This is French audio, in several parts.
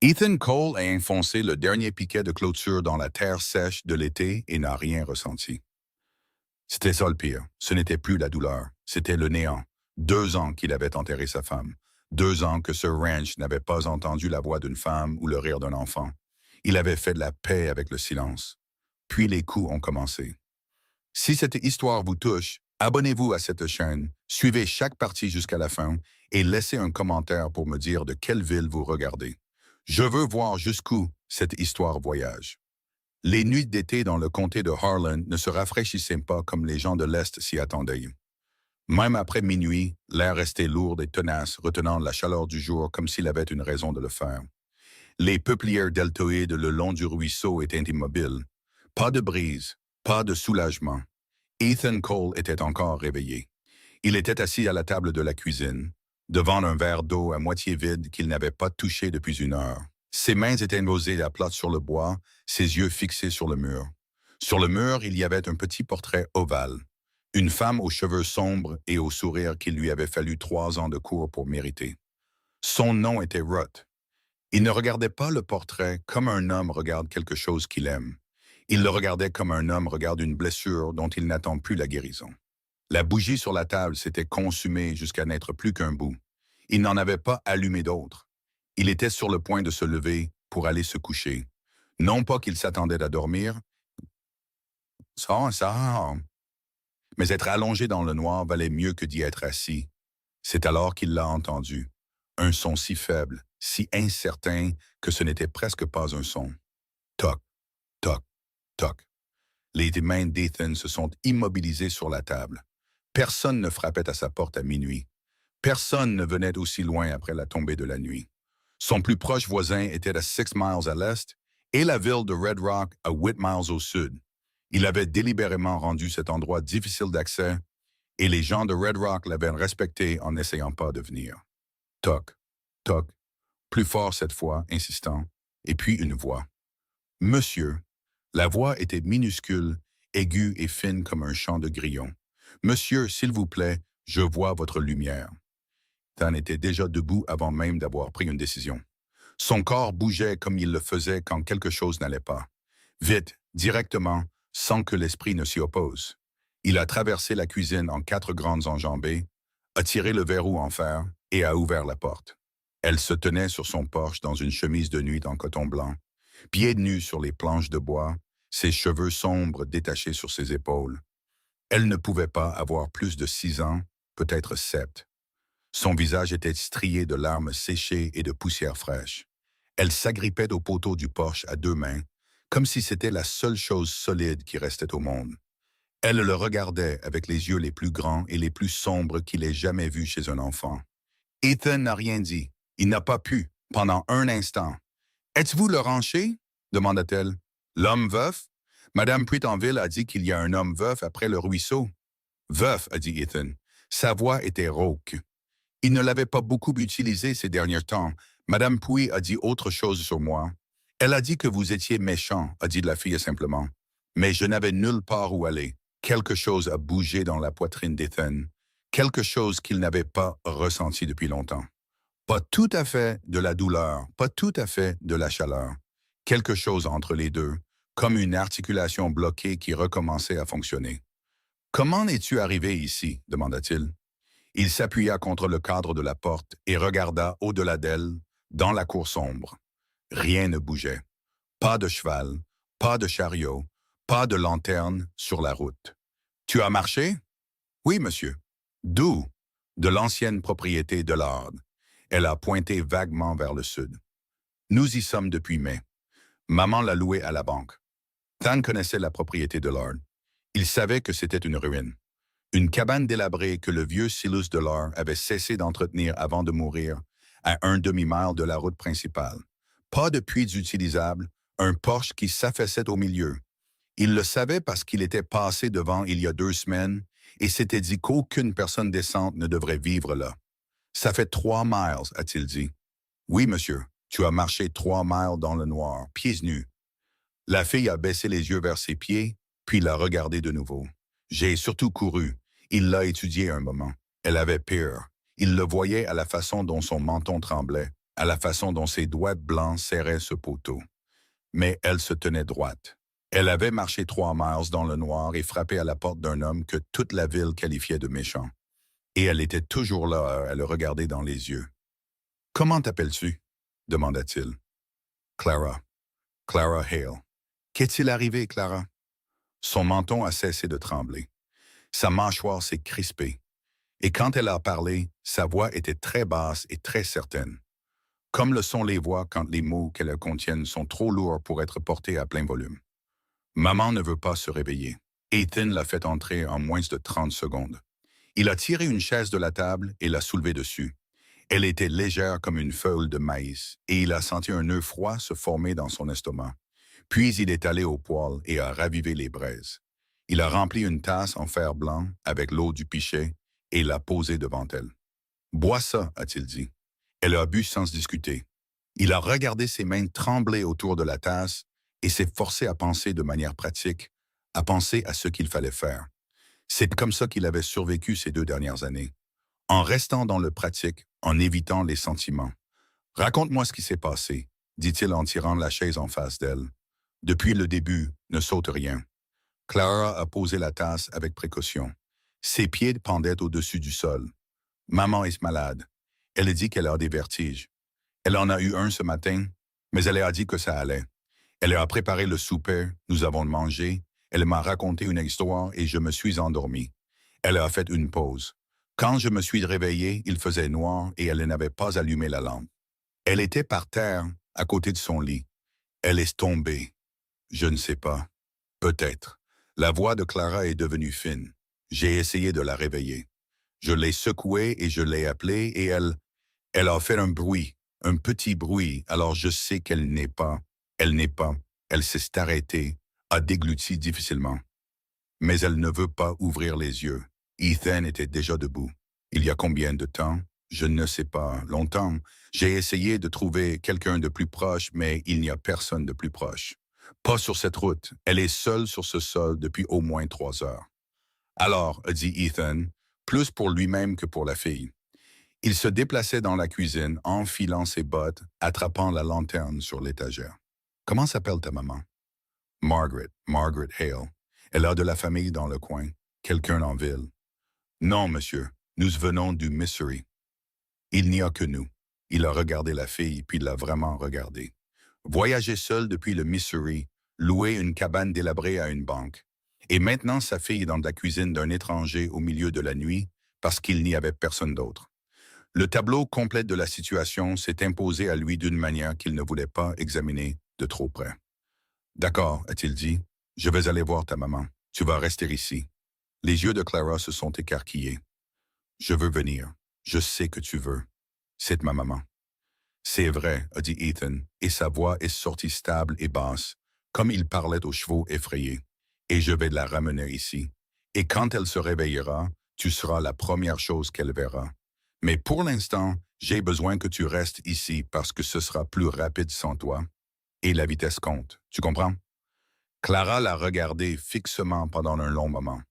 Ethan Cole a enfoncé le dernier piquet de clôture dans la terre sèche de l'été et n'a rien ressenti. C'était ça le pire. Ce n'était plus la douleur, c'était le néant. 2 ans qu'il avait enterré sa femme. 2 ans que Sir Ranch n'avait pas entendu la voix d'une femme ou le rire d'un enfant. Il avait fait de la paix avec le silence. Puis les coups ont commencé. Si cette histoire vous touche, abonnez-vous à cette chaîne, suivez chaque partie jusqu'à la fin et laissez un commentaire pour me dire de quelle ville vous regardez. Je veux voir jusqu'où cette histoire voyage. Les nuits d'été dans le comté de Harlan ne se rafraîchissaient pas comme les gens de l'Est s'y attendaient. Même après minuit, l'air restait lourd et tenace, retenant la chaleur du jour comme s'il avait une raison de le faire. Les peuplières deltoïdes le long du ruisseau étaient immobiles. Pas de brise, pas de soulagement. Ethan Cole était encore réveillé. Il était assis à la table de la cuisine, devant un verre d'eau à moitié vide qu'il n'avait pas touché depuis 1 heure. Ses mains étaient posées à plat sur le bois, ses yeux fixés sur le mur. Sur le mur, il y avait un petit portrait ovale. Une femme aux cheveux sombres et au sourire qu'il lui avait fallu 3 ans de cours pour mériter. Son nom était Ruth. Il ne regardait pas le portrait comme un homme regarde quelque chose qu'il aime. Il le regardait comme un homme regarde une blessure dont il n'attend plus la guérison. La bougie sur la table s'était consumée jusqu'à n'être plus qu'un bout. Il n'en avait pas allumé d'autres. Il était sur le point de se lever pour aller se coucher. Non pas qu'il s'attendait à dormir, ça, mais être allongé dans le noir valait mieux que d'y être assis. C'est alors qu'il l'a entendu. Un son si faible, si incertain que ce n'était presque pas un son. Toc, toc, toc. Les mains d'Ethan se sont immobilisées sur la table. Personne ne frappait à sa porte à minuit. Personne ne venait aussi loin après la tombée de la nuit. Son plus proche voisin était à 6 miles à l'est et la ville de Red Rock à 8 miles au sud. Il avait délibérément rendu cet endroit difficile d'accès et les gens de Red Rock l'avaient respecté en n'essayant pas de venir. Toc, toc, plus fort cette fois, insistant, et puis une voix. Monsieur. La voix était minuscule, aiguë et fine comme un chant de grillon. Monsieur, s'il vous plaît, je vois votre lumière. Ethan était déjà debout avant même d'avoir pris une décision. Son corps bougeait comme il le faisait quand quelque chose n'allait pas. Vite, directement, sans que l'esprit ne s'y oppose. Il a traversé la cuisine en 4 grandes enjambées, a tiré le verrou en fer et a ouvert la porte. Elle se tenait sur son porche dans une chemise de nuit en coton blanc, pieds nus sur les planches de bois, ses cheveux sombres détachés sur ses épaules. Elle ne pouvait pas avoir plus de 6 ans, peut-être 7. Son visage était strié de larmes séchées et de poussière fraîche. Elle s'agrippait au poteau du porche à 2 mains, comme si c'était la seule chose solide qui restait au monde. Elle le regardait avec les yeux les plus grands et les plus sombres qu'il ait jamais vus chez un enfant. Ethan n'a rien dit. Il n'a pas pu, pendant un instant. « Êtes-vous le rancher ?» demanda-t-elle. « L'homme veuf? Madame Prittenville a dit qu'il y a un homme veuf après le ruisseau. »« Veuf, a dit Ethan. Sa voix était rauque. Il ne l'avait pas beaucoup utilisée ces derniers temps. Madame Puy a dit autre chose sur moi. Elle a dit que vous étiez méchant, a dit la fille simplement. Mais je n'avais nulle part où aller. Quelque chose a bougé dans la poitrine d'Ethan. Quelque chose qu'il n'avait pas ressenti depuis longtemps. Pas tout à fait de la douleur, pas tout à fait de la chaleur. Quelque chose entre les deux, comme une articulation bloquée qui recommençait à fonctionner. « Comment es-tu arrivé ici ?» demanda-t-il. Il s'appuya contre le cadre de la porte et regarda au-delà d'elle, dans la cour sombre. Rien ne bougeait. Pas de cheval, pas de chariot, pas de lanterne sur la route. « Tu as marché? »« Oui, monsieur. »« D'où? » ?»« De l'ancienne propriété de Lord. » Elle a pointé vaguement vers le sud. « Nous y sommes depuis mai. Maman l'a loué à la banque. » Ethan connaissait la propriété de Lord. Il savait que c'était une ruine. Une cabane délabrée que le vieux Silas Delord avait cessé d'entretenir avant de mourir à un demi-mile de la route principale. Pas de puits utilisable, un porche qui s'affaissait au milieu. Il le savait parce qu'il était passé devant il y a 2 semaines et s'était dit qu'aucune personne décente ne devrait vivre là. « Ça fait 3 miles, a-t-il dit. « Oui, monsieur, tu as marché 3 miles dans le noir, pieds nus. » La fille a baissé les yeux vers ses pieds, puis l'a regardé de nouveau. « J'ai surtout couru. » Il l'a étudié un moment. Elle avait peur. Il le voyait à la façon dont son menton tremblait. à la façon dont ses doigts blancs serraient ce poteau. Mais elle se tenait droite. Elle avait marché 3 miles dans le noir et frappé à la porte d'un homme que toute la ville qualifiait de méchant. Et elle était toujours là à le regarder dans les yeux. « Comment t'appelles-tu? » demanda-t-il. « Clara. Clara Hale. »« Qu'est-il arrivé, Clara? » Son menton a cessé de trembler. Sa mâchoire s'est crispée. Et quand elle a parlé, sa voix était très basse et très certaine. Comme le sont les voix quand les mots qu'elles contiennent sont trop lourds pour être portés à plein volume. Maman ne veut pas se réveiller. Ethan l'a fait entrer en moins de 30 secondes. Il a tiré une chaise de la table et l'a soulevée dessus. Elle était légère comme une feuille de maïs, et il a senti un œuf froid se former dans son estomac. Puis il est allé au poêle et a ravivé les braises. Il a rempli une tasse en fer blanc avec l'eau du pichet et l'a posée devant elle. « Bois ça, a-t-il dit. » Elle a bu sans se discuter. Il a regardé ses mains trembler autour de la tasse et s'est forcé à penser de manière pratique, à penser à ce qu'il fallait faire. C'est comme ça qu'il avait survécu ces 2 dernières années, en restant dans le pratique, en évitant les sentiments. « Raconte-moi ce qui s'est passé, » dit-il en tirant la chaise en face d'elle. « Depuis le début, ne saute rien. » Clara a posé la tasse avec précaution. Ses pieds pendaient au-dessus du sol. « Maman est malade. Elle a dit qu'elle a des vertiges. Elle en a eu un ce matin, mais elle a dit que ça allait. Elle a préparé le souper, nous avons mangé, elle m'a raconté une histoire et je me suis endormi. Elle a fait une pause. Quand je me suis réveillé, il faisait noir et elle n'avait pas allumé la lampe. Elle était par terre, à côté de son lit. Elle est tombée. Je ne sais pas. Peut-être. La voix de Clara est devenue fine. J'ai essayé de la réveiller. Je l'ai secouée et je l'ai appelée et elle a fait un bruit, un petit bruit, alors je sais qu'elle n'est pas. Elle s'est arrêtée, a dégluti difficilement. Mais elle ne veut pas ouvrir les yeux. Ethan était déjà debout. Il y a combien de temps? Je ne sais pas. Longtemps. J'ai essayé de trouver quelqu'un de plus proche, mais il n'y a personne de plus proche. Pas sur cette route. Elle est seule sur ce sol depuis au moins 3 heures. Alors, a dit Ethan, plus pour lui-même que pour la fille. Il se déplaçait dans la cuisine, enfilant ses bottes, attrapant la lanterne sur l'étagère. « Comment s'appelle ta maman? »« Margaret Hale. Elle a de la famille dans le coin. Quelqu'un en ville. »« Non, monsieur. Nous venons du Missouri. »« Il n'y a que nous. » Il a regardé la fille, puis l'a vraiment regardée. Voyager seul depuis le Missouri, louer une cabane délabrée à une banque. Et maintenant, sa fille est dans la cuisine d'un étranger au milieu de la nuit parce qu'il n'y avait personne d'autre. Le tableau complet de la situation s'est imposé à lui d'une manière qu'il ne voulait pas examiner de trop près. « D'accord, a-t-il dit, je vais aller voir ta maman. Tu vas rester ici. » Les yeux de Clara se sont écarquillés. « Je veux venir. Je sais que tu veux. C'est ma maman. » « C'est vrai, a dit Ethan, et sa voix est sortie stable et basse, comme il parlait aux chevaux effrayés. Et je vais la ramener ici. Et quand elle se réveillera, tu seras la première chose qu'elle verra. Mais pour l'instant, j'ai besoin que tu restes ici parce que ce sera plus rapide sans toi. Et la vitesse compte, tu comprends? » Clara l'a regardé fixement pendant un long moment.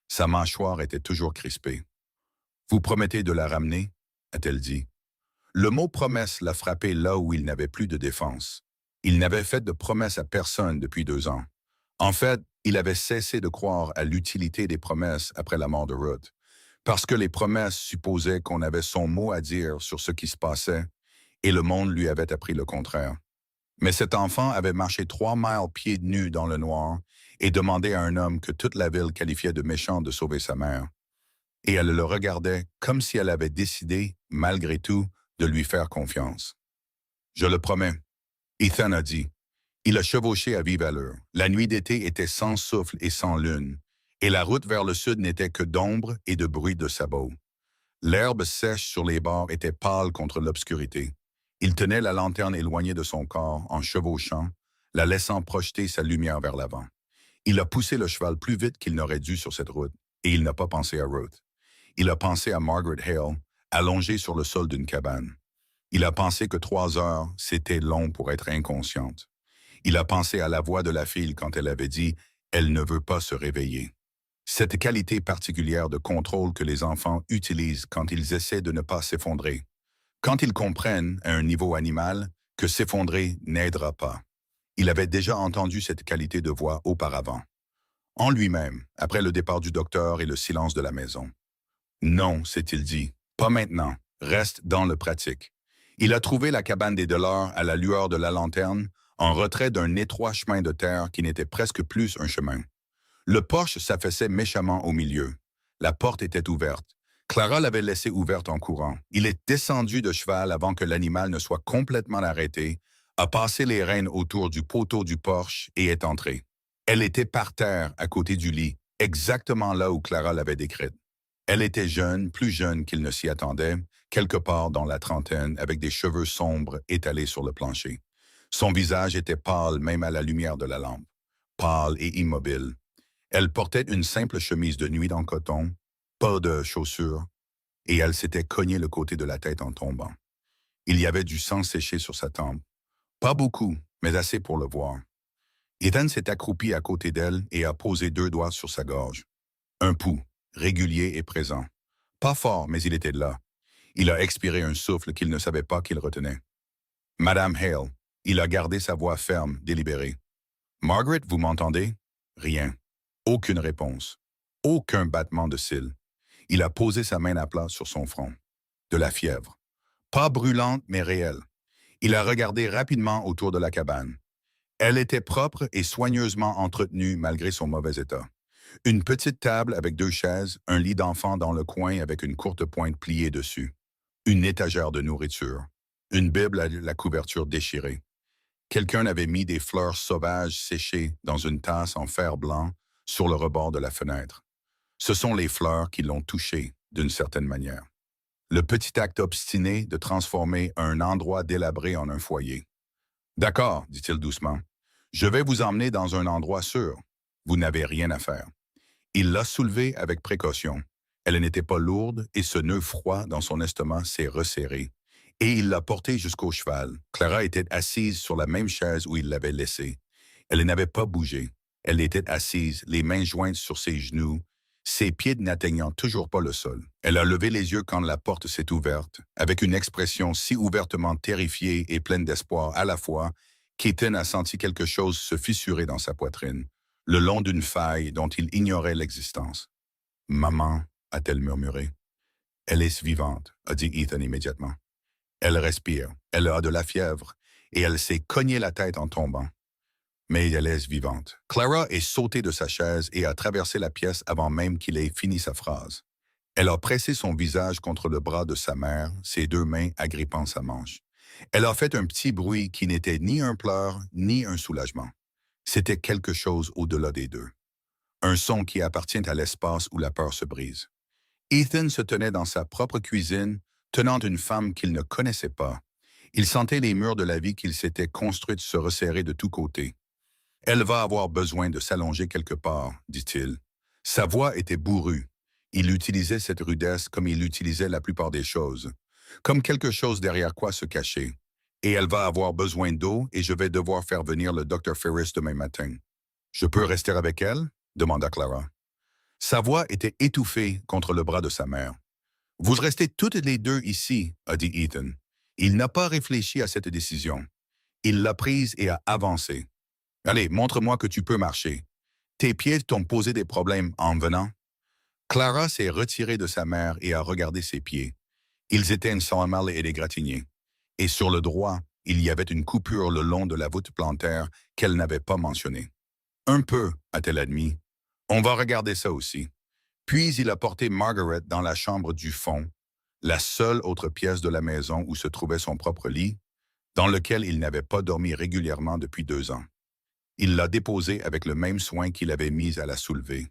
Sa mâchoire était toujours crispée. « Vous promettez de la ramener? » a-t-elle dit. Le mot « promesse » l'a frappé là où il n'avait plus de défense. Il n'avait fait de promesse à personne depuis 2 ans. En fait, il avait cessé de croire à l'utilité des promesses après la mort de Ruth, parce que les promesses supposaient qu'on avait son mot à dire sur ce qui se passait, et le monde lui avait appris le contraire. Mais cet enfant avait marché 3 miles pieds nus dans le noir et demandé à un homme que toute la ville qualifiait de méchant de sauver sa mère. Et elle le regardait comme si elle avait décidé, malgré tout, de lui faire confiance. « Je le promets. » Ethan a dit. Il a chevauché à vive allure. La nuit d'été était sans souffle et sans lune, et la route vers le sud n'était que d'ombre et de bruit de sabots. L'herbe sèche sur les bords était pâle contre l'obscurité. Il tenait la lanterne éloignée de son corps en chevauchant, la laissant projeter sa lumière vers l'avant. Il a poussé le cheval plus vite qu'il n'aurait dû sur cette route, et il n'a pas pensé à Ruth. Il a pensé à Margaret Hale, allongée sur le sol d'une cabane. Il a pensé que 3 heures, c'était long pour être inconsciente. Il a pensé à la voix de la fille quand elle avait dit « Elle ne veut pas se réveiller ». Cette qualité particulière de contrôle que les enfants utilisent quand ils essaient de ne pas s'effondrer. Quand ils comprennent, à un niveau animal, que s'effondrer n'aidera pas. Il avait déjà entendu cette qualité de voix auparavant. En lui-même, après le départ du docteur et le silence de la maison. Non, s'est-il dit, pas maintenant, reste dans le pratique. Il a trouvé la cabane des Delors à la lueur de la lanterne, en retrait d'un étroit chemin de terre qui n'était presque plus un chemin. Le porche s'affaissait méchamment au milieu. La porte était ouverte. Clara l'avait laissée ouverte en courant. Il est descendu de cheval avant que l'animal ne soit complètement arrêté, a passé les rênes autour du poteau du porche et est entré. Elle était par terre, à côté du lit, exactement là où Clara l'avait décrite. Elle était jeune, plus jeune qu'il ne s'y attendait, quelque part dans la trentaine, avec des cheveux sombres étalés sur le plancher. Son visage était pâle même à la lumière de la lampe, pâle et immobile. Elle portait une simple chemise de nuit en coton, pas de chaussures, et elle s'était cogné le côté de la tête en tombant. Il y avait du sang séché sur sa tempe. Pas beaucoup, mais assez pour le voir. Ethan s'est accroupi à côté d'elle et a posé 2 doigts sur sa gorge. Un pouls, régulier et présent. Pas fort, mais il était là. Il a expiré un souffle qu'il ne savait pas qu'il retenait. Madame Hale, il a gardé sa voix ferme, délibérée. Margaret, vous m'entendez? Rien. Aucune réponse. Aucun battement de cils. Il a posé sa main à plat sur son front. De la fièvre. Pas brûlante, mais réelle. Il a regardé rapidement autour de la cabane. Elle était propre et soigneusement entretenue malgré son mauvais état. Une petite table avec 2 chaises, un lit d'enfant dans le coin avec une courte pointe pliée dessus. Une étagère de nourriture. Une Bible à la couverture déchirée. Quelqu'un avait mis des fleurs sauvages séchées dans une tasse en fer blanc sur le rebord de la fenêtre. Ce sont les fleurs qui l'ont touché, d'une certaine manière. Le petit acte obstiné de transformer un endroit délabré en un foyer. D'accord, dit-il doucement. Je vais vous emmener dans un endroit sûr. Vous n'avez rien à faire. Il l'a soulevée avec précaution. Elle n'était pas lourde et ce nœud froid dans son estomac s'est resserré. Et il l'a portée jusqu'au cheval. Clara était assise sur la même chaise où il l'avait laissée. Elle n'avait pas bougé. Elle était assise, les mains jointes sur ses genoux, ses pieds n'atteignant toujours pas le sol. Elle a levé les yeux quand la porte s'est ouverte, avec une expression si ouvertement terrifiée et pleine d'espoir à la fois, qu'Ethan a senti quelque chose se fissurer dans sa poitrine, le long d'une faille dont il ignorait l'existence. « Maman » a-t-elle murmuré. « Elle est vivante » a dit Ethan immédiatement. Elle respire, elle a de la fièvre, et elle s'est cogné la tête en tombant. Mais elle est vivante. Clara est sautée de sa chaise et a traversé la pièce avant même qu'il ait fini sa phrase. Elle a pressé son visage contre le bras de sa mère, ses 2 mains agrippant sa manche. Elle a fait un petit bruit qui n'était ni un pleur ni un soulagement. C'était quelque chose au-delà des deux. Un son qui appartient à l'espace où la peur se brise. Ethan se tenait dans sa propre cuisine, tenant une femme qu'il ne connaissait pas. Il sentait les murs de la vie qu'il s'était construite se resserrer de tous côtés. « Elle va avoir besoin de s'allonger quelque part, dit-il. » Sa voix était bourrue. Il utilisait cette rudesse comme il utilisait la plupart des choses, comme quelque chose derrière quoi se cacher. Et elle va avoir besoin d'eau et je vais devoir faire venir le Dr. Ferris demain matin. « Je peux rester avec elle? » demanda Clara. Sa voix était étouffée contre le bras de sa mère. « Vous restez toutes les 2 ici, » a dit Ethan. Il n'a pas réfléchi à cette décision. Il l'a prise et a avancé. « Allez, montre-moi que tu peux marcher. Tes pieds t'ont posé des problèmes en venant. » Clara s'est retirée de sa mère et a regardé ses pieds. Ils étaient mal et dégratignés. Et sur le droit, il y avait une coupure le long de la voûte plantaire qu'elle n'avait pas mentionnée. « Un peu, a-t-elle admis. On va regarder ça aussi. » Puis il a porté Margaret dans la chambre du fond, la seule autre pièce de la maison où se trouvait son propre lit, dans lequel il n'avait pas dormi régulièrement depuis 2 ans. Il l'a déposée avec le même soin qu'il avait mis à la soulever.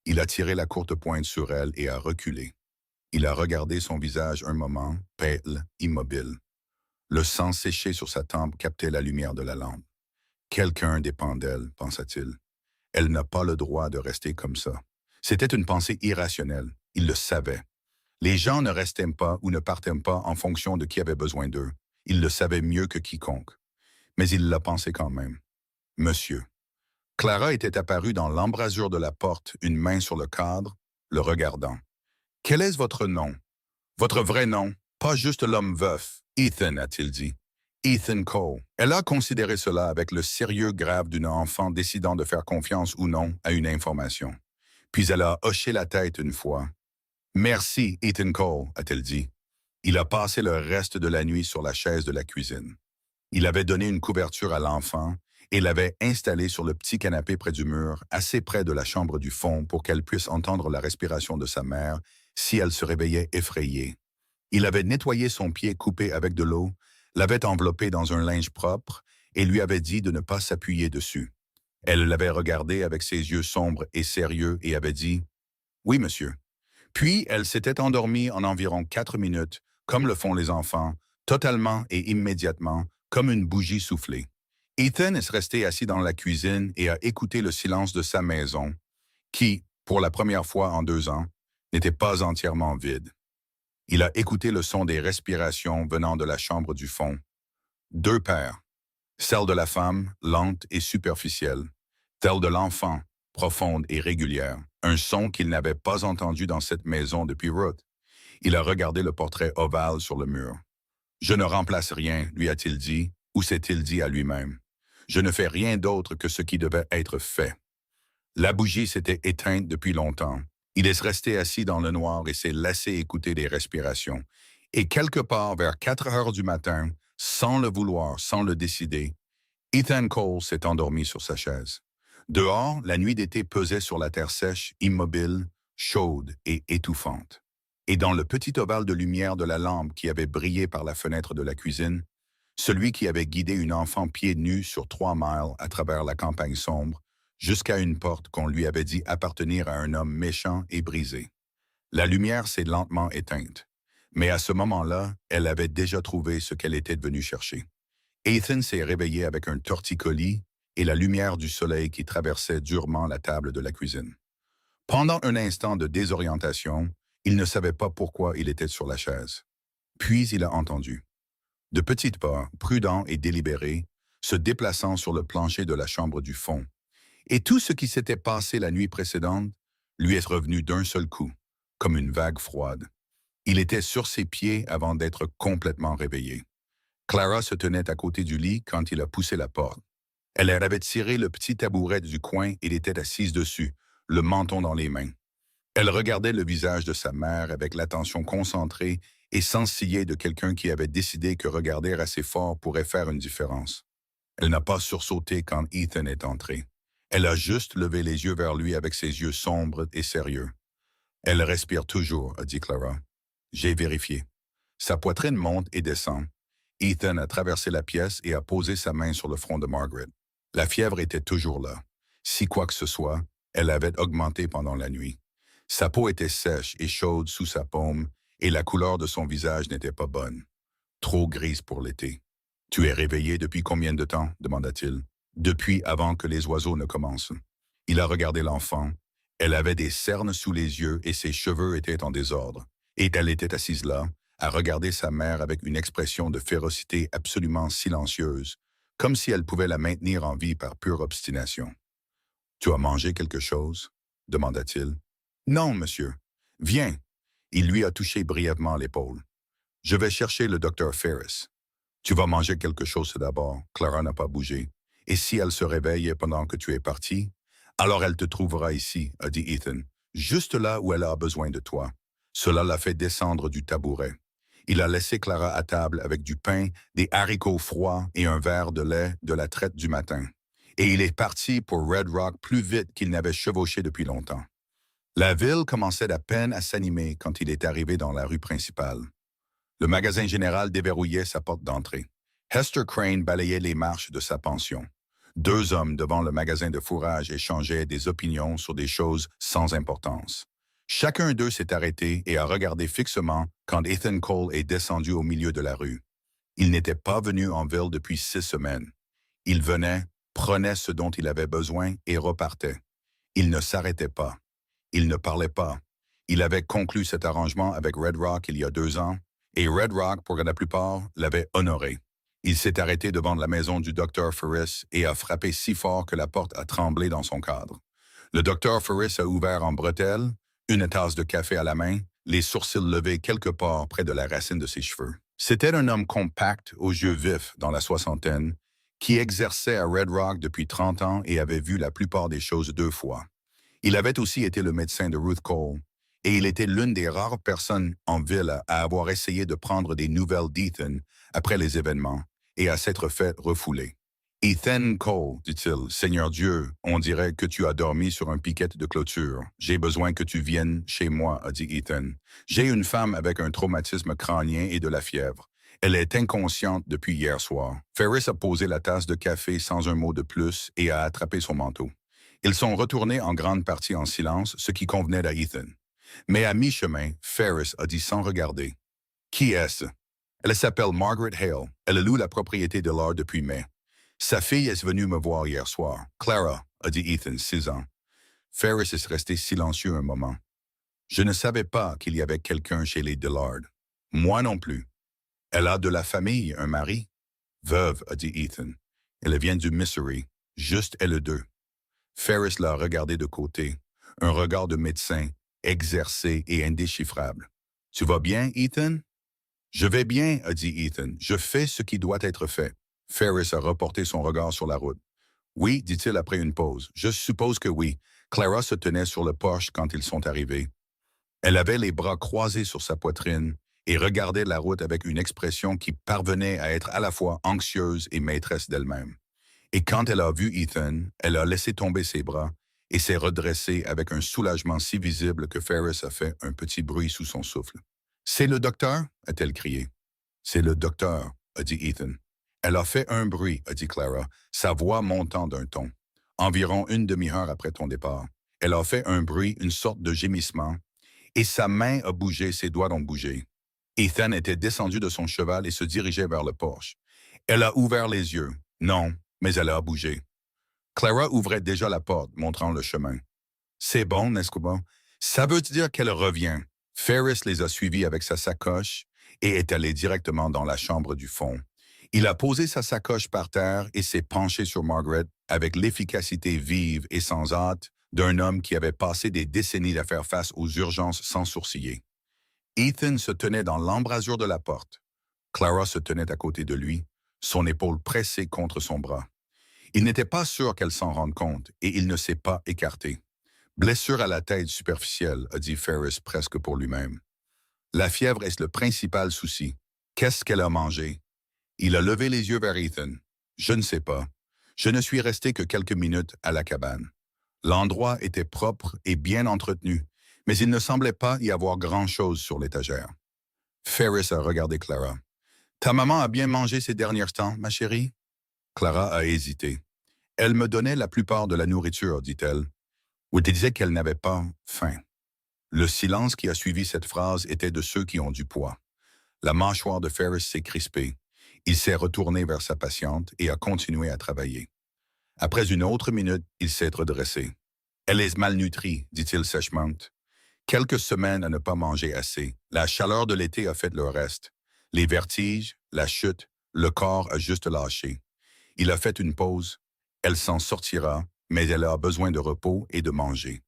Il a tiré la courte pointe sur elle et a reculé. Il a regardé son visage un moment, pâle, immobile. Le sang séché sur sa tempe captait la lumière de la lampe. « Quelqu'un dépend d'elle, pensa-t-il. Elle n'a pas le droit de rester comme ça. » C'était une pensée irrationnelle. Il le savait. Les gens ne restaient pas ou ne partaient pas en fonction de qui avait besoin d'eux. Il le savait mieux que quiconque. Mais il l'a pensé quand même. « Monsieur. » Clara était apparue dans l'embrasure de la porte, une main sur le cadre, le regardant. « Quel est votre nom? Votre vrai nom? » Pas juste l'homme veuf, Ethan, a-t-il dit. Ethan Cole. Elle a considéré cela avec le sérieux grave d'une enfant décidant de faire confiance ou non à une information. Puis elle a hoché la tête une fois. Merci, Ethan Cole, a-t-elle dit. Il a passé le reste de la nuit sur la chaise de la cuisine. Il avait donné une couverture à l'enfant et l'avait installée sur le petit canapé près du mur, assez près de la chambre du fond pour qu'elle puisse entendre la respiration de sa mère si elle se réveillait effrayée. Il avait nettoyé son pied coupé avec de l'eau, l'avait enveloppé dans un linge propre et lui avait dit de ne pas s'appuyer dessus. Elle l'avait regardé avec ses yeux sombres et sérieux et avait dit « Oui, monsieur ». Puis elle s'était endormie en environ 4 minutes, comme le font les enfants, totalement et immédiatement, comme une bougie soufflée. Ethan est resté assis dans la cuisine et a écouté le silence de sa maison, qui, pour la première fois en 2 ans, n'était pas entièrement vide. Il a écouté le son des respirations venant de la chambre du fond. 2 paires. Celle de la femme, lente et superficielle. Celle de l'enfant, profonde et régulière. Un son qu'il n'avait pas entendu dans cette maison depuis Ruth. Il a regardé le portrait ovale sur le mur. « Je ne remplace rien, lui a-t-il dit, ou s'est-il dit à lui-même. Je ne fais rien d'autre que ce qui devait être fait. » La bougie s'était éteinte depuis longtemps. Il est resté assis dans le noir et s'est laissé écouter des respirations. Et quelque part vers 4 heures du matin, sans le vouloir, sans le décider, Ethan Cole s'est endormi sur sa chaise. Dehors, la nuit d'été pesait sur la terre sèche, immobile, chaude et étouffante. Et dans le petit ovale de lumière de la lampe qui avait brillé par la fenêtre de la cuisine, celui qui avait guidé une enfant pieds nus sur 3 miles à travers la campagne sombre, jusqu'à une porte qu'on lui avait dit appartenir à un homme méchant et brisé. La lumière s'est lentement éteinte, mais à ce moment-là, elle avait déjà trouvé ce qu'elle était venue chercher. Ethan s'est réveillé avec un torticolis et la lumière du soleil qui traversait durement la table de la cuisine. Pendant un instant de désorientation, il ne savait pas pourquoi il était sur la chaise. Puis il a entendu. De petits pas, prudents et délibérés, se déplaçant sur le plancher de la chambre du fond. Et tout ce qui s'était passé la nuit précédente lui est revenu d'un seul coup, comme une vague froide. Il était sur ses pieds avant d'être complètement réveillé. Clara se tenait à côté du lit quand il a poussé la porte. Elle avait tiré le petit tabouret du coin et était assise dessus, le menton dans les mains. Elle regardait le visage de sa mère avec l'attention concentrée et sans ciller de quelqu'un qui avait décidé que regarder assez fort pourrait faire une différence. Elle n'a pas sursauté quand Ethan est entré. Elle a juste levé les yeux vers lui avec ses yeux sombres et sérieux. « Elle respire toujours », a dit Clara. J'ai vérifié. Sa poitrine monte et descend. Ethan a traversé la pièce et a posé sa main sur le front de Margaret. La fièvre était toujours là. Si quoi que ce soit, elle avait augmenté pendant la nuit. Sa peau était sèche et chaude sous sa paume et la couleur de son visage n'était pas bonne. Trop grise pour l'été. « Tu es réveillé depuis combien de temps ?» demanda-t-il. « Depuis avant que les oiseaux ne commencent. » Il a regardé l'enfant. Elle avait des cernes sous les yeux et ses cheveux étaient en désordre. Et elle était assise là, à regarder sa mère avec une expression de férocité absolument silencieuse, comme si elle pouvait la maintenir en vie par pure obstination. « Tu as mangé quelque chose ?» demanda-t-il. « Non, monsieur. Viens. » Il lui a touché brièvement l'épaule. « Je vais chercher le docteur Ferris. »« Tu vas manger quelque chose d'abord. » Clara n'a pas bougé. « Et si elle se réveille pendant que tu es parti, alors elle te trouvera ici, » a dit Ethan, « juste là où elle a besoin de toi. » Cela l'a fait descendre du tabouret. Il a laissé Clara à table avec du pain, des haricots froids et un verre de lait de la traite du matin. Et il est parti pour Red Rock plus vite qu'il n'avait chevauché depuis longtemps. La ville commençait à peine à s'animer quand il est arrivé dans la rue principale. Le magasin général déverrouillait sa porte d'entrée. Hester Crane balayait les marches de sa pension. 2 hommes devant le magasin de fourrage échangeaient des opinions sur des choses sans importance. Chacun d'eux s'est arrêté et a regardé fixement quand Ethan Cole est descendu au milieu de la rue. Il n'était pas venu en ville depuis 6 semaines. Il venait, prenait ce dont il avait besoin et repartait. Il ne s'arrêtait pas. Il ne parlait pas. Il avait conclu cet arrangement avec Red Rock il y a 2 ans, et Red Rock, pour la plupart, l'avait honoré. Il s'est arrêté devant la maison du Dr. Ferris et a frappé si fort que la porte a tremblé dans son cadre. Le Dr. Ferris a ouvert en bretelles, une tasse de café à la main, les sourcils levés quelque part près de la racine de ses cheveux. C'était un homme compact, aux yeux vifs, dans la soixantaine, qui exerçait à Red Rock depuis 30 ans et avait vu la plupart des choses 2 fois. Il avait aussi été le médecin de Ruth Cole, et il était l'une des rares personnes en ville à avoir essayé de prendre des nouvelles d'Ethan après les événements et à s'être fait refouler. Ethan Cole, dit-il, Seigneur Dieu, on dirait que tu as dormi sur un piquet de clôture. J'ai besoin que tu viennes chez moi, a dit Ethan. J'ai une femme avec un traumatisme crânien et de la fièvre. Elle est inconsciente depuis hier soir. Ferris a posé la tasse de café sans un mot de plus et a attrapé son manteau. Ils sont retournés en grande partie en silence, ce qui convenait à Ethan. Mais à mi-chemin, Ferris a dit sans regarder. « Qui est-ce? » Elle s'appelle Margaret Hale. Elle loue la propriété de l'art depuis mai. Sa fille est venue me voir hier soir. Clara, a dit Ethan, 6 ans. Ferris est resté silencieux un moment. Je ne savais pas qu'il y avait quelqu'un chez les Dillard. Moi non plus. Elle a de la famille, un mari. Veuve, a dit Ethan. Elle vient du Missouri. Juste elle deux. Ferris l'a regardé de côté. Un regard de médecin, exercé et indéchiffrable. Tu vas bien, Ethan? Je vais bien, a dit Ethan. Je fais ce qui doit être fait. Ferris a reporté son regard sur la route. Oui, dit-il après une pause. Je suppose que oui. Clara se tenait sur le porche quand ils sont arrivés. Elle avait les bras croisés sur sa poitrine et regardait la route avec une expression qui parvenait à être à la fois anxieuse et maîtresse d'elle-même. Et quand elle a vu Ethan, elle a laissé tomber ses bras et s'est redressée avec un soulagement si visible que Ferris a fait un petit bruit sous son souffle. « C'est le docteur? » a-t-elle crié. « C'est le docteur, » a dit Ethan. Elle a fait un bruit, a dit Clara, sa voix montant d'un ton. Environ une demi-heure après ton départ. Elle a fait un bruit, une sorte de gémissement, et sa main a bougé, ses doigts ont bougé. Ethan était descendu de son cheval et se dirigeait vers le porche. Elle a ouvert les yeux. Non, mais elle a bougé. Clara ouvrait déjà la porte, montrant le chemin. C'est bon, n'est-ce pas? Ça veut dire qu'elle revient. Ferris les a suivis avec sa sacoche et est allé directement dans la chambre du fond. Il a posé sa sacoche par terre et s'est penché sur Margaret avec l'efficacité vive et sans hâte d'un homme qui avait passé des décennies à faire face aux urgences sans sourciller. Ethan se tenait dans l'embrasure de la porte. Clara se tenait à côté de lui, son épaule pressée contre son bras. Il n'était pas sûr qu'elle s'en rende compte et il ne s'est pas écarté. Blessure à la tête superficielle, a dit Ferris presque pour lui-même. La fièvre est le principal souci. Qu'est-ce qu'elle a mangé? Il a levé les yeux vers Ethan. Je ne sais pas. Je ne suis resté que quelques minutes à la cabane. L'endroit était propre et bien entretenu, mais il ne semblait pas y avoir grand-chose sur l'étagère. Ferris a regardé Clara. « Ta maman a bien mangé ces derniers temps, ma chérie? » Clara a hésité. « Elle me donnait la plupart de la nourriture, dit-elle. Ou disait qu'elle n'avait pas faim. » Le silence qui a suivi cette phrase était de ceux qui ont du poids. La mâchoire de Ferris s'est crispée. Il s'est retourné vers sa patiente et a continué à travailler. Après une autre minute, il s'est redressé. « Elle est malnutrie, dit-il sèchement. Quelques semaines à ne pas manger assez. La chaleur de l'été a fait le reste. Les vertiges, la chute, le corps a juste lâché. Il a fait une pause. Elle s'en sortira, mais elle a besoin de repos et de manger.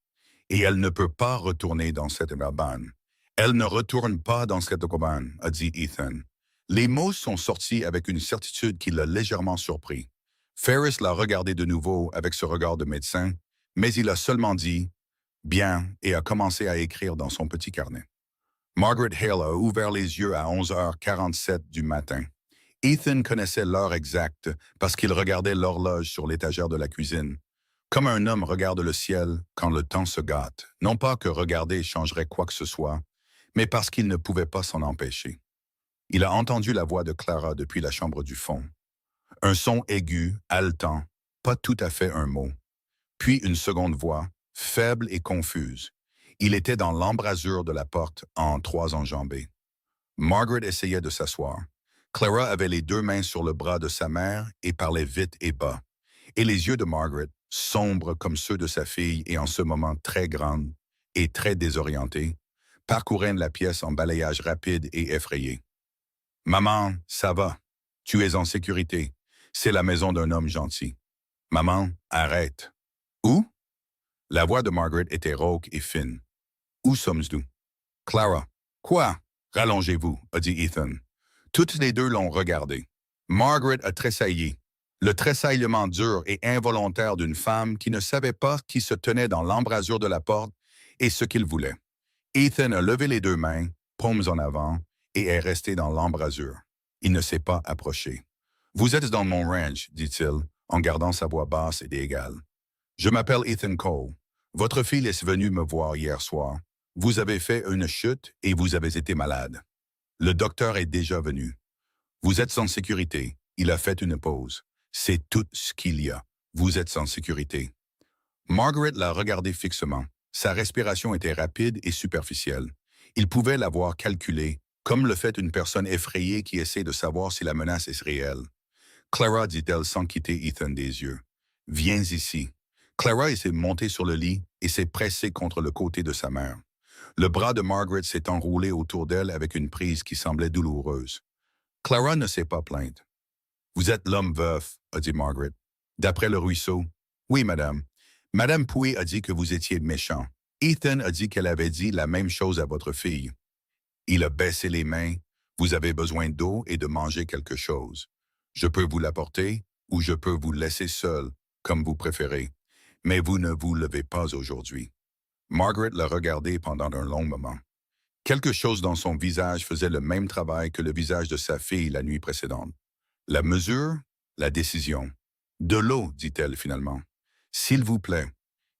Et elle ne peut pas retourner dans cette cabane. Elle ne retourne pas dans cette cabane, a dit Ethan. Les mots sont sortis avec une certitude qui l'a légèrement surpris. Ferris l'a regardé de nouveau avec ce regard de médecin, mais il a seulement dit « Bien » et a commencé à écrire dans son petit carnet. Margaret Hale a ouvert les yeux à 11h47 du matin. Ethan connaissait l'heure exacte parce qu'il regardait l'horloge sur l'étagère de la cuisine. Comme un homme regarde le ciel quand le temps se gâte, non pas que regarder changerait quoi que ce soit, mais parce qu'il ne pouvait pas s'en empêcher. Il a entendu la voix de Clara depuis la chambre du fond. Un son aigu, haletant, pas tout à fait un mot. Puis une seconde voix, faible et confuse. Il était dans l'embrasure de la porte en 3 enjambées. Margaret essayait de s'asseoir. Clara avait les 2 mains sur le bras de sa mère et parlait vite et bas. Et les yeux de Margaret, sombres comme ceux de sa fille et en ce moment très grandes et très désorientées, parcouraient la pièce en balayage rapide et effrayé. « Maman, ça va. Tu es en sécurité. C'est la maison d'un homme gentil. Maman, arrête. »« Où? » La voix de Margaret était rauque et fine. « Où sommes-nous? » Clara. Quoi? Rallongez-vous, a dit Ethan. Toutes les deux l'ont regardé. Margaret a tressailli. Le tressaillement dur et involontaire d'une femme qui ne savait pas qui se tenait dans l'embrasure de la porte et ce qu'il voulait. Ethan a levé les deux mains, paumes en avant, et est resté dans l'embrasure. Il ne s'est pas approché. « Vous êtes dans mon ranch, dit-il, en gardant sa voix basse et égale. Je m'appelle Ethan Cole. Votre fille est venue me voir hier soir. Vous avez fait une chute et vous avez été malade. Le docteur est déjà venu. Vous êtes en sécurité. Il a fait une pause. C'est tout ce qu'il y a. Vous êtes en sécurité. » Margaret l'a regardé fixement. Sa respiration était rapide et superficielle. Il pouvait l'avoir calculée, comme le fait une personne effrayée qui essaie de savoir si la menace est réelle. « Clara, dit-elle sans quitter Ethan des yeux. Viens ici. » Clara s'est montée sur le lit et s'est pressée contre le côté de sa mère. Le bras de Margaret s'est enroulé autour d'elle avec une prise qui semblait douloureuse. Clara ne s'est pas plainte. « Vous êtes l'homme veuf, » a dit Margaret. « D'après le ruisseau. »« Oui, madame. Madame Pouy a dit que vous étiez méchant. Ethan a dit qu'elle avait dit la même chose à votre fille. Il a baissé les mains. Vous avez besoin d'eau et de manger quelque chose. Je peux vous l'apporter ou je peux vous laisser seul, comme vous préférez. Mais vous ne vous levez pas aujourd'hui. » Margaret l'a regardé pendant un long moment. Quelque chose dans son visage faisait le même travail que le visage de sa fille la nuit précédente. La mesure, la décision. « De l'eau, dit-elle finalement. S'il vous plaît. »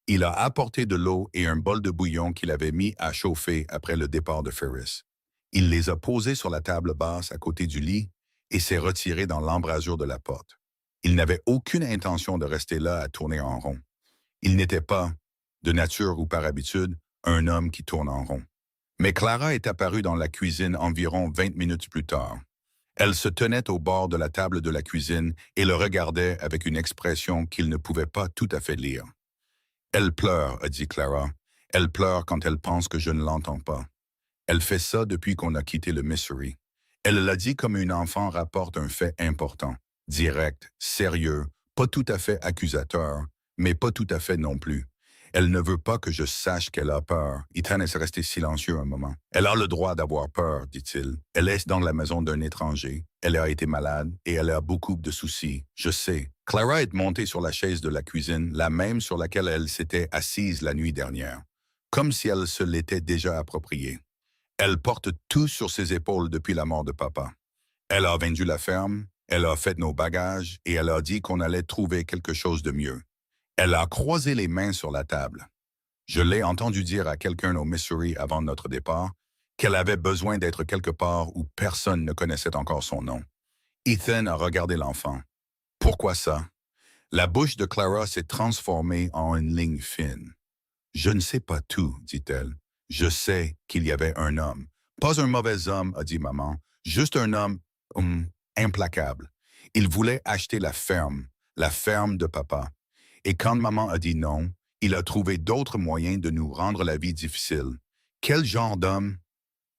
Il a apporté de l'eau et un bol de bouillon qu'il avait mis à chauffer après le départ de Ferris. Il les a posés sur la table basse à côté du lit et s'est retiré dans l'embrasure de la porte. Il n'avait aucune intention de rester là à tourner en rond. Il n'était pas, de nature ou par habitude, un homme qui tourne en rond. Mais Clara est apparue dans la cuisine environ 20 minutes plus tard. Elle se tenait au bord de la table de la cuisine et le regardait avec une expression qu'il ne pouvait pas tout à fait lire. « Elle pleure, a dit Clara. Elle pleure quand elle pense que je ne l'entends pas. Elle fait ça depuis qu'on a quitté le Missouri. Elle l'a dit comme une enfant rapporte un fait important, direct, sérieux, pas tout à fait accusateur, mais pas tout à fait non plus. Elle ne veut pas que je sache qu'elle a peur. » Ethan est resté silencieux un moment. « Elle a le droit d'avoir peur, dit-il. Elle est dans la maison d'un étranger. Elle a été malade et elle a beaucoup de soucis. Je sais. » Clara est montée sur la chaise de la cuisine, la même sur laquelle elle s'était assise la nuit dernière, comme si elle se l'était déjà appropriée. Elle porte tout sur ses épaules depuis la mort de papa. Elle a vendu la ferme, elle a fait nos bagages et elle a dit qu'on allait trouver quelque chose de mieux. Elle a croisé les mains sur la table. Je l'ai entendu dire à quelqu'un au Missouri avant notre départ qu'elle avait besoin d'être quelque part où personne ne connaissait encore son nom. Ethan a regardé l'enfant. « Pourquoi ça? » La bouche de Clara s'est transformée en une ligne fine. « Je ne sais pas tout, dit-elle. Je sais qu'il y avait un homme. Pas un mauvais homme, a dit maman, juste un homme implacable. Il voulait acheter la ferme de papa. Et quand maman a dit non, il a trouvé d'autres moyens de nous rendre la vie difficile. Quel genre d'homme?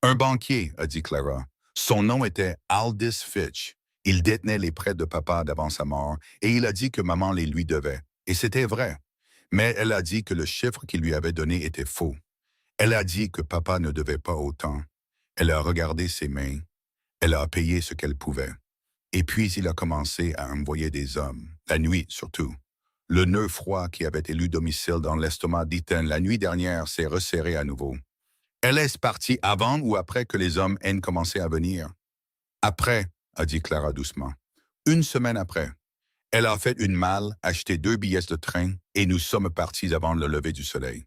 Un banquier, a dit Clara. Son nom était Aldous Fitch. Il détenait les prêts de papa d'avant sa mort et il a dit que maman les lui devait. Et c'était vrai. Mais elle a dit que le chiffre qu'il lui avait donné était faux. Elle a dit que papa ne devait pas autant. Elle a regardé ses mains. Elle a payé ce qu'elle pouvait. Et puis il a commencé à envoyer des hommes, la nuit surtout. Le nœud froid qui avait élu domicile dans l'estomac d'Ethan la nuit dernière s'est resserré à nouveau. Elle est partie avant ou après que les hommes aient commencé à venir? Après, a dit Clara doucement. Une semaine après. Elle a fait une malle, acheté 2 billets de train et nous sommes partis avant le lever du soleil.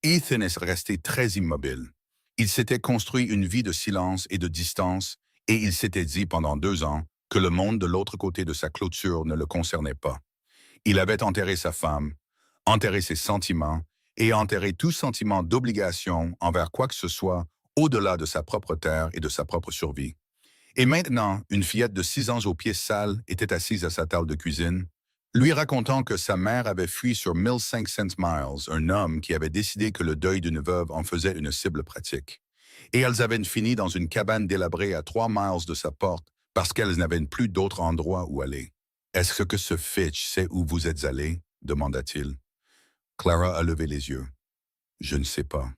Ethan est resté très immobile. Il s'était construit une vie de silence et de distance et il s'était dit pendant 2 ans que le monde de l'autre côté de sa clôture ne le concernait pas. Il avait enterré sa femme, enterré ses sentiments et enterré tout sentiment d'obligation envers quoi que ce soit au-delà de sa propre terre et de sa propre survie. Et maintenant, une fillette de 6 ans aux pieds sales était assise à sa table de cuisine, lui racontant que sa mère avait fui sur 1500 miles, un homme qui avait décidé que le deuil d'une veuve en faisait une cible pratique. Et elles avaient fini dans une cabane délabrée à 3 miles de sa porte parce qu'elles n'avaient plus d'autre endroit où aller. « Est-ce que ce Fitch sait où vous êtes allé? » demanda-t-il. Clara a levé les yeux. « Je ne sais pas. »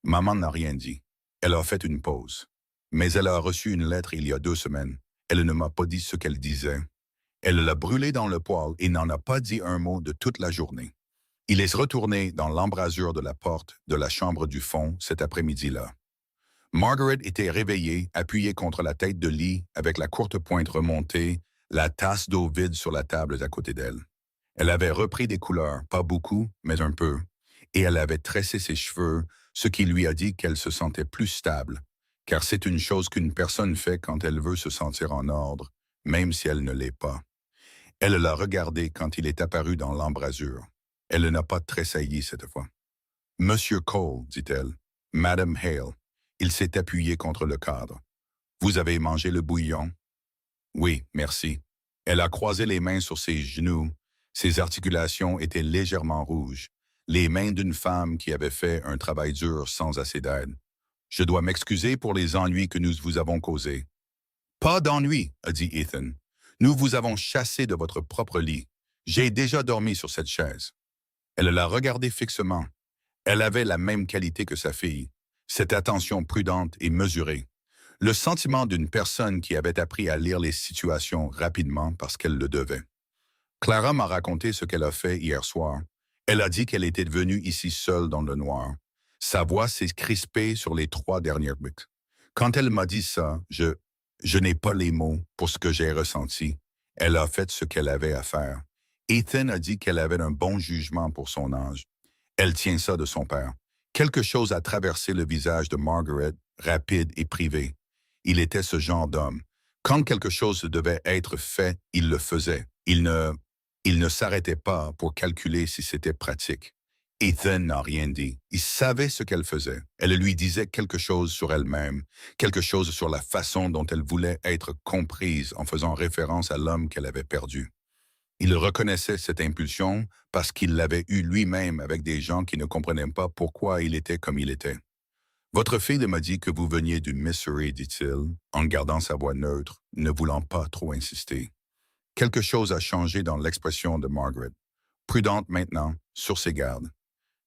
Maman n'a rien dit. Elle a fait une pause. Mais elle a reçu une lettre il y a 2 semaines. Elle ne m'a pas dit ce qu'elle disait. Elle l'a brûlée dans le poêle et n'en a pas dit un mot de toute la journée. Il est retourné dans l'embrasure de la porte de la chambre du fond cet après-midi-là. Margaret était réveillée, appuyée contre la tête de lit, avec la courte pointe remontée, la tasse d'eau vide sur la table à côté d'elle. Elle avait repris des couleurs, pas beaucoup, mais un peu, et elle avait tressé ses cheveux, ce qui lui a dit qu'elle se sentait plus stable, car c'est une chose qu'une personne fait quand elle veut se sentir en ordre, même si elle ne l'est pas. Elle l'a regardé quand il est apparu dans l'embrasure. Elle n'a pas tressailli cette fois. Monsieur Cole, dit-elle. Madame Hale. Il s'est appuyé contre le cadre. Vous avez mangé le bouillon? Oui, merci. Elle a croisé les mains sur ses genoux. Ses articulations étaient légèrement rouges. Les mains d'une femme qui avait fait un travail dur sans assez d'aide. Je dois m'excuser pour les ennuis que nous vous avons causés. Pas d'ennui, a dit Ethan. Nous vous avons chassé de votre propre lit. J'ai déjà dormi sur cette chaise. Elle l'a regardé fixement. Elle avait la même qualité que sa fille, cette attention prudente et mesurée. Le sentiment d'une personne qui avait appris à lire les situations rapidement parce qu'elle le devait. Clara m'a raconté ce qu'elle a fait hier soir. Elle a dit qu'elle était venue ici seule dans le noir. Sa voix s'est crispée sur les 3 dernières minutes. Quand elle m'a dit ça, je n'ai pas les mots pour ce que j'ai ressenti. Elle a fait ce qu'elle avait à faire. Ethan a dit qu'elle avait un bon jugement pour son âge. Elle tient ça de son père. Quelque chose a traversé le visage de Margaret, rapide et privé. Il était ce genre d'homme. Quand quelque chose devait être fait, il le faisait. Il ne s'arrêtait pas pour calculer si c'était pratique. Ethan n'a rien dit. Il savait ce qu'elle faisait. Elle lui disait quelque chose sur elle-même, quelque chose sur la façon dont elle voulait être comprise en faisant référence à l'homme qu'elle avait perdu. Il reconnaissait cette impulsion parce qu'il l'avait eue lui-même avec des gens qui ne comprenaient pas pourquoi il était comme il était. Votre fille m'a dit que vous veniez du Missouri, dit-il, en gardant sa voix neutre, ne voulant pas trop insister. Quelque chose a changé dans l'expression de Margaret. Prudente maintenant, sur ses gardes.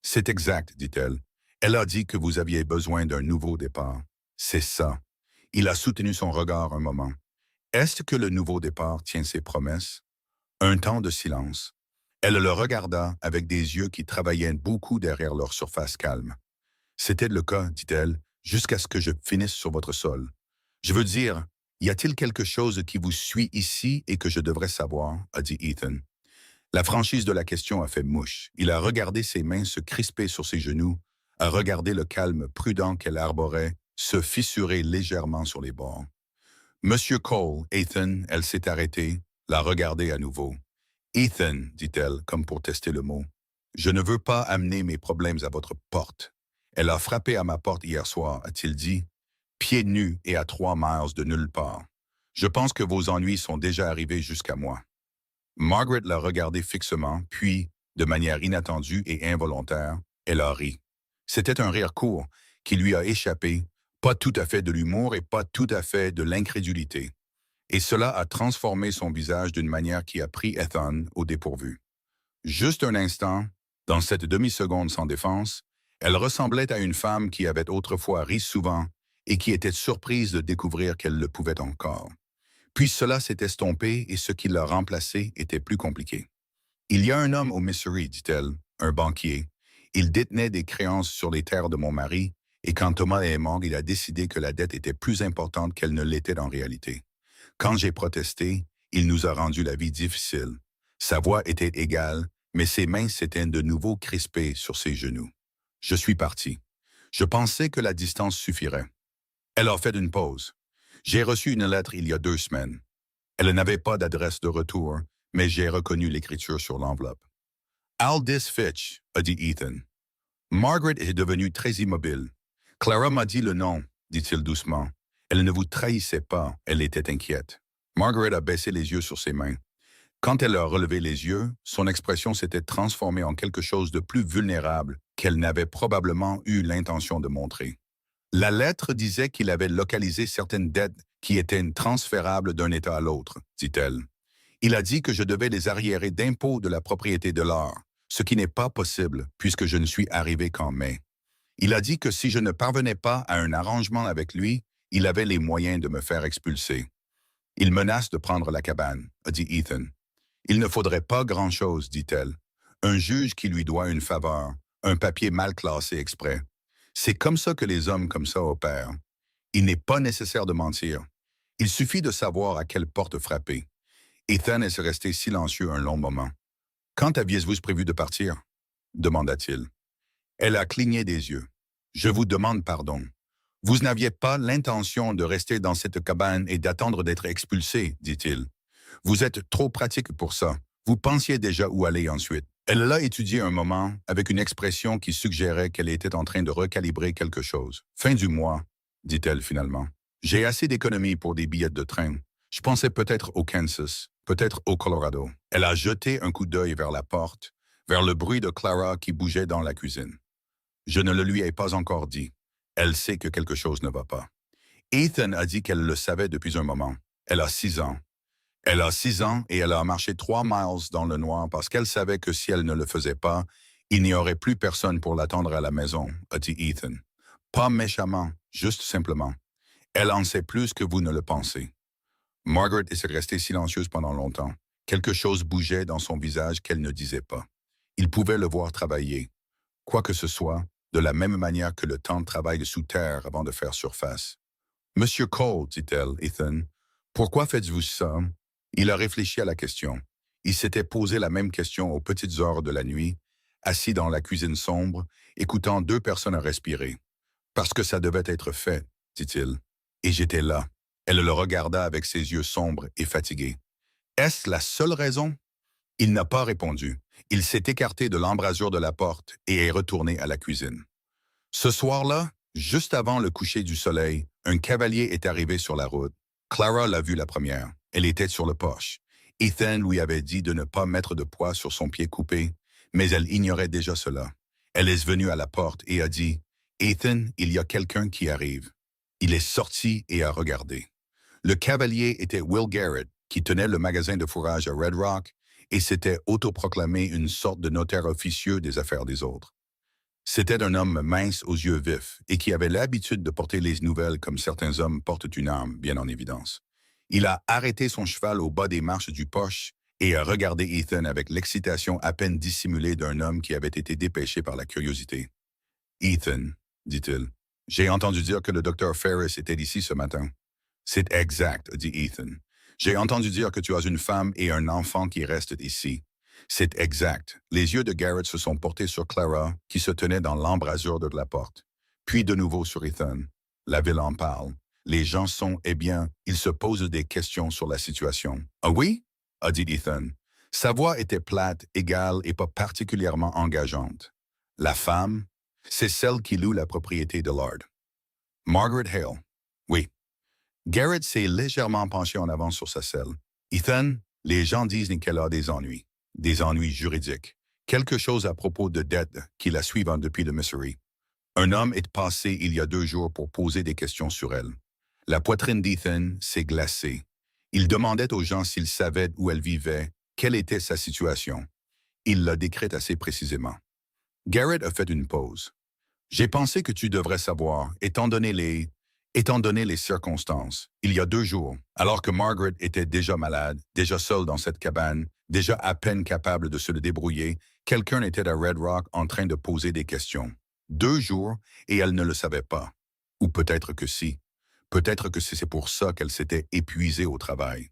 C'est exact, dit-elle. Elle a dit que vous aviez besoin d'un nouveau départ. C'est ça. Il a soutenu son regard un moment. Est-ce que le nouveau départ tient ses promesses? Un temps de silence. Elle le regarda avec des yeux qui travaillaient beaucoup derrière leur surface calme. C'était le cas, dit-elle, jusqu'à ce que je finisse sur votre sol. Je veux dire, y a-t-il quelque chose qui vous suit ici et que je devrais savoir, a dit Ethan. La franchise de la question a fait mouche. Il a regardé ses mains se crisper sur ses genoux, a regardé le calme prudent qu'elle arborait, se fissurer légèrement sur les bords. Monsieur Cole, Ethan, elle s'est arrêtée, l'a regardé à nouveau. Ethan, dit-elle, comme pour tester le mot, je ne veux pas amener mes problèmes à votre porte. Elle a frappé à ma porte hier soir, a-t-il dit, pieds nus et à 3 miles de nulle part. Je pense que vos ennuis sont déjà arrivés jusqu'à moi. Margaret l'a regardé fixement, puis, de manière inattendue et involontaire, elle a ri. C'était un rire court qui lui a échappé, pas tout à fait de l'humour et pas tout à fait de l'incrédulité. Et cela a transformé son visage d'une manière qui a pris Ethan au dépourvu. Juste un instant, dans cette demi-seconde sans défense, elle ressemblait à une femme qui avait autrefois ri souvent et qui était surprise de découvrir qu'elle le pouvait encore. Puis cela s'est estompé et ce qui l'a remplacé était plus compliqué. Il y a un homme au Missouri, dit-elle, un banquier. Il détenait des créances sur les terres de mon mari et quand Thomas est mort, il a décidé que la dette était plus importante qu'elle ne l'était en réalité. Quand j'ai protesté, il nous a rendu la vie difficile. Sa voix était égale, mais ses mains s'étaient de nouveau crispées sur ses genoux. Je suis parti. Je pensais que la distance suffirait. Elle a fait une pause. J'ai reçu une lettre il y a 2 semaines. Elle n'avait pas d'adresse de retour, mais j'ai reconnu l'écriture sur l'enveloppe. Aldous Fitch, a dit Ethan. Margaret est devenue très immobile. Clara m'a dit le nom, dit-il doucement. Elle ne vous trahissait pas, elle était inquiète. Margaret a baissé les yeux sur ses mains. Quand elle a relevé les yeux, son expression s'était transformée en quelque chose de plus vulnérable qu'elle n'avait probablement eu l'intention de montrer. La lettre disait qu'il avait localisé certaines dettes qui étaient transférables d'un État à l'autre, dit-elle. Il a dit que je devais les arriérer d'impôts de la propriété de l'or, ce qui n'est pas possible puisque je ne suis arrivé qu'en mai. Il a dit que si je ne parvenais pas à un arrangement avec lui, il avait les moyens de me faire expulser. Il menace de prendre la cabane, a dit Ethan. Il ne faudrait pas grand-chose, dit-elle. Un juge qui lui doit une faveur, un papier mal classé exprès. C'est comme ça que les hommes comme ça opèrent. Il n'est pas nécessaire de mentir. Il suffit de savoir à quelle porte frapper. Ethan est resté silencieux un long moment. « Quand aviez-vous prévu de partir ?» demanda-t-il. Elle a cligné des yeux. « Je vous demande pardon. Vous n'aviez pas l'intention de rester dans cette cabane et d'attendre d'être expulsé, dit-il. Vous êtes trop pratique pour ça. Vous pensiez déjà où aller ensuite. » Elle l'a étudié un moment avec une expression qui suggérait qu'elle était en train de recalibrer quelque chose. « Fin du mois, dit-elle finalement. J'ai assez d'économies pour des billets de train. Je pensais peut-être au Kansas, peut-être au Colorado. » Elle a jeté un coup d'œil vers la porte, vers le bruit de Clara qui bougeait dans la cuisine. Je ne le lui ai pas encore dit. Elle sait que quelque chose ne va pas. Ethan a dit qu'elle le savait depuis un moment. Elle a 6 ans. Elle a 6 ans et elle a marché 3 miles dans le noir parce qu'elle savait que si elle ne le faisait pas, il n'y aurait plus personne pour l'attendre à la maison, a dit Ethan. Pas méchamment, juste simplement. Elle en sait plus que vous ne le pensez. Margaret est restée silencieuse pendant longtemps. Quelque chose bougeait dans son visage qu'elle ne disait pas. Il pouvait le voir travailler. Quoi que ce soit, de la même manière que le temps travaille sous terre avant de faire surface. « Monsieur Cole, dit-elle, Ethan, pourquoi faites-vous ça? » Il a réfléchi à la question. Il s'était posé la même question aux petites heures de la nuit, assis dans la cuisine sombre, écoutant 2 personnes respirer. « Parce que ça devait être fait, dit-il. Et j'étais là. » Elle le regarda avec ses yeux sombres et fatigués. « Est-ce la seule raison? » Il n'a pas répondu. Il s'est écarté de l'embrasure de la porte et est retourné à la cuisine. Ce soir-là, juste avant le coucher du soleil, un cavalier est arrivé sur la route. Clara l'a vu la première. Elle était sur le porche. Ethan lui avait dit de ne pas mettre de poids sur son pied coupé, mais elle ignorait déjà cela. Elle est venue à la porte et a dit « Ethan, il y a quelqu'un qui arrive. » Il est sorti et a regardé. Le cavalier était Will Garrett, qui tenait le magasin de fourrage à Red Rock et s'était autoproclamé une sorte de notaire officieux des affaires des autres. C'était un homme mince aux yeux vifs et qui avait l'habitude de porter les nouvelles comme certains hommes portent une arme, bien en évidence. Il a arrêté son cheval au bas des marches du porche et a regardé Ethan avec l'excitation à peine dissimulée d'un homme qui avait été dépêché par la curiosité. « Ethan, dit-il, j'ai entendu dire que le docteur Ferris était ici ce matin. »« C'est exact, dit Ethan. J'ai entendu dire que tu as une femme et un enfant qui restent ici. » C'est exact. Les yeux de Garrett se sont portés sur Clara, qui se tenait dans l'embrasure de la porte. Puis de nouveau sur Ethan. La ville en parle. Les gens sont, eh bien, ils se posent des questions sur la situation. « Ah oui? » a dit Ethan. Sa voix était plate, égale et pas particulièrement engageante. « La femme, c'est celle qui loue la propriété de Lard. Margaret Hale. »« Oui. » Garrett s'est légèrement penché en avant sur sa selle. « Ethan, les gens disent qu'elle a des ennuis. Des ennuis juridiques. Quelque chose à propos de dettes qui la suivent depuis le Missouri. Un homme est passé il y a 2 jours pour poser des questions sur elle. La poitrine d'Ethan s'est glacée. Il demandait aux gens s'ils savaient où elle vivait, quelle était sa situation. Il l'a décrite assez précisément. Garrett a fait une pause. « J'ai pensé que tu devrais savoir, étant donné les circonstances, il y a 2 jours, alors que Margaret était déjà malade, déjà seule dans cette cabane, déjà à peine capable de se débrouiller, quelqu'un était à Red Rock en train de poser des questions. 2 jours, et elle ne le savait pas. Ou peut-être que si. Peut-être que c'est pour ça qu'elle s'était épuisée au travail.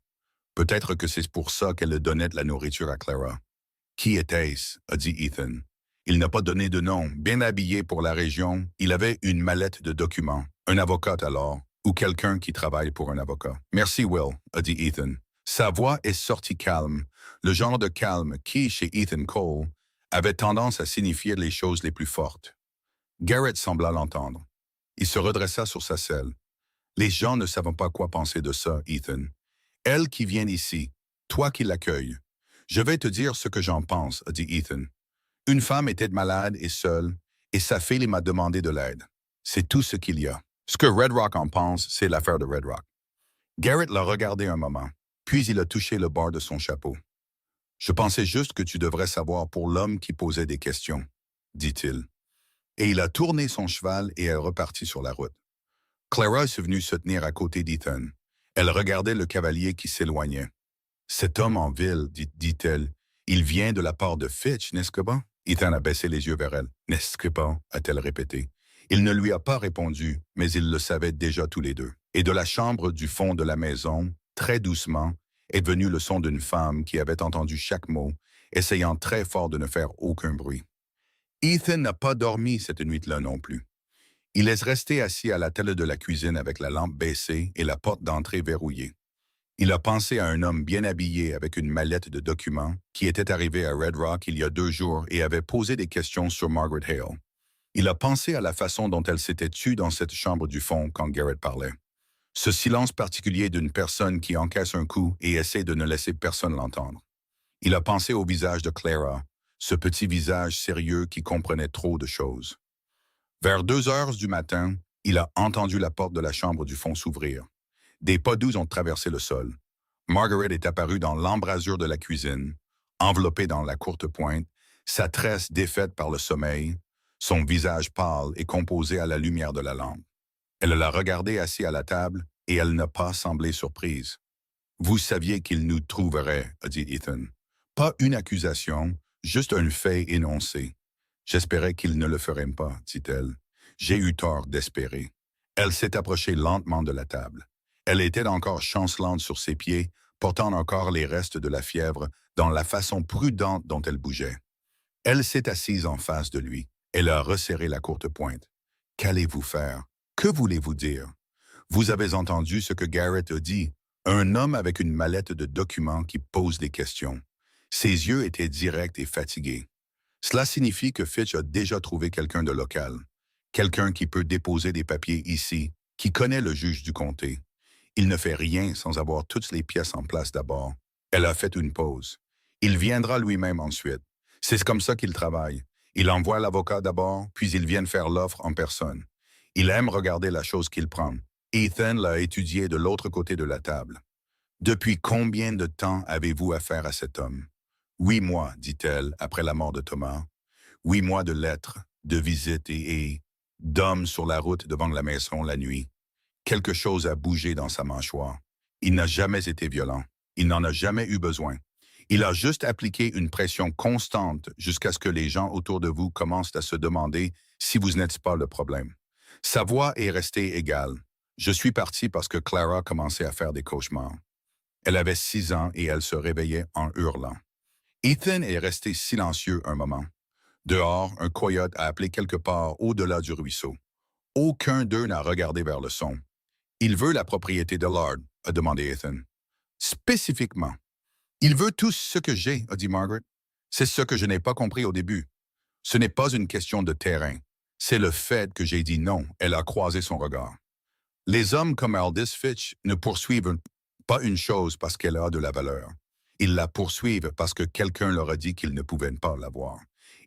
Peut-être que c'est pour ça qu'elle donnait de la nourriture à Clara. Qui était-ce? A dit Ethan. Il n'a pas donné de nom. Bien habillé pour la région, il avait une mallette de documents. Un avocat alors, ou quelqu'un qui travaille pour un avocat. Merci Will, a dit Ethan. Sa voix est sortie calme, le genre de calme qui, chez Ethan Cole, avait tendance à signifier les choses les plus fortes. Garrett sembla l'entendre. Il se redressa sur sa selle. Les gens ne savent pas quoi penser de ça, Ethan. Elle qui vient ici, toi qui l'accueilles. Je vais te dire ce que j'en pense, a dit Ethan. Une femme était malade et seule, et sa fille m'a demandé de l'aide. C'est tout ce qu'il y a. Ce que Red Rock en pense, c'est l'affaire de Red Rock. Garrett l'a regardé un moment, puis il a touché le bord de son chapeau. « Je pensais juste que tu devrais savoir pour l'homme qui posait des questions, » dit-il. Et il a tourné son cheval et est reparti sur la route. Clara est venue se tenir à côté d'Ethan. Elle regardait le cavalier qui s'éloignait. Cet homme en ville, dit-elle, il vient de la part de Fitch, n'est-ce que pas? Ethan a baissé les yeux vers elle. N'est-ce que pas? A-t-elle répété. Il ne lui a pas répondu, mais ils le savaient déjà tous les deux. Et de la chambre du fond de la maison, très doucement, est venu le son d'une femme qui avait entendu chaque mot, essayant très fort de ne faire aucun bruit. Ethan n'a pas dormi cette nuit-là non plus. Il est resté assis à la table de la cuisine avec la lampe baissée et la porte d'entrée verrouillée. Il a pensé à un homme bien habillé avec une mallette de documents qui était arrivé à Red Rock il y a 2 jours et avait posé des questions sur Margaret Hale. Il a pensé à la façon dont elle s'était tue dans cette chambre du fond quand Garrett parlait. Ce silence particulier d'une personne qui encaisse un coup et essaie de ne laisser personne l'entendre. Il a pensé au visage de Clara, ce petit visage sérieux qui comprenait trop de choses. Vers 2 heures du matin, il a entendu la porte de la chambre du fond s'ouvrir. Des pas doux ont traversé le sol. Margaret est apparue dans l'embrasure de la cuisine, enveloppée dans la courte pointe, sa tresse défaite par le sommeil, son visage pâle et composé à la lumière de la lampe. Elle l'a regardé assis à la table et elle n'a pas semblé surprise. « Vous saviez qu'il nous trouverait, » a dit Ethan. « Pas une accusation, juste un fait énoncé. J'espérais qu'il ne le ferait pas, dit-elle. J'ai eu tort d'espérer. » Elle s'est approchée lentement de la table. Elle était encore chancelante sur ses pieds, portant encore les restes de la fièvre dans la façon prudente dont elle bougeait. Elle s'est assise en face de lui. Elle a resserré la courte pointe. « Qu'allez-vous faire? Que voulez-vous dire? Vous avez entendu ce que Garrett a dit. Un homme avec une mallette de documents qui pose des questions. Ses yeux étaient directs et fatigués. Cela signifie que Fitch a déjà trouvé quelqu'un de local. Quelqu'un qui peut déposer des papiers ici, qui connaît le juge du comté. Il ne fait rien sans avoir toutes les pièces en place d'abord. Elle a fait une pause. Il viendra lui-même ensuite. C'est comme ça qu'il travaille. Il envoie l'avocat d'abord, puis il vient faire l'offre en personne. Il aime regarder la chose qu'il prend. Ethan l'a étudié de l'autre côté de la table. « Depuis combien de temps avez-vous affaire à cet homme? » « 8 mois, dit-elle, après la mort de Thomas. 8 mois de lettres, de visites et d'hommes sur la route devant la maison la nuit. Quelque chose a bougé dans sa mâchoire. Il n'a jamais été violent. Il n'en a jamais eu besoin. Il a juste appliqué une pression constante jusqu'à ce que les gens autour de vous commencent à se demander si vous n'êtes pas le problème. Sa voix est restée égale. Je suis parti parce que Clara commençait à faire des cauchemars. Elle avait 6 ans et elle se réveillait en hurlant. Ethan est resté silencieux un moment. Dehors, un coyote a appelé quelque part au-delà du ruisseau. Aucun d'eux n'a regardé vers le son. « Il veut la propriété de Lord », a demandé Ethan. « Spécifiquement. »« Il veut tout ce que j'ai », a dit Margaret. « C'est ce que je n'ai pas compris au début. Ce n'est pas une question de terrain. C'est le fait que j'ai dit non. » Elle a croisé son regard. Les hommes comme Aldous Fitch ne poursuivent pas une chose parce qu'elle a de la valeur. Ils la poursuivent parce que quelqu'un leur a dit qu'ils ne pouvaient pas l'avoir.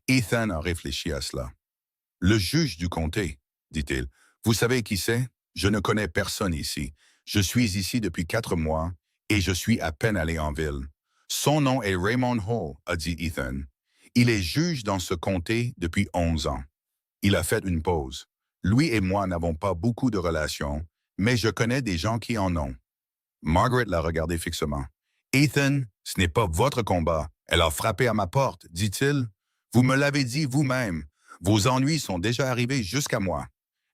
Ethan a réfléchi à cela. « Le juge du comté, » dit-il. « Vous savez qui c'est? Je ne connais personne ici. Je suis ici depuis 4 mois et je suis à peine allé en ville. Son nom est Raymond Hall, a dit Ethan. Il est juge dans ce comté depuis 11 ans. Il a fait une pause. Lui et moi n'avons pas beaucoup de relations, mais je connais des gens qui en ont. » Margaret l'a regardé fixement. « Ethan, ce n'est pas votre combat. Elle a frappé à ma porte, dit-il. Vous me l'avez dit vous-même. Vos ennuis sont déjà arrivés jusqu'à moi. »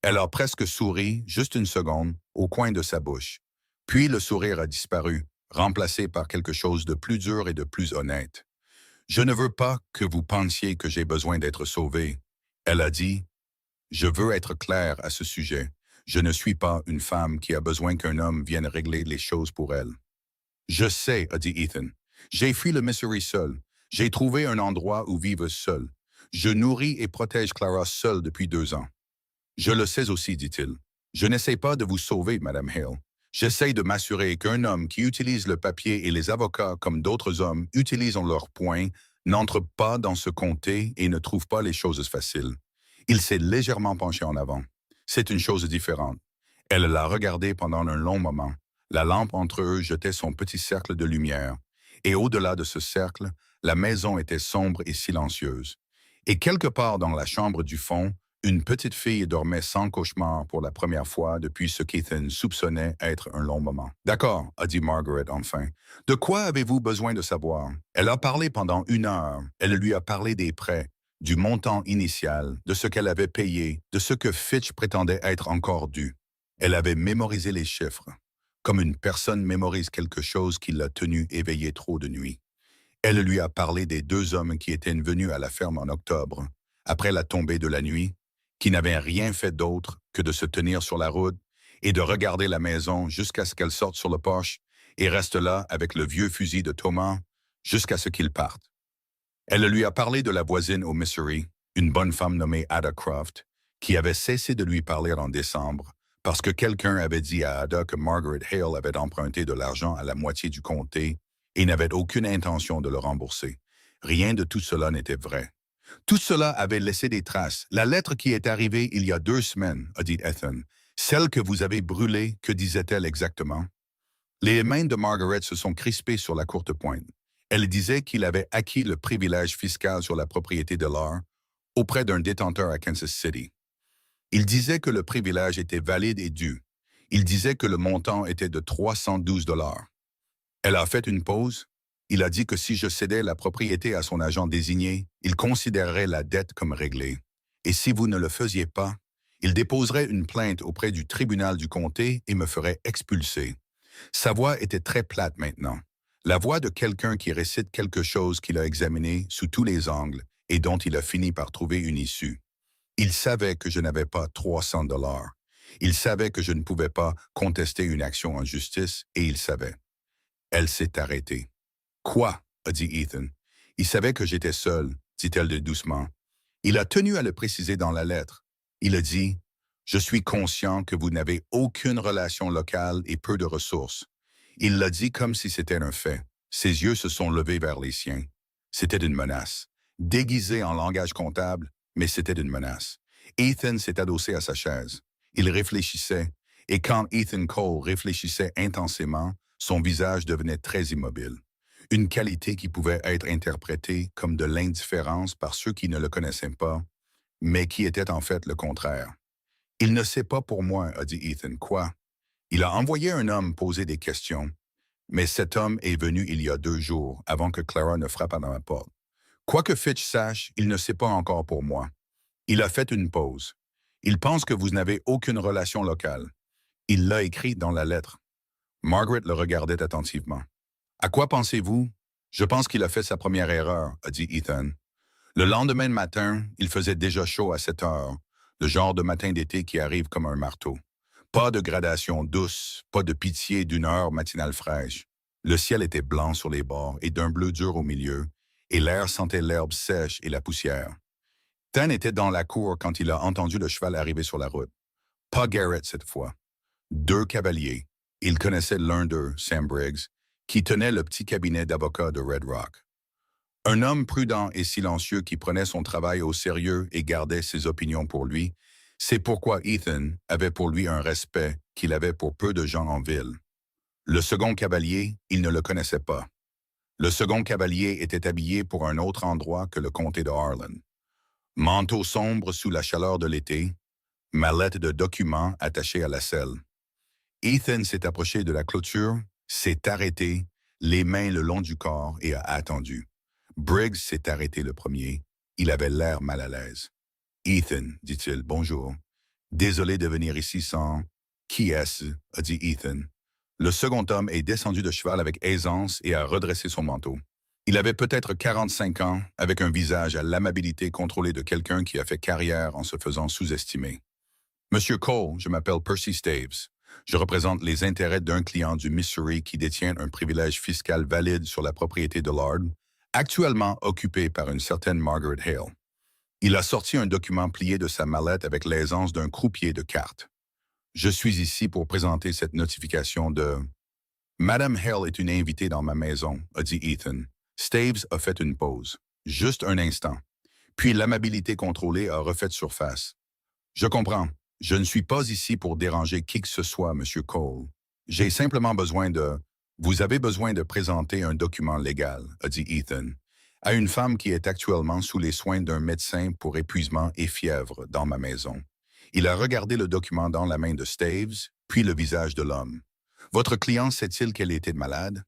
Elle a presque souri, juste une seconde, au coin de sa bouche. Puis le sourire a disparu, remplacé par quelque chose de plus dur et de plus honnête. « Je ne veux pas que vous pensiez que j'ai besoin d'être sauvé. » Elle a dit. « Je veux être claire à ce sujet. Je ne suis pas une femme qui a besoin qu'un homme vienne régler les choses pour elle. »« Je sais, » a dit Ethan. « J'ai fui le Missouri seul. J'ai trouvé un endroit où vivre seul. Je nourris et protège Clara seule depuis 2 ans. »« Je le sais aussi, dit-il. Je n'essaie pas de vous sauver, Madame Hale. J'essaie de m'assurer qu'un homme qui utilise le papier et les avocats comme d'autres hommes utilisent leur poing n'entre pas dans ce comté et ne trouve pas les choses faciles. » Il s'est légèrement penché en avant. C'est une chose différente. Elle l'a regardé pendant un long moment. La lampe entre eux jetait son petit cercle de lumière. Et au-delà de ce cercle, la maison était sombre et silencieuse. Et quelque part dans la chambre du fond, Une petite fille dormait sans cauchemar pour la première fois depuis ce qu'Ethan soupçonnait être un long moment. D'accord, a dit Margaret enfin. De quoi avez-vous besoin de savoir? Elle a parlé pendant 1 heure. Elle lui a parlé des prêts, du montant initial, de ce qu'elle avait payé, de ce que Fitch prétendait être encore dû. Elle avait mémorisé les chiffres, comme une personne mémorise quelque chose qui l'a tenue éveillée trop de nuit. Elle lui a parlé des 2 hommes qui étaient venus à la ferme en octobre, après la tombée de la nuit, qui n'avaient rien fait d'autre que de se tenir sur la route et de regarder la maison jusqu'à ce qu'elle sorte sur le porche et reste là avec le vieux fusil de Thomas jusqu'à ce qu'il parte. Elle lui a parlé de la voisine au Missouri, une bonne femme nommée Ada Croft, qui avait cessé de lui parler en décembre parce que quelqu'un avait dit à Ada que Margaret Hale avait emprunté de l'argent à la moitié du comté et n'avait aucune intention de le rembourser. Rien de tout cela n'était vrai. Tout cela avait laissé des traces. La lettre qui est arrivée il y a 2 semaines, a dit Ethan. Celle que vous avez brûlée, que disait-elle exactement? Les mains de Margaret se sont crispées sur la courte pointe. Elle disait qu'il avait acquis le privilège fiscal sur la propriété de l'or auprès d'un détenteur à Kansas City. Il disait que le privilège était valide et dû. Il disait que le montant était de 312 $. Elle a fait une pause. Il a dit que si je cédais la propriété à son agent désigné, il considérerait la dette comme réglée. Et si vous ne le faisiez pas, il déposerait une plainte auprès du tribunal du comté et me ferait expulser. Sa voix était très plate maintenant. La voix de quelqu'un qui récite quelque chose qu'il a examiné sous tous les angles et dont il a fini par trouver une issue. Il savait que je n'avais pas 300 $. Il savait que je ne pouvais pas contester une action en justice et il savait. Elle s'est arrêtée. Quoi? A dit Ethan. Il savait que j'étais seul, dit-elle doucement. Il a tenu à le préciser dans la lettre. Il a dit, je suis conscient que vous n'avez aucune relation locale et peu de ressources. Il l'a dit comme si c'était un fait. Ses yeux se sont levés vers les siens. C'était une menace. Déguisée en langage comptable, mais c'était une menace. Ethan s'est adossé à sa chaise. Il réfléchissait, et quand Ethan Cole réfléchissait intensément, son visage devenait très immobile. Une qualité qui pouvait être interprétée comme de l'indifférence par ceux qui ne le connaissaient pas, mais qui était en fait le contraire. « Il ne sait pas pour moi, a dit Ethan. Quoi? Il a envoyé un homme poser des questions, mais cet homme est venu il y a 2 jours, avant que Clara ne frappe à ma porte. Quoi que Fitch sache, il ne sait pas encore pour moi. Il a fait une pause. Il pense que vous n'avez aucune relation locale. Il l'a écrit dans la lettre. » Margaret le regardait attentivement. « À quoi pensez-vous? Je pense qu'il a fait sa première erreur, a dit Ethan. Le lendemain matin, il faisait déjà chaud à 7 heures, le genre de matin d'été qui arrive comme un marteau. Pas de gradation douce, pas de pitié d'1 heure matinale fraîche. Le ciel était blanc sur les bords et d'un bleu dur au milieu, et l'air sentait l'herbe sèche et la poussière. Tan était dans la cour quand il a entendu le cheval arriver sur la route. Pas Garrett cette fois. 2 cavaliers. Il connaissait l'un d'eux, Sam Briggs, qui tenait le petit cabinet d'avocat de Red Rock. Un homme prudent et silencieux qui prenait son travail au sérieux et gardait ses opinions pour lui, c'est pourquoi Ethan avait pour lui un respect qu'il avait pour peu de gens en ville. Le second cavalier, il ne le connaissait pas. Le second cavalier était habillé pour un autre endroit que le comté de Harlan. Manteau sombre sous la chaleur de l'été, mallette de documents attachée à la selle. Ethan s'est approché de la clôture, s'est arrêté, les mains le long du corps et a attendu. Briggs s'est arrêté le premier. Il avait l'air mal à l'aise. « Ethan, dit-il, bonjour. Désolé de venir ici sans... »« Qui est-ce » a dit Ethan. Le second homme est descendu de cheval avec aisance et a redressé son manteau. Il avait peut-être 45 ans, avec un visage à l'amabilité contrôlée de quelqu'un qui a fait carrière en se faisant sous-estimer. « Monsieur Cole, je m'appelle Percy Staves. Je représente les intérêts d'un client du Missouri qui détient un privilège fiscal valide sur la propriété de Lord, actuellement occupé par une certaine Margaret Hale. Il a sorti un document plié de sa mallette avec l'aisance d'un croupier de cartes. Je suis ici pour présenter cette notification de... Madame Hale est une invitée dans ma maison, a dit Ethan. Staves a fait une pause. Juste un instant. Puis l'amabilité contrôlée a refait surface. Je comprends. Je ne suis pas ici pour déranger qui que ce soit, Monsieur Cole. J'ai simplement besoin de... Vous avez besoin de présenter un document légal, a dit Ethan. À une femme qui est actuellement sous les soins d'un médecin pour épuisement et fièvre dans ma maison. Il a regardé le document dans la main de Staves, puis le visage de l'homme. Votre client sait-il qu'elle était malade?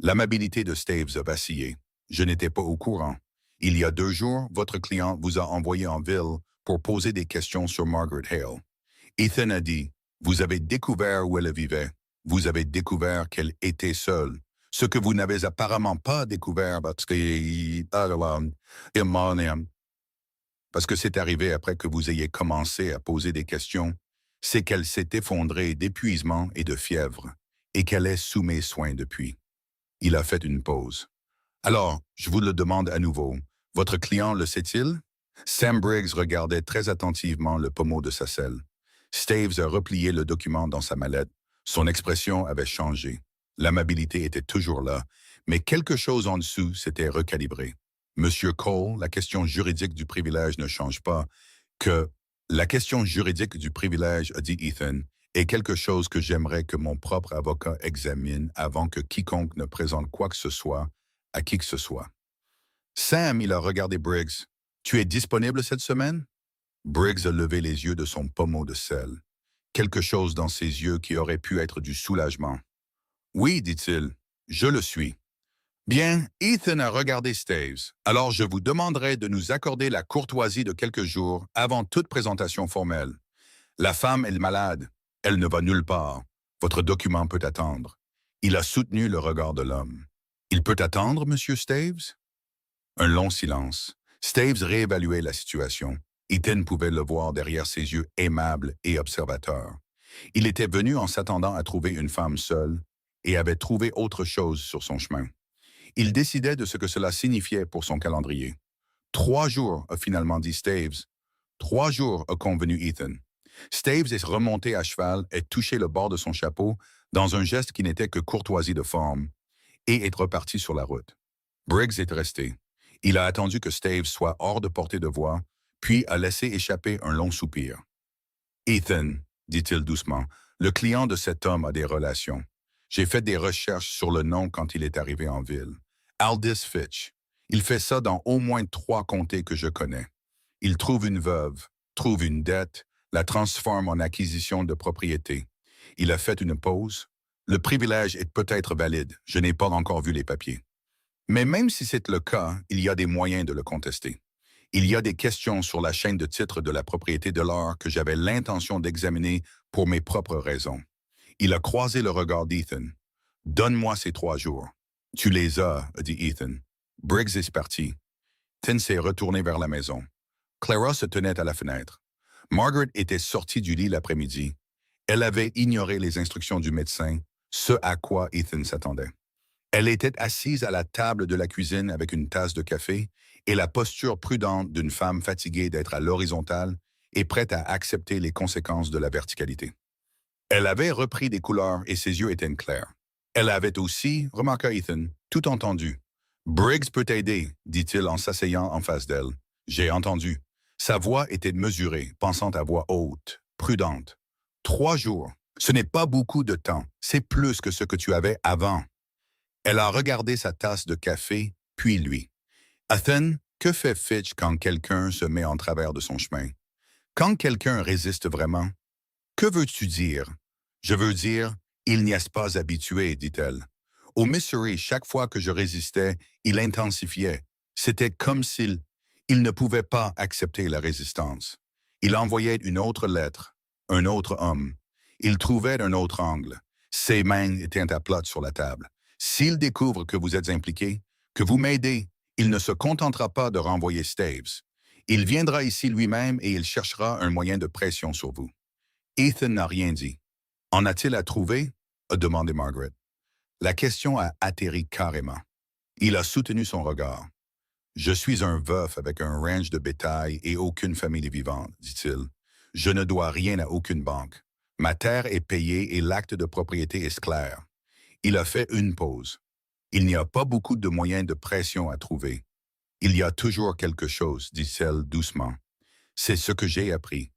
L'amabilité de Staves a vacillé. Je n'étais pas au courant. Il y a 2 jours, votre client vous a envoyé en ville pour poser des questions sur Margaret Hale. Ethan a dit, vous avez découvert où elle vivait. Vous avez découvert qu'elle était seule. Ce que vous n'avez apparemment pas découvert parce que c'est arrivé après que vous ayez commencé à poser des questions, c'est qu'elle s'est effondrée d'épuisement et de fièvre, et qu'elle est sous mes soins depuis. Il a fait une pause. Alors, je vous le demande à nouveau, votre client le sait-il? Sam Briggs regardait très attentivement le pommeau de sa selle. Staves a replié le document dans sa mallette. Son expression avait changé. L'amabilité était toujours là, mais quelque chose en dessous s'était recalibré. Monsieur Cole, la question juridique du privilège ne change pas, que la question juridique du privilège, a dit Ethan, est quelque chose que j'aimerais que mon propre avocat examine avant que quiconque ne présente quoi que ce soit à qui que ce soit. Sam, il a regardé Briggs. Tu es disponible cette semaine? Briggs a levé les yeux de son pommeau de sel. Quelque chose dans ses yeux qui aurait pu être du soulagement. Oui, dit-il, je le suis. Bien, Ethan a regardé Staves. Alors je vous demanderai de nous accorder la courtoisie de quelques jours avant toute présentation formelle. La femme est malade. Elle ne va nulle part. Votre document peut attendre. Il a soutenu le regard de l'homme. Il peut attendre, monsieur Staves? Un long silence. Staves réévaluait la situation. Ethan pouvait le voir derrière ses yeux aimables et observateurs. Il était venu en s'attendant à trouver une femme seule et avait trouvé autre chose sur son chemin. Il décidait de ce que cela signifiait pour son calendrier. 3 jours, a finalement dit Staves. 3 jours, a convenu Ethan. Staves est remonté à cheval et touché le bord de son chapeau dans un geste qui n'était que courtoisie de forme, et est reparti sur la route. Briggs est resté. Il a attendu que Staves soit hors de portée de voix, puis a laissé échapper un long soupir. Ethan, dit-il doucement, le client de cet homme a des relations. J'ai fait des recherches sur le nom quand il est arrivé en ville. Aldous Fitch. Il fait ça dans au moins 3 comtés que je connais. Il trouve une veuve, trouve une dette, la transforme en acquisition de propriété. Il a fait une pause. Le privilège est peut-être valide, je n'ai pas encore vu les papiers. Mais même si c'est le cas, il y a des moyens de le contester. Il y a des questions sur la chaîne de titre de la propriété de l'or que j'avais l'intention d'examiner pour mes propres raisons. Il a croisé le regard d'Ethan. « Donne-moi ces 3 jours. »« Tu les as, » a dit Ethan. Briggs est parti. Ethan s'est retourné vers la maison. Clara se tenait à la fenêtre. Margaret était sortie du lit l'après-midi. Elle avait ignoré les instructions du médecin, ce à quoi Ethan s'attendait. Elle était assise à la table de la cuisine avec une tasse de café et la posture prudente d'une femme fatiguée d'être à l'horizontale et prête à accepter les conséquences de la verticalité. Elle avait repris des couleurs et ses yeux étaient clairs. Elle avait aussi, remarqua Ethan, tout entendu. « Briggs peut t'aider, dit-il en s'asseyant en face d'elle. J'ai entendu. Sa voix était mesurée, pensant à voix haute, prudente. 3 jours. Ce n'est pas beaucoup de temps. C'est plus que ce que tu avais avant. » Elle a regardé sa tasse de café, puis lui. « Ethan, que fait Fitch quand quelqu'un se met en travers de son chemin? Quand quelqu'un résiste vraiment? Que veux-tu dire? » « Je veux dire, il n'y est pas habitué, dit-elle. Au Missouri, chaque fois que je résistais, il intensifiait. C'était comme il ne pouvait pas accepter la résistance. Il envoyait une autre lettre, un autre homme. Il trouvait un autre angle. Ses mains étaient à plat sur la table. S'il découvre que vous êtes impliqué, que vous m'aidez, il ne se contentera pas de renvoyer Staves. Il viendra ici lui-même et il cherchera un moyen de pression sur vous. » Ethan n'a rien dit. « En a-t-il à trouver? » a demandé Margaret. La question a atterri carrément. Il a soutenu son regard. « Je suis un veuf avec un ranch de bétail et aucune famille vivante, dit-il. Je ne dois rien à aucune banque. Ma terre est payée et l'acte de propriété est clair. » Il a fait une pause. « Il n'y a pas beaucoup de moyens de pression à trouver. Il y a toujours quelque chose, dit-elle doucement. C'est ce que j'ai appris.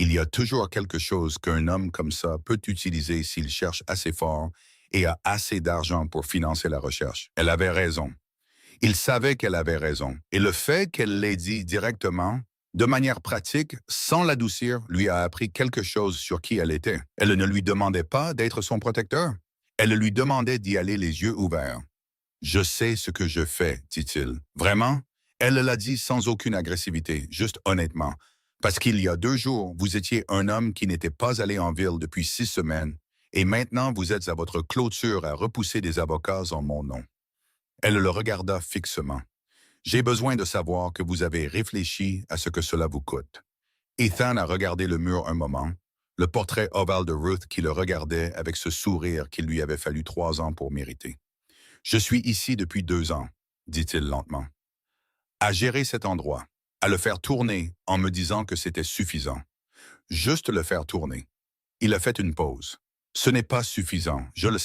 Il y a toujours quelque chose qu'un homme comme ça peut utiliser s'il cherche assez fort et a assez d'argent pour financer la recherche. » Elle avait raison. Il savait qu'elle avait raison, et le fait qu'elle l'ait dit directement, de manière pratique, sans l'adoucir, lui a appris quelque chose sur qui elle était. Elle ne lui demandait pas d'être son protecteur. Elle lui demandait d'y aller les yeux ouverts. Je sais ce que je fais, dit-il. Vraiment? Elle l'a dit sans aucune agressivité, juste honnêtement. Parce qu'il y a 2 jours, vous étiez un homme qui n'était pas allé en ville depuis 6 semaines, et maintenant vous êtes à votre clôture à repousser des avocats en mon nom. Elle le regarda fixement. J'ai besoin de savoir que vous avez réfléchi à ce que cela vous coûte. Ethan a regardé le mur un moment, le portrait ovale de Ruth qui le regardait avec ce sourire qu'il lui avait fallu 3 ans pour mériter. Je suis ici depuis 2 ans, dit-il lentement, à gérer cet endroit, à le faire tourner en me disant que c'était suffisant. Juste le faire tourner. Il a fait une pause. Ce n'est pas suffisant, je le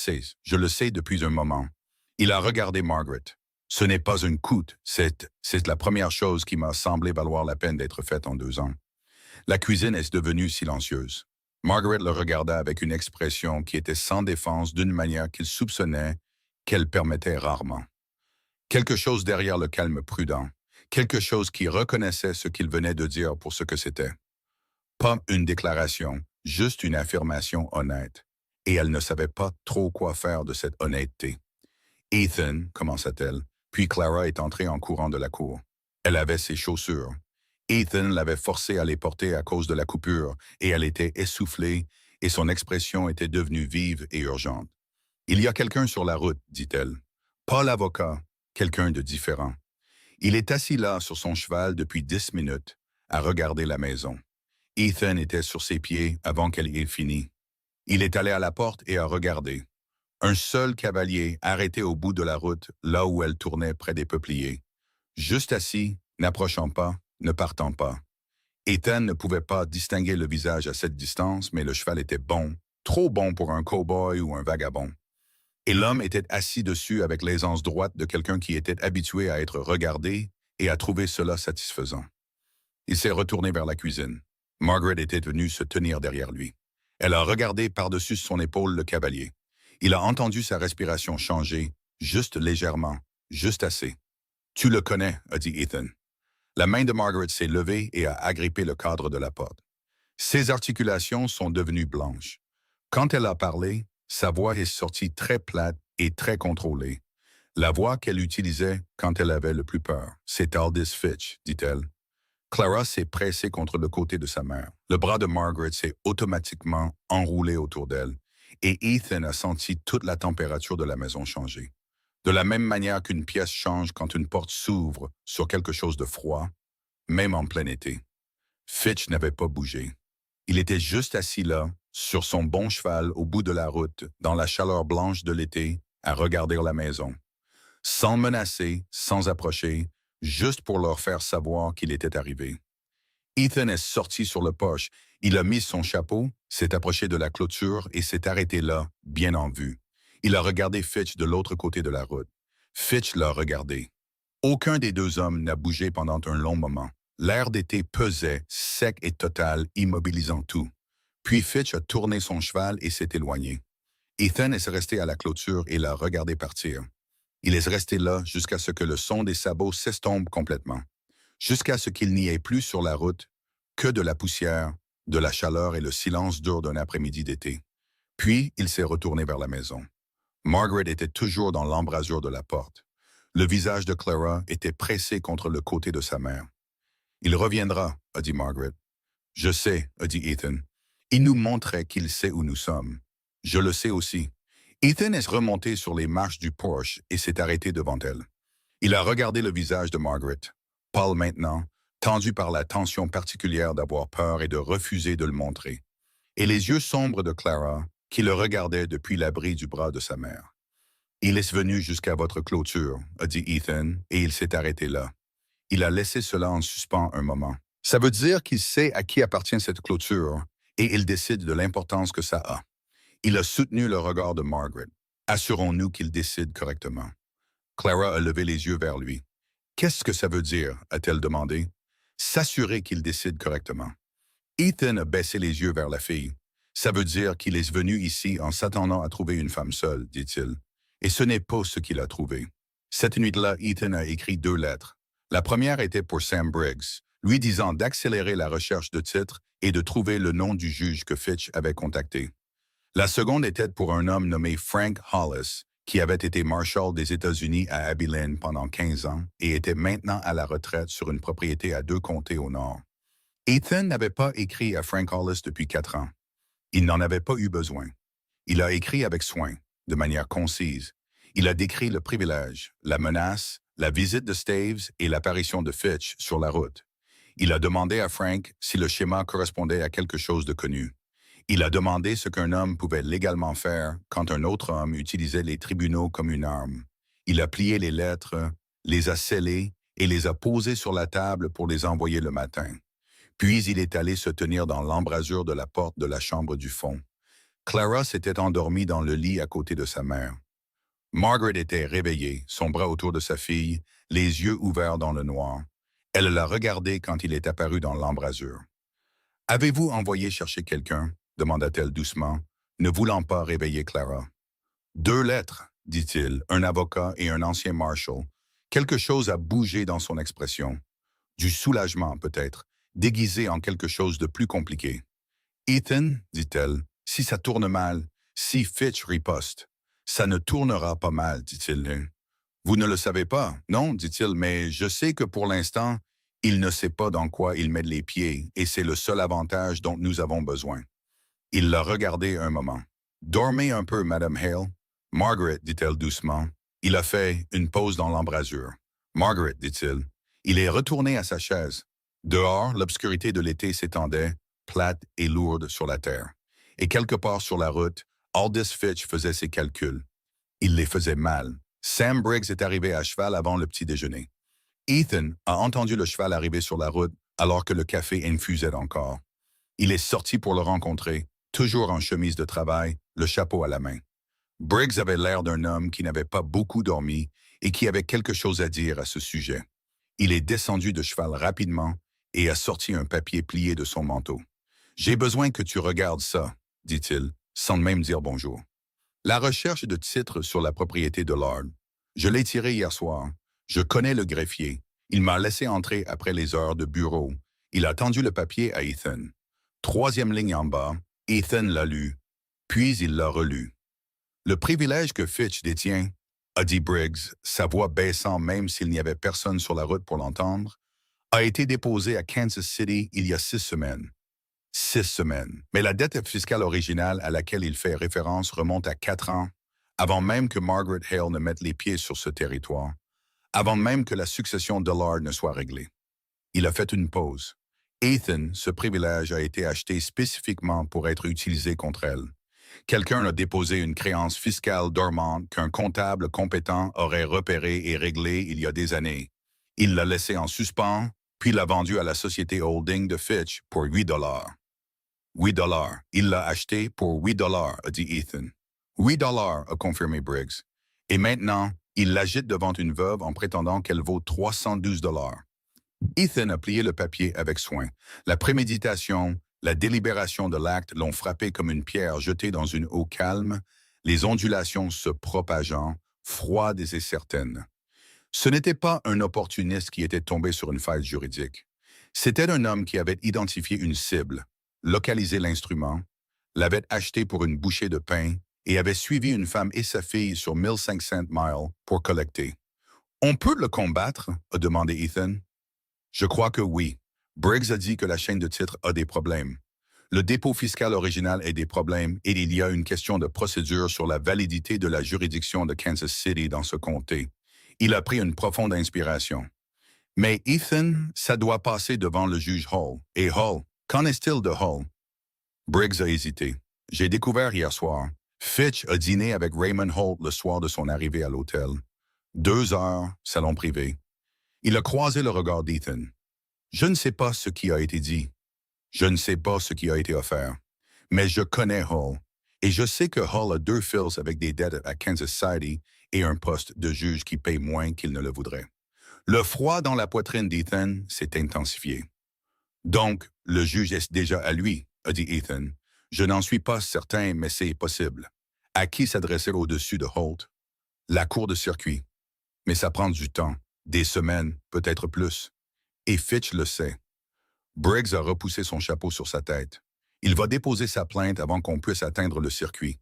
sais depuis un moment. Il a regardé Margaret. Ce n'est pas une coûte, c'est la première chose qui m'a semblé valoir la peine d'être faite en 2 ans. La cuisine est devenue silencieuse. Margaret le regarda avec une expression qui était sans défense d'une manière qu'il soupçonnait qu'elle permettait rarement. Quelque chose derrière le calme prudent, quelque chose qui reconnaissait ce qu'il venait de dire pour ce que c'était. Pas une déclaration, juste une affirmation honnête. Et elle ne savait pas trop quoi faire de cette honnêteté. Ethan, commença-t-elle, puis Clara est entrée en courant de la cour. Elle avait ses chaussures. Ethan l'avait forcée à les porter à cause de la coupure, et elle était essoufflée, et son expression était devenue vive et urgente. Il y a quelqu'un sur la route, dit-elle. Pas l'avocat, quelqu'un de différent. Il est assis là sur son cheval depuis 10 minutes, à regarder la maison. Ethan était sur ses pieds avant qu'elle ait fini. Il est allé à la porte et a regardé. Un seul cavalier arrêté au bout de la route, là où elle tournait près des peupliers. Juste assis, n'approchant pas, ne partant pas. Ethan ne pouvait pas distinguer le visage à cette distance, mais le cheval était bon, trop bon pour un cow-boy ou un vagabond. Et l'homme était assis dessus avec l'aisance droite de quelqu'un qui était habitué à être regardé et à trouver cela satisfaisant. Il s'est retourné vers la cuisine. Margaret était venue se tenir derrière lui. Elle a regardé par-dessus son épaule le cavalier. Il a entendu sa respiration changer, juste légèrement, juste assez. « Tu le connais », a dit Ethan. La main de Margaret s'est levée et a agrippé le cadre de la porte. Ses articulations sont devenues blanches. Quand elle a parlé, sa voix est sortie très plate et très contrôlée. La voix qu'elle utilisait quand elle avait le plus peur. « C'est Aldous Fitch », dit-elle. Clara s'est pressée contre le côté de sa mère. Le bras de Margaret s'est automatiquement enroulé autour d'elle, et Ethan a senti toute la température de la maison changer. De la même manière qu'une pièce change quand une porte s'ouvre sur quelque chose de froid, même en plein été. Fitch n'avait pas bougé. Il était juste assis là, sur son bon cheval au bout de la route, dans la chaleur blanche de l'été, à regarder la maison. Sans menacer, sans approcher, juste pour leur faire savoir qu'il était arrivé. Ethan est sorti sur le porche, il a mis son chapeau, s'est approché de la clôture et s'est arrêté là, bien en vue. Il a regardé Fitch de l'autre côté de la route. Fitch l'a regardé. Aucun des 2 hommes n'a bougé pendant un long moment. L'air d'été pesait, sec et total, immobilisant tout. Puis Fitch a tourné son cheval et s'est éloigné. Ethan est resté à la clôture et l'a regardé partir. Il est resté là jusqu'à ce que le son des sabots s'estompe complètement, jusqu'à ce qu'il n'y ait plus sur la route que de la poussière, de la chaleur et le silence dur d'un après-midi d'été. Puis, il s'est retourné vers la maison. Margaret était toujours dans l'embrasure de la porte. Le visage de Clara était pressé contre le côté de sa mère. « Il reviendra », a dit Margaret. « Je sais », a dit Ethan. « Il nous montrait qu'il sait où nous sommes. Je le sais aussi. » Ethan est remonté sur les marches du porche et s'est arrêté devant elle. Il a regardé le visage de Margaret, pâle maintenant, tendu par la tension particulière d'avoir peur et de refuser de le montrer, et les yeux sombres de Clara, qui le regardait depuis l'abri du bras de sa mère. « Il est venu jusqu'à votre clôture », a dit Ethan, et il s'est arrêté là. Il a laissé cela en suspens un moment. Ça veut dire qu'il sait à qui appartient cette clôture, et il décide de l'importance que ça a. Il a soutenu le regard de Margaret. Assurons-nous qu'il décide correctement. Clara a levé les yeux vers lui. « Qu'est-ce que ça veut dire ?» a-t-elle demandé. « S'assurer qu'il décide correctement. » Ethan a baissé les yeux vers la fille. « Ça veut dire qu'il est venu ici en s'attendant à trouver une femme seule, dit-il. Et ce n'est pas ce qu'il a trouvé. Cette nuit-là, Ethan a écrit 2 lettres. La première était pour Sam Briggs, lui disant d'accélérer la recherche de titre et de trouver le nom du juge que Fitch avait contacté. La seconde était pour un homme nommé Frank Hollis, qui avait été marshal des États-Unis à Abilene pendant 15 ans et était maintenant à la retraite sur une propriété à 2 comtés au nord. Ethan n'avait pas écrit à Frank Hollis depuis 4 ans. Il n'en avait pas eu besoin. Il a écrit avec soin, de manière concise. Il a décrit le privilège, la menace, la visite de Staves et l'apparition de Fitch sur la route. Il a demandé à Frank si le schéma correspondait à quelque chose de connu. Il a demandé ce qu'un homme pouvait légalement faire quand un autre homme utilisait les tribunaux comme une arme. Il a plié les lettres, les a scellées et les a posées sur la table pour les envoyer le matin. Puis il est allé se tenir dans l'embrasure de la porte de la chambre du fond. Clara s'était endormie dans le lit à côté de sa mère. Margaret était réveillée, son bras autour de sa fille, les yeux ouverts dans le noir. Elle l'a regardé quand il est apparu dans l'embrasure. « Avez-vous envoyé chercher quelqu'un » demanda-t-elle doucement, ne voulant pas réveiller Clara. « 2 lettres, dit-il, un avocat et un ancien marshal. Quelque chose a bougé dans son expression. Du soulagement, peut-être, déguisé en quelque chose de plus compliqué. « Ethan, dit-elle, si ça tourne mal, si Fitch riposte, ça ne tournera pas mal, dit-il. Vous ne le savez pas, non, dit-il, mais je sais que pour l'instant, il ne sait pas dans quoi il met les pieds, et c'est le seul avantage dont nous avons besoin. Il l'a regardé un moment. Dormez un peu, Madame Hale. Margaret, dit-elle doucement. Il a fait une pause dans l'embrasure. Margaret, dit-il. Il est retourné à sa chaise. Dehors, l'obscurité de l'été s'étendait, plate et lourde sur la terre. Et quelque part sur la route, Aldous Fitch faisait ses calculs. Il les faisait mal. Sam Briggs est arrivé à cheval avant le petit déjeuner. Ethan a entendu le cheval arriver sur la route alors que le café infusait encore. Il est sorti pour le rencontrer, toujours en chemise de travail, le chapeau à la main. Briggs avait l'air d'un homme qui n'avait pas beaucoup dormi et qui avait quelque chose à dire à ce sujet. Il est descendu de cheval rapidement et a sorti un papier plié de son manteau. « J'ai besoin que tu regardes ça, » dit-il, sans même dire bonjour. La recherche de titres sur la propriété de Lord. Je l'ai tiré hier soir. Je connais le greffier. Il m'a laissé entrer après les heures de bureau. Il a tendu le papier à Ethan. 3e ligne en bas, Ethan l'a lu. Puis il l'a relu. Le privilège que Fitch détient, a dit Briggs, sa voix baissant même s'il n'y avait personne sur la route pour l'entendre, a été déposé à Kansas City il y a 6 semaines. 6 semaines. Mais la dette fiscale originale à laquelle il fait référence remonte à 4 ans, avant même que Margaret Hale ne mette les pieds sur ce territoire, avant même que la succession Dollard ne soit réglée. Il a fait une pause. Ethan, ce privilège a été acheté spécifiquement pour être utilisé contre elle. Quelqu'un a déposé une créance fiscale dormante qu'un comptable compétent aurait repérée et réglée il y a des années. Il l'a laissée en suspens, puis l'a vendue à la société holding de Fitch pour 8 $. 8 $. Il l'a acheté pour 8 $, a dit Ethan. 8 $, a confirmé Briggs. Et maintenant, il l'agite devant une veuve en prétendant qu'elle vaut 312 $. Ethan a plié le papier avec soin. La préméditation, la délibération de l'acte l'ont frappé comme une pierre jetée dans une eau calme, les ondulations se propageant, froides et certaines. Ce n'était pas un opportuniste qui était tombé sur une faille juridique. C'était un homme qui avait identifié une cible, localisé l'instrument, l'avait acheté pour une bouchée de pain et avait suivi une femme et sa fille sur 1500 miles pour collecter. « On peut le combattre ?» a demandé Ethan. « Je crois que oui. » Briggs a dit que la chaîne de titre a des problèmes. Le dépôt fiscal original a des problèmes et il y a une question de procédure sur la validité de la juridiction de Kansas City dans ce comté. Il a pris une profonde inspiration. Mais Ethan, ça doit passer devant le juge Hall. Et Hall, qu'en est-il de Hall? Briggs a hésité. J'ai découvert hier soir. Fitch a dîné avec Raymond Holt le soir de son arrivée à l'hôtel. 2 heures, salon privé. Il a croisé le regard d'Ethan. Je ne sais pas ce qui a été dit. Je ne sais pas ce qui a été offert. Mais je connais Hall. Et je sais que Hall a 2 fils avec des dettes à Kansas City et un poste de juge qui paye moins qu'il ne le voudrait. Le froid dans la poitrine d'Ethan s'est intensifié. Donc, le juge est déjà à lui, a dit Ethan. Je n'en suis pas certain, mais c'est possible. À qui s'adresser au-dessus de Holt? La cour de circuit. Mais ça prend du temps, des semaines, peut-être plus. Et Fitch le sait. Briggs a repoussé son chapeau sur sa tête. Il va déposer sa plainte avant qu'on puisse atteindre le circuit.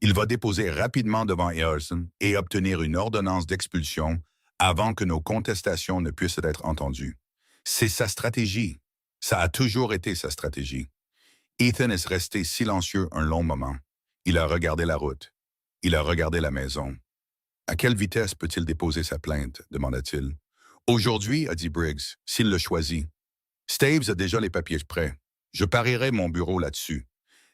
Il va déposer rapidement devant Earlson et obtenir une ordonnance d'expulsion avant que nos contestations ne puissent être entendues. C'est sa stratégie. Ça a toujours été sa stratégie. Ethan est resté silencieux un long moment. Il a regardé la route. Il a regardé la maison. À quelle vitesse peut-il déposer sa plainte, demanda-t-il. Aujourd'hui, a dit Briggs, s'il le choisit. Staves a déjà les papiers prêts. Je parierai mon bureau là-dessus.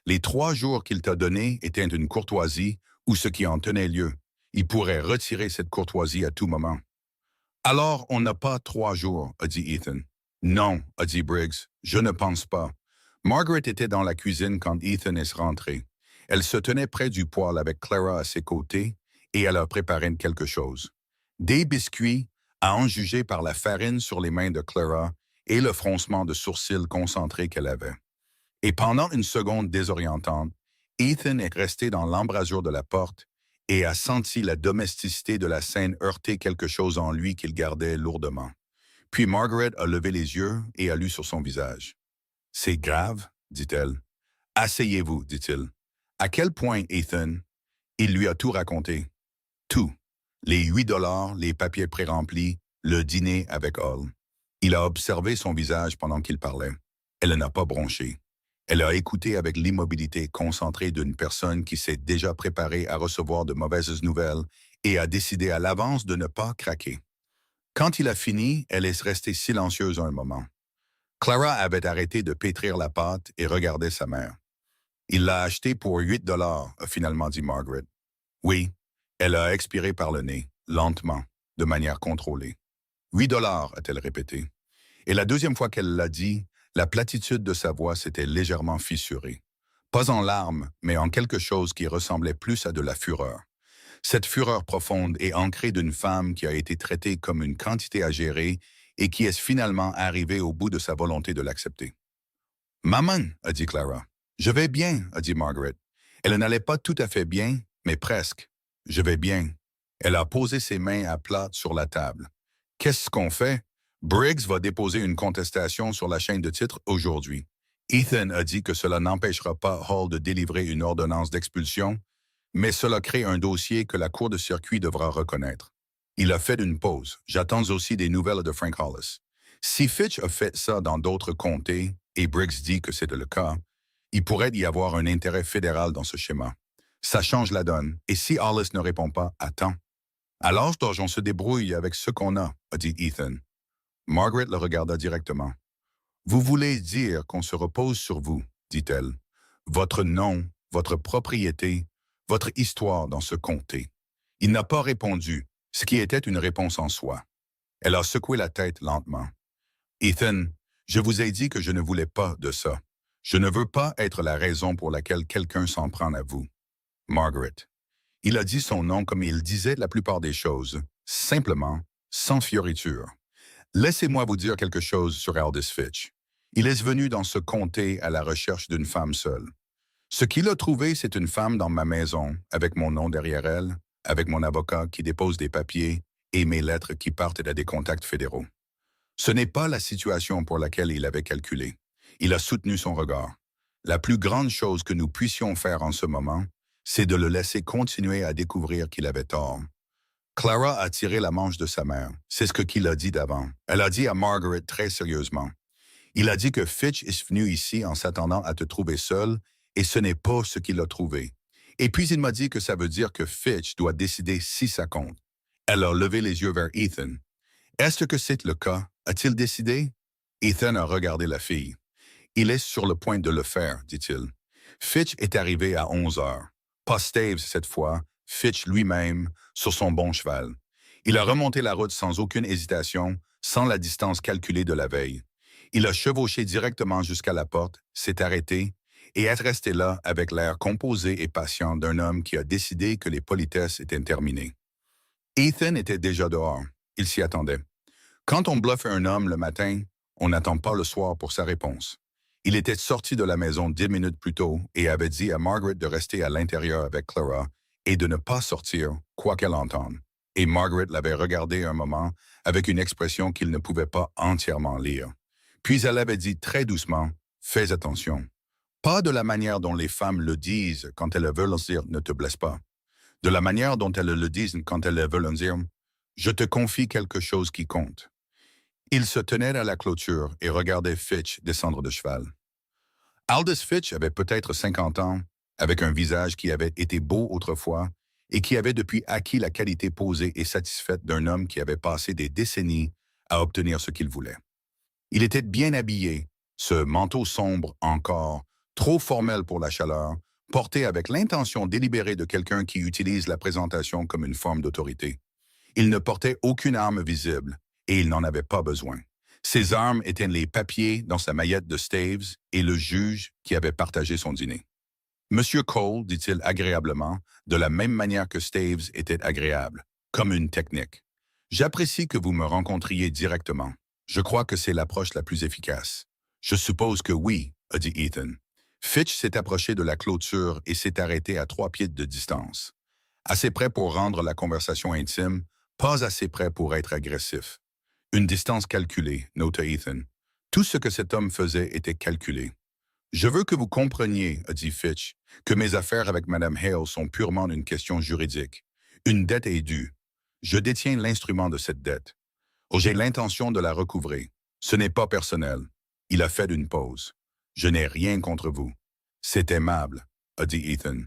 Les 3 jours qu'il t'a donnés étaient une courtoisie ou ce qui en tenait lieu. Il pourrait retirer cette courtoisie à tout moment. Alors, on n'a pas 3 jours, a dit Ethan. Non, a dit Briggs, je ne pense pas. Margaret était dans la cuisine quand Ethan est rentré. Elle se tenait près du poêle avec Clara à ses côtés et elle a préparé quelque chose. Des biscuits, à en juger par la farine sur les mains de Clara et le froncement de sourcils concentré qu'elle avait. Et pendant une seconde désorientante, Ethan est resté dans l'embrasure de la porte et a senti la domesticité de la scène heurter quelque chose en lui qu'il gardait lourdement. Puis Margaret a levé les yeux et a lu sur son visage. « C'est grave, dit-elle. « Asseyez-vous, dit-il. À quel point, Ethan? » Il lui a tout raconté. Tout. Les 8 $, les papiers pré-remplis, le dîner avec Hall. Il a observé son visage pendant qu'il parlait. Elle n'a pas bronché. Elle a écouté avec l'immobilité concentrée d'une personne qui s'est déjà préparée à recevoir de mauvaises nouvelles et a décidé à l'avance de ne pas craquer. Quand il a fini, elle est restée silencieuse un moment. Clara avait arrêté de pétrir la pâte et regardait sa mère. « Il l'a acheté pour 8 $, a finalement dit Margaret. Oui, elle a expiré par le nez, lentement, de manière contrôlée. 8 $, a-t-elle répété. Et la deuxième fois qu'elle l'a dit, la platitude de sa voix s'était légèrement fissurée. Pas en larmes, mais en quelque chose qui ressemblait plus à de la fureur. Cette fureur profonde et ancrée d'une femme qui a été traitée comme une quantité à gérer et qui est finalement arrivée au bout de sa volonté de l'accepter. « Maman, a dit Clara. « Je vais bien, a dit Margaret. Elle n'allait pas tout à fait bien, mais presque. Je vais bien. » Elle a posé ses mains à plat sur la table. « Qu'est-ce qu'on fait? » Briggs va déposer une contestation sur la chaîne de titre aujourd'hui. Ethan a dit que cela n'empêchera pas Hall de délivrer une ordonnance d'expulsion, mais cela crée un dossier que la cour de circuit devra reconnaître. Il a fait une pause. J'attends aussi des nouvelles de Frank Hollis. Si Fitch a fait ça dans d'autres comtés, et Briggs dit que c'est le cas, il pourrait y avoir un intérêt fédéral dans ce schéma. Ça change la donne, et si Hollis ne répond pas, attends. À l'âge d'âge, on se débrouille avec ce qu'on a dit Ethan. Margaret le regarda directement. « Vous voulez dire qu'on se repose sur vous, dit-elle. Votre nom, votre propriété, votre histoire dans ce comté. » Il n'a pas répondu, ce qui était une réponse en soi. Elle a secoué la tête lentement. « Ethan, je vous ai dit que je ne voulais pas de ça. Je ne veux pas être la raison pour laquelle quelqu'un s'en prend à vous. » Margaret. Il a dit son nom comme il disait la plupart des choses, simplement, sans fioriture. Laissez-moi vous dire quelque chose sur Aldous Fitch. Il est venu dans ce comté à la recherche d'une femme seule. Ce qu'il a trouvé, c'est une femme dans ma maison, avec mon nom derrière elle, avec mon avocat qui dépose des papiers et mes lettres qui partent à des contacts fédéraux. Ce n'est pas la situation pour laquelle il avait calculé. Il a soutenu son regard. La plus grande chose que nous puissions faire en ce moment, c'est de le laisser continuer à découvrir qu'il avait tort. Clara a tiré la manche de sa mère. C'est ce qu'il a dit d'avant. Elle a dit à Margaret très sérieusement. Il a dit que Fitch est venu ici en s'attendant à te trouver seul, et ce n'est pas ce qu'il a trouvé. Et puis il m'a dit que ça veut dire que Fitch doit décider si ça compte. Elle a levé les yeux vers Ethan. Est-ce que c'est le cas? A-t-il décidé? Ethan a regardé la fille. Il est sur le point de le faire, dit-il. Fitch est arrivé à 11 heures. Pas Staves cette fois, Fitch lui-même, sur son bon cheval. Il a remonté la route sans aucune hésitation, sans la distance calculée de la veille. Il a chevauché directement jusqu'à la porte, s'est arrêté, et est resté là avec l'air composé et patient d'un homme qui a décidé que les politesses étaient terminées. Ethan était déjà dehors. Il s'y attendait. Quand on bluffe un homme le matin, on n'attend pas le soir pour sa réponse. Il était sorti de la maison 10 minutes plus tôt et avait dit à Margaret de rester à l'intérieur avec Clara et de ne pas sortir, quoi qu'elle entende. et Margaret l'avait regardé un moment avec une expression qu'il ne pouvait pas entièrement lire. Puis elle avait dit très doucement, « Fais attention. Pas de la manière dont les femmes le disent quand elles veulent dire « ne te blesse pas ». De la manière dont elles le disent quand elles veulent dire « je te confie quelque chose qui compte ». Il se tenait à la clôture et regardait Fitch descendre de cheval. Aldous Fitch avait peut-être 50 ans, avec un visage qui avait été beau autrefois et qui avait depuis acquis la qualité posée et satisfaite d'un homme qui avait passé des décennies à obtenir ce qu'il voulait. Il était bien habillé, ce manteau sombre encore, trop formel pour la chaleur, porté avec l'intention délibérée de quelqu'un qui utilise la présentation comme une forme d'autorité. Il ne portait aucune arme visible, et il n'en avait pas besoin. Ses armes étaient les papiers dans sa maillette de Staves et le juge qui avait partagé son dîner. Monsieur Cole, dit-il agréablement, de la même manière que Staves était agréable, comme une technique. J'apprécie que vous me rencontriez directement. Je crois que c'est l'approche la plus efficace. Je suppose que oui, a dit Ethan. Fitch s'est approché de la clôture et s'est arrêté à 3 pieds de distance. Assez près pour rendre la conversation intime, pas assez près pour être agressif. Une distance calculée, nota Ethan. Tout ce que cet homme faisait était calculé. Je veux que vous compreniez, a dit Fitch, que mes affaires avec Mme Hale sont purement une question juridique. Une dette est due. Je détiens l'instrument de cette dette. J'ai l'intention de la recouvrer. Ce n'est pas personnel. Il a fait une pause. Je n'ai rien contre vous. C'est aimable, a dit Ethan.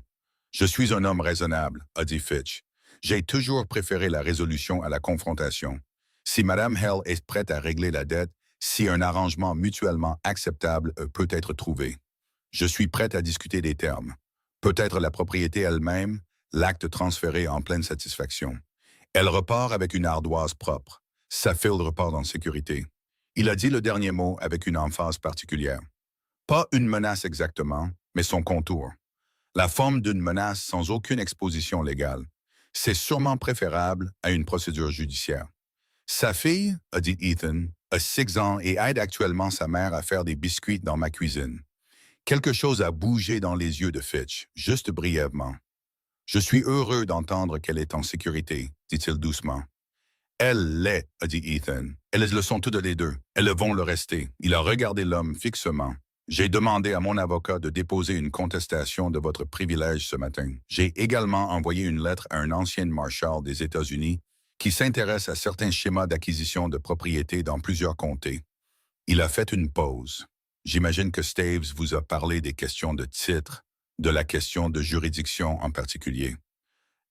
Je suis un homme raisonnable, a dit Fitch. J'ai toujours préféré la résolution à la confrontation. Si Mme Hale est prête à régler la dette, si un arrangement mutuellement acceptable peut être trouvé, je suis prête à discuter des termes. Peut-être la propriété elle-même, l'acte transféré en pleine satisfaction. Elle repart avec une ardoise propre. Sa fille repart en sécurité. Il a dit le dernier mot avec une emphase particulière. Pas une menace exactement, mais son contour. La forme d'une menace sans aucune exposition légale. C'est sûrement préférable à une procédure judiciaire. Sa fille, a dit Ethan, a 6 ans et aide actuellement sa mère à faire des biscuits dans ma cuisine. Quelque chose a bougé dans les yeux de Fitch, juste brièvement. Je suis heureux d'entendre qu'elle est en sécurité, dit-il doucement. Elle l'est, a dit Ethan. Elles le sont toutes les deux. Elles vont le rester. Il a regardé l'homme fixement. J'ai demandé à mon avocat de déposer une contestation de votre privilège ce matin. J'ai également envoyé une lettre à un ancien marshal des États-Unis qui s'intéresse à certains schémas d'acquisition de propriétés dans plusieurs comtés. Il a fait une pause. J'imagine que Staves vous a parlé des questions de titre, de la question de juridiction en particulier.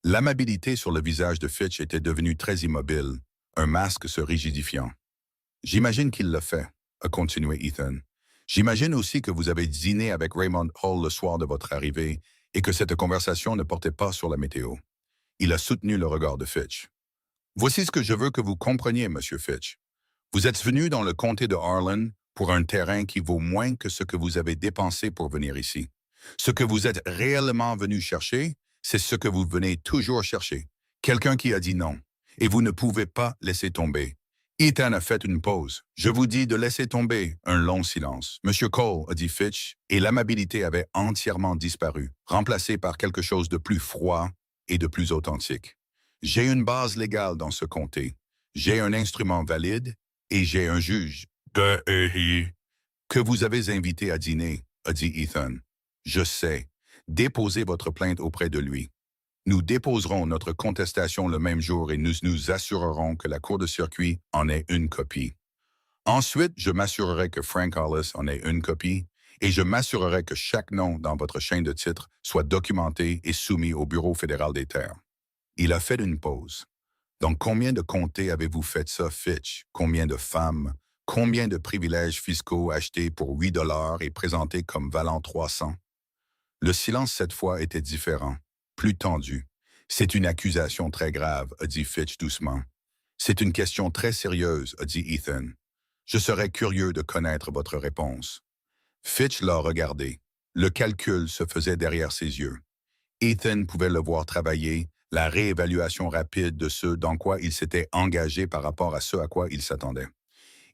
L'amabilité sur le visage de Fitch était devenue très immobile, un masque se rigidifiant. J'imagine qu'il l'a fait, a continué Ethan. J'imagine aussi que vous avez dîné avec Raymond Hall le soir de votre arrivée et que cette conversation ne portait pas sur la météo. Il a soutenu le regard de Fitch. Voici ce que je veux que vous compreniez, Monsieur Fitch. Vous êtes venu dans le comté de Harlan pour un terrain qui vaut moins que ce que vous avez dépensé pour venir ici. Ce que vous êtes réellement venu chercher, c'est ce que vous venez toujours chercher. Quelqu'un qui a dit non. Et vous ne pouvez pas laisser tomber. Ethan a fait une pause. Je vous dis de laisser tomber. Un long silence. Monsieur Cole, a dit Fitch, et l'amabilité avait entièrement disparu, remplacée par quelque chose de plus froid et de plus authentique. J'ai une base légale dans ce comté. J'ai un instrument valide et j'ai un juge que vous avez invité à dîner, a dit Ethan. Je sais. Déposez votre plainte auprès de lui. Nous déposerons notre contestation le même jour et nous nous assurerons que la cour de circuit en ait une copie. Ensuite, je m'assurerai que Frank Hollis en ait une copie et je m'assurerai que chaque nom dans votre chaîne de titres soit documenté et soumis au Bureau fédéral des terres. Il a fait une pause. Dans combien de comtés avez-vous fait ça, Fitch? Combien de femmes? Combien de privilèges fiscaux achetés pour 8 $ et présentés comme valant 300? Le silence cette fois était différent, plus tendu. C'est une accusation très grave, a dit Fitch doucement. C'est une question très sérieuse, a dit Ethan. Je serais curieux de connaître votre réponse. Fitch l'a regardé. Le calcul se faisait derrière ses yeux. Ethan pouvait le voir travailler, la réévaluation rapide de ce dans quoi il s'était engagé par rapport à ce à quoi il s'attendait.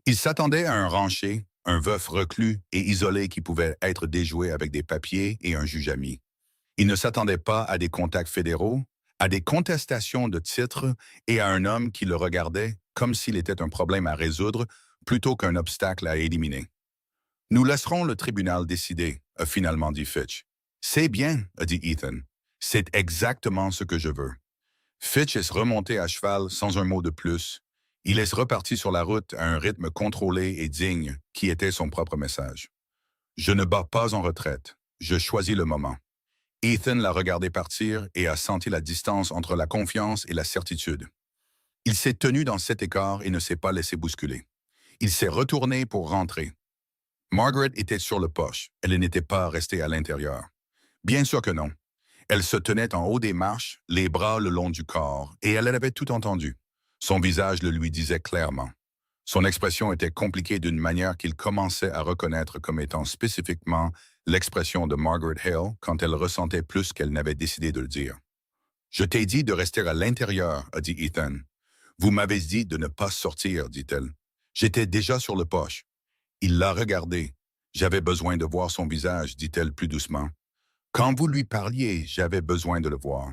Il s'attendait à un rancher, un veuf reclus et isolé qui pouvait être déjoué avec des papiers et un juge ami. Il ne s'attendait pas à des contacts fédéraux, à des contestations de titres et à un homme qui le regardait comme s'il était un problème à résoudre plutôt qu'un obstacle à éliminer. Nous laisserons le tribunal décider, a finalement dit Fitch. C'est bien, a dit Ethan. C'est exactement ce que je veux. Fitch est remonté à cheval sans un mot de plus. Il est reparti sur la route à un rythme contrôlé et digne qui était son propre message. Je ne bats pas en retraite. Je choisis le moment. Ethan l'a regardé partir et a senti la distance entre la confiance et la certitude. Il s'est tenu dans cet écart et ne s'est pas laissé bousculer. Il s'est retourné pour rentrer. Margaret était sur le porche. Elle n'était pas restée à l'intérieur. Bien sûr que non. Elle se tenait en haut des marches, les bras le long du corps, et elle avait tout entendu. Son visage le lui disait clairement. Son expression était compliquée d'une manière qu'il commençait à reconnaître comme étant spécifiquement l'expression de Margaret Hale quand elle ressentait plus qu'elle n'avait décidé de le dire. « Je t'ai dit de rester à l'intérieur, a dit Ethan. Vous m'avez dit de ne pas sortir, dit-elle. J'étais déjà sur le poche. Il l'a regardé. J'avais besoin de voir son visage, dit-elle plus doucement. Quand vous lui parliez, j'avais besoin de le voir.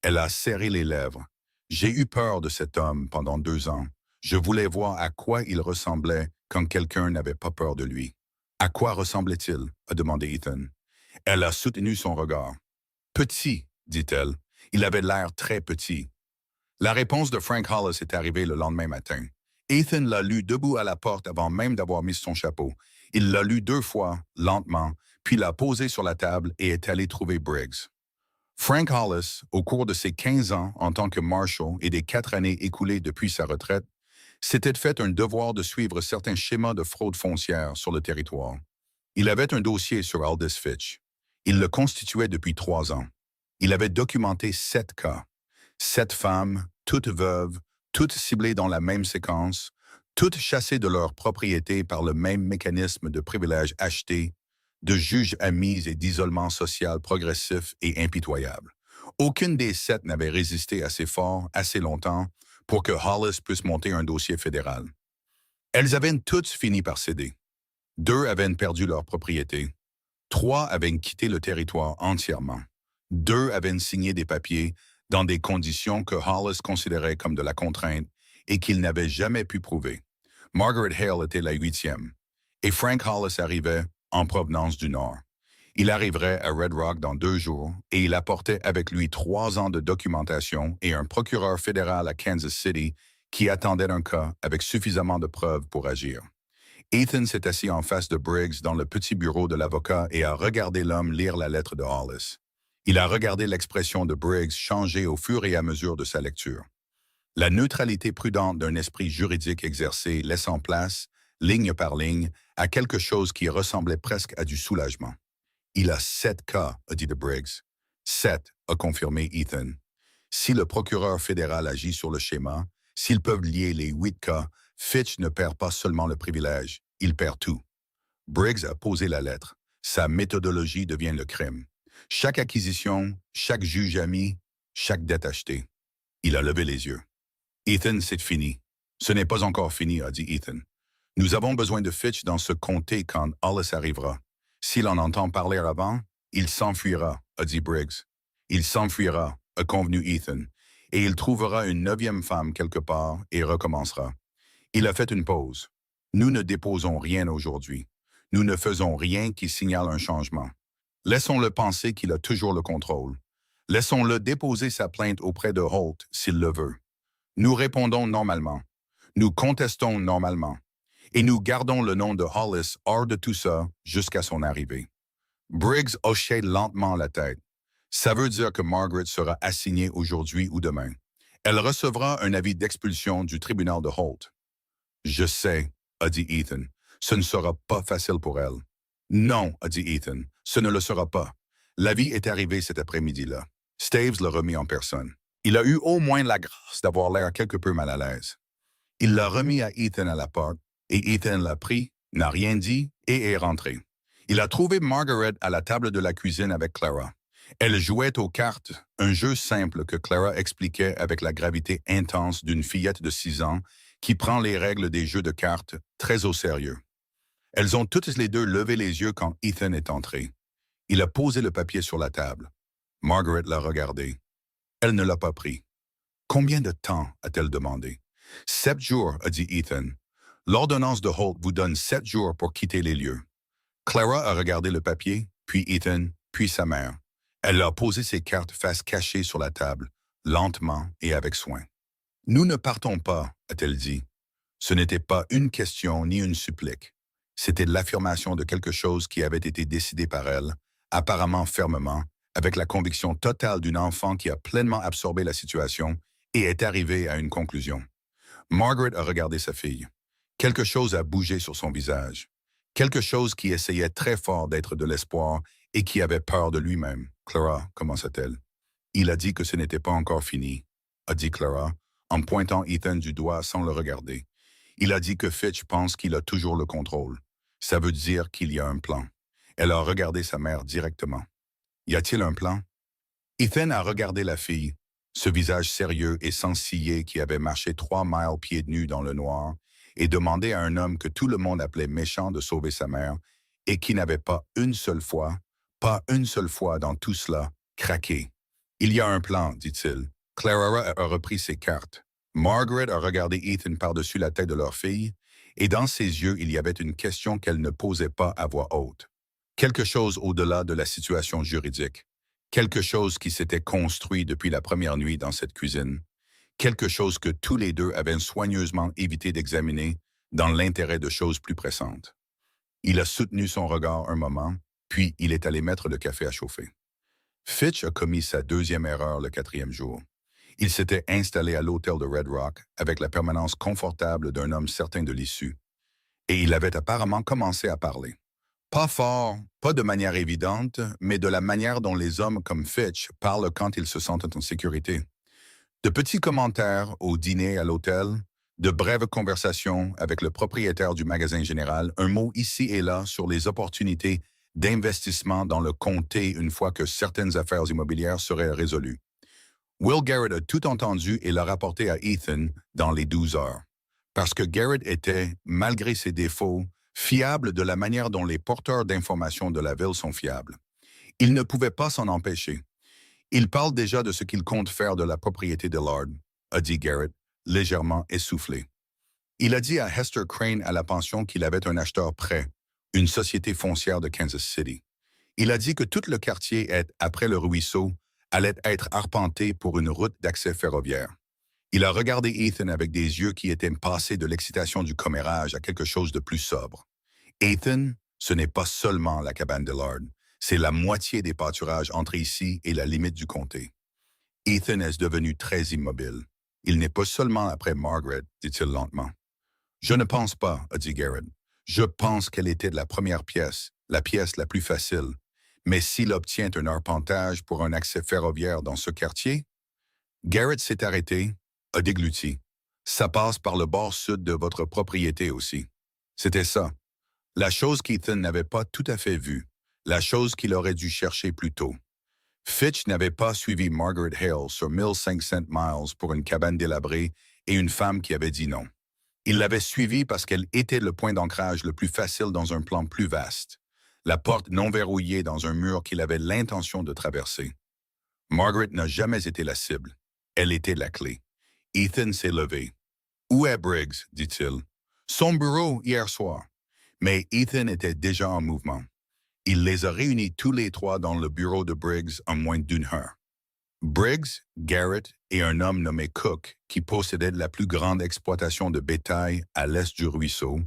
Elle a serré les lèvres. J'ai eu peur de cet homme pendant 2 ans. Je voulais voir à quoi il ressemblait quand quelqu'un n'avait pas peur de lui. À quoi ressemblait-il? A demandé Ethan. Elle a soutenu son regard. Petit, dit-elle. Il avait l'air très petit. La réponse de Frank Hollis est arrivée le lendemain matin. Ethan l'a lu debout à la porte avant même d'avoir mis son chapeau. Il l'a lu 2 fois, lentement, puis l'a posé sur la table et est allé trouver Briggs. Frank Hollis, au cours de ses 15 ans en tant que marshal et des 4 années écoulées depuis sa retraite, s'était fait un devoir de suivre certains schémas de fraude foncière sur le territoire. Il avait un dossier sur Aldous Fitch. Il le constituait depuis 3 ans. Il avait documenté 7 cas. 7 femmes, toutes veuves, toutes ciblées dans la même séquence, toutes chassées de leur propriété par le même mécanisme de privilèges achetés, de juges amis et d'isolement social progressif et impitoyable. Aucune des 7 n'avait résisté assez fort, assez longtemps, pour que Hollis puisse monter un dossier fédéral. Elles avaient toutes fini par céder. 2 avaient perdu leur propriété. 3 avaient quitté le territoire entièrement. 2 avaient signé des papiers dans des conditions que Hollis considérait comme de la contrainte et qu'il n'avait jamais pu prouver. Margaret Hale était la 8e, et Frank Hollis arrivait en provenance du Nord. Il arriverait à Red Rock dans 2 jours et il apportait avec lui 3 ans de documentation et un procureur fédéral à Kansas City qui attendait un cas avec suffisamment de preuves pour agir. Ethan s'est assis en face de Briggs dans le petit bureau de l'avocat et a regardé l'homme lire la lettre de Hollis. Il a regardé l'expression de Briggs changer au fur et à mesure de sa lecture. La neutralité prudente d'un esprit juridique exercé laissant place, ligne par ligne, à quelque chose qui ressemblait presque à du soulagement. Il a 7 cas, a dit de Briggs. 7, a confirmé Ethan. Si le procureur fédéral agit sur le schéma, s'ils peuvent lier les 8 cas, Fitch ne perd pas seulement le privilège, il perd tout. Briggs a posé la lettre. Sa méthodologie devient le crime. Chaque acquisition, chaque juge ami, chaque dette achetée. Il a levé les yeux. Ethan, c'est fini. Ce n'est pas encore fini, a dit Ethan. Nous avons besoin de Fitch dans ce comté quand Hollis arrivera. S'il en entend parler avant, il s'enfuira, a dit Briggs. Il s'enfuira, a convenu Ethan, et il trouvera une 9e femme quelque part et recommencera. Il a fait une pause. Nous ne déposons rien aujourd'hui. Nous ne faisons rien qui signale un changement. Laissons-le penser qu'il a toujours le contrôle. Laissons-le déposer sa plainte auprès de Holt s'il le veut. Nous répondons normalement. Nous contestons normalement. Et nous gardons le nom de Hollis hors de tout ça jusqu'à son arrivée. Briggs hochait lentement la tête. Ça veut dire que Margaret sera assignée aujourd'hui ou demain. Elle recevra un avis d'expulsion du tribunal de Holt. Je sais, a dit Ethan. Ce ne sera pas facile pour elle. Non, a dit Ethan, ce ne le sera pas. L'avis est arrivé cet après-midi-là. Staves l'a remis en personne. Il a eu au moins la grâce d'avoir l'air quelque peu mal à l'aise. Il l'a remis à Ethan à la porte, et Ethan l'a pris, n'a rien dit et est rentré. Il a trouvé Margaret à la table de la cuisine avec Clara. Elle jouait aux cartes, un jeu simple que Clara expliquait avec la gravité intense d'une fillette de 6 ans qui prend les règles des jeux de cartes très au sérieux. Elles ont toutes les deux levé les yeux quand Ethan est entré. Il a posé le papier sur la table. Margaret l'a regardé. Elle ne l'a pas pris. Combien de temps a-t-elle demandé? 7 jours, a dit Ethan. L'ordonnance de Holt vous donne 7 jours pour quitter les lieux. Clara a regardé le papier, puis Ethan, puis sa mère. Elle a posé ses cartes face cachée sur la table, lentement et avec soin. Nous ne partons pas, a-t-elle dit. Ce n'était pas une question ni une supplique. C'était l'affirmation de quelque chose qui avait été décidé par elle, apparemment fermement, avec la conviction totale d'une enfant qui a pleinement absorbé la situation et est arrivée à une conclusion. Margaret a regardé sa fille. Quelque chose a bougé sur son visage. Quelque chose qui essayait très fort d'être de l'espoir et qui avait peur de lui-même. Clara, commença-t-elle. Il a dit que ce n'était pas encore fini, a dit Clara, en pointant Ethan du doigt sans le regarder. Il a dit que Fitch pense qu'il a toujours le contrôle. Ça veut dire qu'il y a un plan. Elle a regardé sa mère directement. Y a-t-il un plan? Ethan a regardé la fille, ce visage sérieux et sans ciller qui avait marché 3 miles pieds nus dans le noir, et demandé à un homme que tout le monde appelait méchant de sauver sa mère, et qui n'avait pas une seule fois dans tout cela, craqué. Il y a un plan, dit-il. Clara a repris ses cartes. Margaret a regardé Ethan par-dessus la tête de leur fille, et dans ses yeux, il y avait une question qu'elle ne posait pas à voix haute. Quelque chose au-delà de la situation juridique. Quelque chose qui s'était construit depuis la première nuit dans cette cuisine. Quelque chose que tous les deux avaient soigneusement évité d'examiner dans l'intérêt de choses plus pressantes. Il a soutenu son regard un moment, puis il est allé mettre le café à chauffer. Fitch a commis sa deuxième erreur le 4e jour. Il s'était installé à l'hôtel de Red Rock avec la permanence confortable d'un homme certain de l'issue. Et il avait apparemment commencé à parler. Pas fort, pas de manière évidente, mais de la manière dont les hommes comme Fitch parlent quand ils se sentent en sécurité. De petits commentaires au dîner à l'hôtel, de brèves conversations avec le propriétaire du magasin général, un mot ici et là sur les opportunités d'investissement dans le comté une fois que certaines affaires immobilières seraient résolues. Will Garrett a tout entendu et l'a rapporté à Ethan dans les 12 heures. Parce que Garrett était, malgré ses défauts, fiable de la manière dont les porteurs d'informations de la ville sont fiables. Il ne pouvait pas s'en empêcher. Il parle déjà de ce qu'il compte faire de la propriété de Lard, a dit Garrett, légèrement essoufflé. Il a dit à Hester Crane à la pension qu'il avait un acheteur prêt, une société foncière de Kansas City. Il a dit que tout le quartier, après le ruisseau, allait être arpenté pour une route d'accès ferroviaire. Il a regardé Ethan avec des yeux qui étaient passés de l'excitation du commérage à quelque chose de plus sobre. Ethan, ce n'est pas seulement la cabane de Lard, c'est la moitié des pâturages entre ici et la limite du comté. Ethan est devenu très immobile. Il n'est pas seulement après Margaret, dit-il lentement. Je ne pense pas, a dit Garrett. Je pense qu'elle était de la première pièce, la pièce la plus facile. Mais s'il obtient un arpentage pour un accès ferroviaire dans ce quartier, Garrett s'est arrêté, a dégluti. Ça passe par le bord sud de votre propriété aussi. C'était ça. La chose qu'Ethan n'avait pas tout à fait vue, la chose qu'il aurait dû chercher plus tôt. Fitch n'avait pas suivi Margaret Hale sur 1500 miles pour une cabane délabrée et une femme qui avait dit non. Il l'avait suivie parce qu'elle était le point d'ancrage le plus facile dans un plan plus vaste, la porte non verrouillée dans un mur qu'il avait l'intention de traverser. Margaret n'a jamais été la cible. Elle était la clé. Ethan s'est levé. « Où est Briggs? » dit-il. « Son bureau hier soir. » Mais Ethan était déjà en mouvement. Il les a réunis tous les trois dans le bureau de Briggs en moins d'une heure. Briggs, Garrett et un homme nommé Cook, qui possédait la plus grande exploitation de bétail à l'est du ruisseau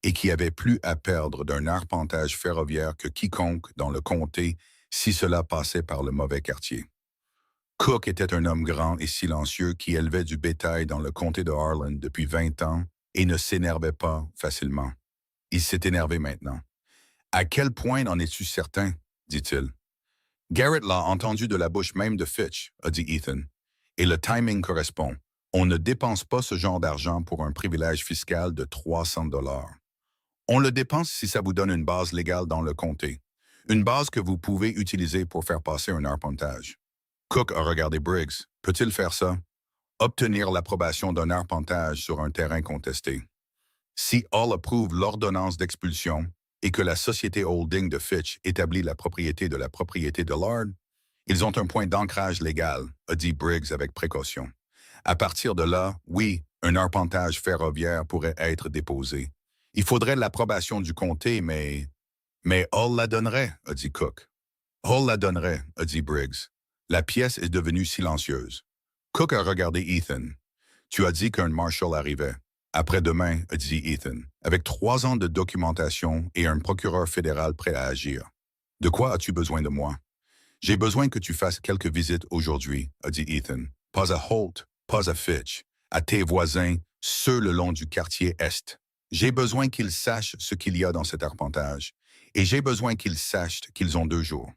et qui avait plus à perdre d'un arpentage ferroviaire que quiconque dans le comté si cela passait par le mauvais quartier. Cook était un homme grand et silencieux qui élevait du bétail dans le comté de Harlan depuis 20 ans et ne s'énervait pas facilement. Il s'est énervé maintenant. « À quel point en es-tu certain? » dit-il. Garrett l'a entendu de la bouche même de Fitch, a dit Ethan. Et le timing correspond. On ne dépense pas ce genre d'argent pour un privilège fiscal de 300 $. On le dépense si ça vous donne une base légale dans le comté. Une base que vous pouvez utiliser pour faire passer un arpentage. Cook a regardé Briggs. Peut-il faire ça? Obtenir l'approbation d'un arpentage sur un terrain contesté. Si Hall approuve l'ordonnance d'expulsion et que la société holding de Fitch établit la propriété de Lard, Ils ont un point d'ancrage légal, a dit Briggs avec précaution. À partir de là, oui, un arpentage ferroviaire pourrait être déposé. Il faudrait l'approbation du comté, mais... Mais Hall la donnerait, a dit Cook. Hall la donnerait, a dit Briggs. La pièce est devenue silencieuse. Cook a regardé Ethan. Tu as dit qu'un marshal arrivait. Après-demain, a dit Ethan, avec 3 ans de documentation et un procureur fédéral prêt à agir. De quoi as-tu besoin de moi? J'ai besoin que tu fasses quelques visites aujourd'hui, a dit Ethan. Pas à Holt, pas à Fitch, à tes voisins, ceux le long du quartier Est. J'ai besoin qu'ils sachent ce qu'il y a dans cet arpentage, et j'ai besoin qu'ils sachent qu'ils ont 2 jours.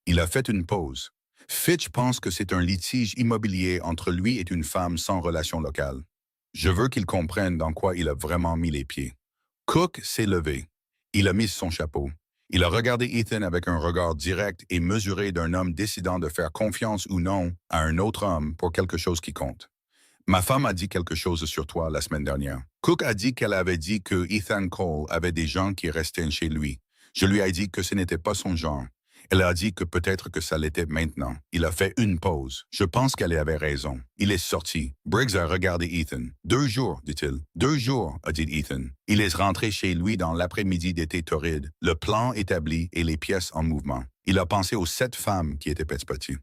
Il a fait une pause. Fitch pense que c'est un litige immobilier entre lui et une femme sans relation locale. Je veux qu'il comprenne dans quoi il a vraiment mis les pieds. Cook s'est levé. Il a mis son chapeau. Il a regardé Ethan avec un regard direct et mesuré d'un homme décidant de faire confiance ou non à un autre homme pour quelque chose qui compte. Ma femme a dit quelque chose sur toi la semaine dernière. Cook a dit qu'elle avait dit que Ethan Cole avait des gens qui restaient chez lui. Je lui ai dit que ce n'était pas son genre. Elle a dit que peut-être que ça l'était maintenant. Il a fait une pause. Je pense qu'elle avait raison. Il est sorti. Briggs a regardé Ethan. 2 jours, dit-il. 2 jours, a dit Ethan. Il est rentré chez lui dans l'après-midi d'été torride, le plan établi et les pièces en mouvement. Il a pensé aux 7 femmes qui étaient petit.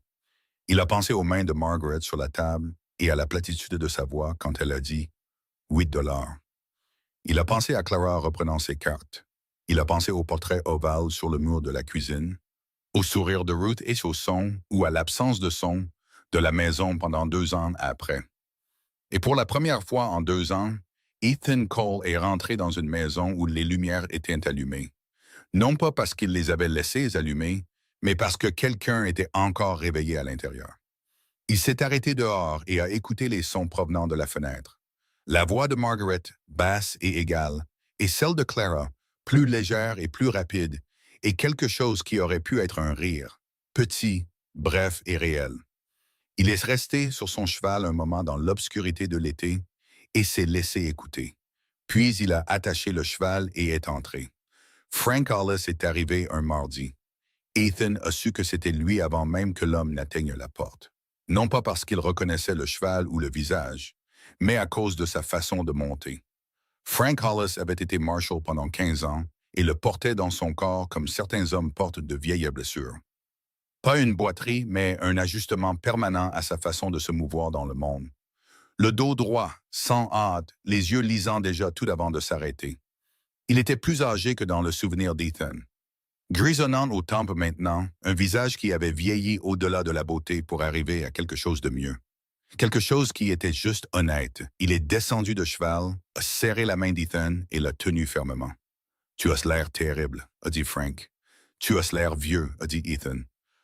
Il a pensé aux mains de Margaret sur la table et à la platitude de sa voix quand elle a dit « 8 $. Il a pensé à Clara reprenant ses cartes. Il a pensé au portrait ovale sur le mur de la cuisine, au sourire de Ruth et au son, ou à l'absence de son, de la maison pendant 2 ans après. Et pour la première fois en 2 ans, Ethan Cole est rentré dans une maison où les lumières étaient allumées. Non pas parce qu'il les avait laissées allumées, mais parce que quelqu'un était encore réveillé à l'intérieur. Il s'est arrêté dehors et a écouté les sons provenant de la fenêtre. La voix de Margaret, basse et égale, et celle de Clara, plus légère et plus rapide, et quelque chose qui aurait pu être un rire, petit, bref et réel. Il est resté sur son cheval un moment dans l'obscurité de l'été et s'est laissé écouter. Puis il a attaché le cheval et est entré. Frank Hollis est arrivé un mardi. Ethan a su que c'était lui avant même que l'homme n'atteigne la porte. Non pas parce qu'il reconnaissait le cheval ou le visage, mais à cause de sa façon de monter. Frank Hollis avait été marshal pendant 15 ans et le portait dans son corps comme certains hommes portent de vieilles blessures. Pas une boiterie, mais un ajustement permanent à sa façon de se mouvoir dans le monde. Le dos droit, sans hâte, les yeux lisant déjà tout avant de s'arrêter. Il était plus âgé que dans le souvenir d'Ethan. Grisonnant aux tempes maintenant, un visage qui avait vieilli au-delà de la beauté pour arriver à quelque chose de mieux. Quelque chose qui était juste honnête. Il est descendu de cheval, a serré la main d'Ethan et l'a tenu fermement. « Tu as l'air terrible », a dit Frank. « Tu as l'air vieux », a dit Ethan.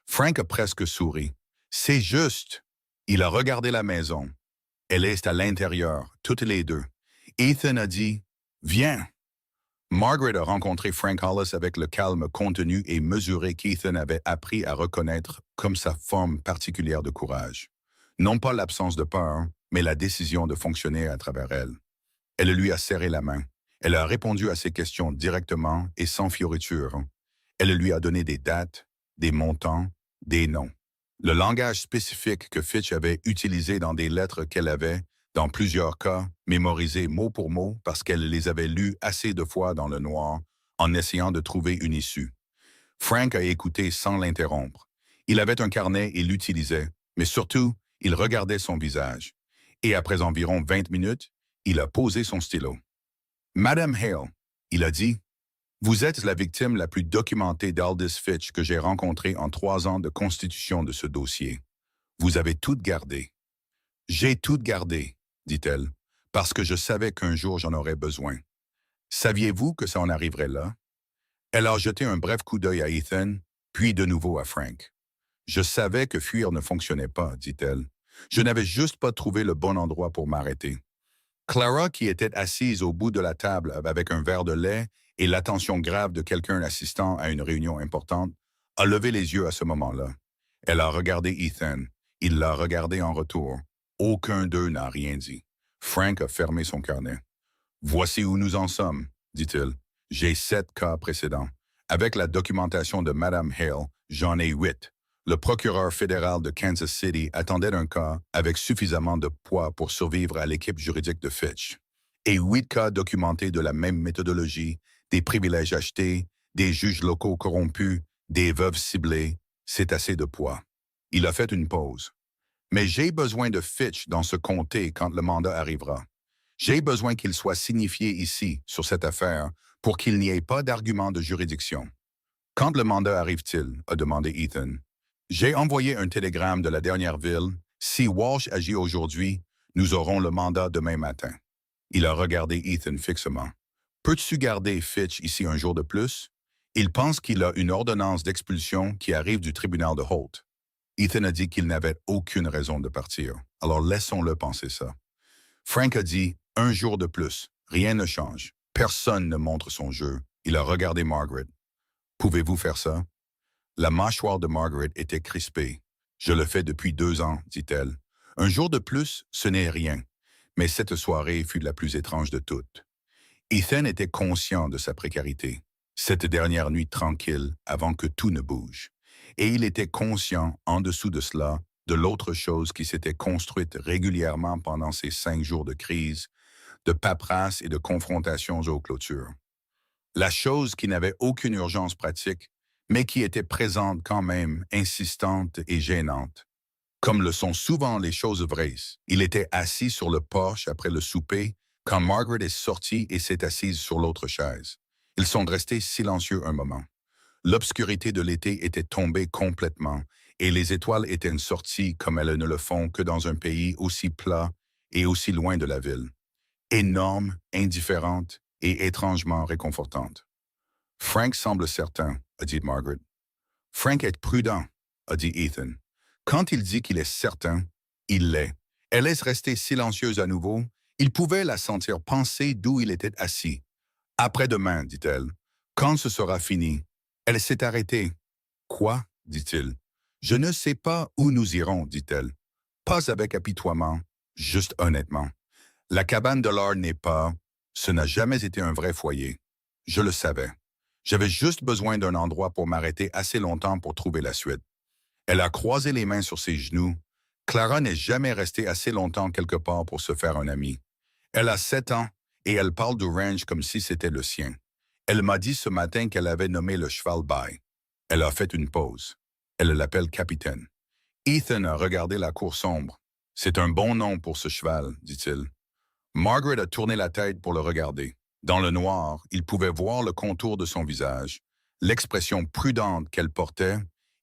Frank a presque souri. « C'est juste !» Il a regardé la maison. Elle est à l'intérieur, toutes les deux. Ethan a dit « Viens !» Margaret a rencontré Frank Hollis avec le calme contenu et mesuré qu'Ethan avait appris à reconnaître comme sa forme particulière de courage. Non pas l'absence de peur, mais la décision de fonctionner à travers elle. Elle lui a serré la main. Elle a répondu à ses questions directement et sans fioriture. Elle lui a donné des dates, des montants, des noms. Le langage spécifique que Fitch avait utilisé dans des lettres qu'elle avait, dans plusieurs cas, mémorisé mot pour mot parce qu'elle les avait lus assez de fois dans le noir, en essayant de trouver une issue. Frank a écouté sans l'interrompre. Il avait un carnet et l'utilisait, mais surtout, il regardait son visage. Et après environ 20 minutes, il a posé son stylo. « Madame Hale, » il a dit, « vous êtes la victime la plus documentée d'Aldis Fitch que j'ai rencontrée en 3 ans de constitution de ce dossier. Vous avez tout gardé. »« J'ai tout gardé, » dit-elle, « parce que je savais qu'un jour j'en aurais besoin. Saviez-vous que ça en arriverait là? » Elle a jeté un bref coup d'œil à Ethan, puis de nouveau à Frank. « Je savais que fuir ne fonctionnait pas, » dit-elle. « Je n'avais juste pas trouvé le bon endroit pour m'arrêter. » Clara, qui était assise au bout de la table avec un verre de lait et l'attention grave de quelqu'un assistant à une réunion importante, a levé les yeux à ce moment-là. Elle a regardé Ethan. Il l'a regardé en retour. Aucun d'eux n'a rien dit. Frank a fermé son carnet. « Voici où nous en sommes, » dit-il. « J'ai 7 cas précédents. Avec la documentation de Madame Hale, j'en ai 8. Le procureur fédéral de Kansas City attendait un cas avec suffisamment de poids pour survivre à l'équipe juridique de Fitch. Et 8 cas documentés de la même méthodologie, des privilèges achetés, des juges locaux corrompus, des veuves ciblées, c'est assez de poids. Il a fait une pause. Mais j'ai besoin de Fitch dans ce comté quand le mandat arrivera. J'ai besoin qu'il soit signifié ici, sur cette affaire, pour qu'il n'y ait pas d'argument de juridiction. Quand le mandat arrive-t-il? A demandé Ethan. J'ai envoyé un télégramme de la dernière ville. Si Walsh agit aujourd'hui, nous aurons le mandat demain matin. Il a regardé Ethan fixement. Peux-tu garder Fitch ici un jour de plus? Il pense qu'il a une ordonnance d'expulsion qui arrive du tribunal de Holt. Ethan a dit qu'il n'avait aucune raison de partir. Alors laissons-le penser ça. Frank a dit « un jour de plus. Rien ne change. Personne ne montre son jeu. » Il a regardé Margaret. « Pouvez-vous faire ça? » La mâchoire de Margaret était crispée. « Je le fais depuis 2 ans, dit-elle. Un jour de plus, ce n'est rien. Mais cette soirée fut la plus étrange de toutes. » Ethan était conscient de sa précarité. Cette dernière nuit tranquille, avant que tout ne bouge. Et il était conscient, en dessous de cela, de l'autre chose qui s'était construite régulièrement pendant ces 5 jours de crise, de paperasse et de confrontations aux clôtures. La chose qui n'avait aucune urgence pratique, mais qui était présente quand même, insistante et gênante. Comme le sont souvent les choses vraies, il était assis sur le porche après le souper quand Margaret est sortie et s'est assise sur l'autre chaise. Ils sont restés silencieux un moment. L'obscurité de l'été était tombée complètement et les étoiles étaient sorties comme elles ne le font que dans un pays aussi plat et aussi loin de la ville. Énorme, indifférente et étrangement réconfortante. « Frank semble certain, » a dit Margaret. « Frank est prudent, » a dit Ethan. Quand il dit qu'il est certain, il l'est. Elle est restée silencieuse à nouveau. Il pouvait la sentir penser d'où il était assis. « Après-demain, dit-elle. Quand ce sera fini. » Elle s'est arrêtée. « Quoi? » dit-il. « Je ne sais pas où nous irons, dit-elle. Pas avec apitoiement, juste honnêtement. La cabane de l'art n'est pas... Ce n'a jamais été un vrai foyer. Je le savais. J'avais juste besoin d'un endroit pour m'arrêter assez longtemps pour trouver la suite. » Elle a croisé les mains sur ses genoux. Clara n'est jamais restée assez longtemps quelque part pour se faire un ami. Elle a 7 ans et elle parle du ranch comme si c'était le sien. Elle m'a dit ce matin qu'elle avait nommé le cheval Bay. Elle a fait une pause. Elle l'appelle Capitaine. Ethan a regardé la cour sombre. « C'est un bon nom pour ce cheval, dit-il. » Margaret a tourné la tête pour le regarder. Dans le noir, il pouvait voir le contour de son visage, l'expression prudente qu'elle portait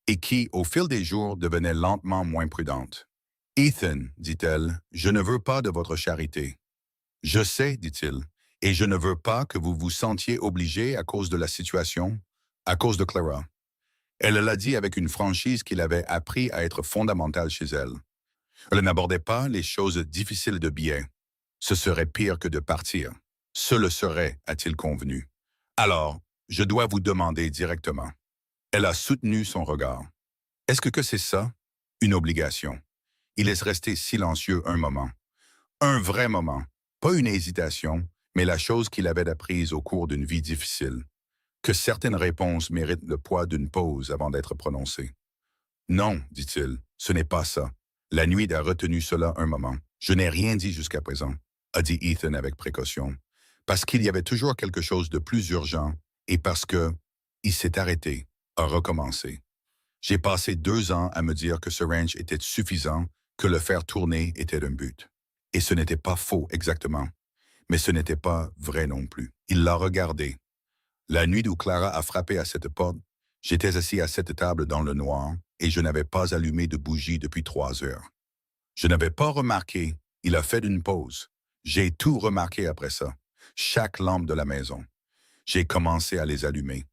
et qui, au fil des jours, devenait lentement moins prudente. « Ethan, dit-elle, je ne veux pas de votre charité. »« Je sais, dit-il, et je ne veux pas que vous vous sentiez obligé à cause de la situation, à cause de Clara. » Elle l'a dit avec une franchise qu'il avait appris à être fondamentale chez elle. Elle n'abordait pas les choses difficiles de bien. Ce serait pire que de partir. Ce le serait, a-t-il convenu. Alors, je dois vous demander directement. Elle a soutenu son regard. Est-ce que c'est ça? Une obligation. Il est resté silencieux un moment. Un vrai moment. Pas une hésitation, mais la chose qu'il avait apprise au cours d'une vie difficile. Que certaines réponses méritent le poids d'une pause avant d'être prononcées. Non, dit-il, ce n'est pas ça. La nuit a retenu cela un moment. Je n'ai rien dit jusqu'à présent, a dit Ethan avec précaution, parce qu'il y avait toujours quelque chose de plus urgent et parce que, il s'est arrêté, a recommencé. J'ai passé 2 ans à me dire que ce ranch était suffisant, que le faire tourner était un but. Et ce n'était pas faux exactement, mais ce n'était pas vrai non plus. Il l'a regardé. La nuit où Clara a frappé à cette porte, j'étais assis à cette table dans le noir et je n'avais pas allumé de bougie depuis 3 heures. Je n'avais pas remarqué, il a fait une pause. J'ai tout remarqué après ça, chaque lampe de la maison. J'ai commencé à les allumer.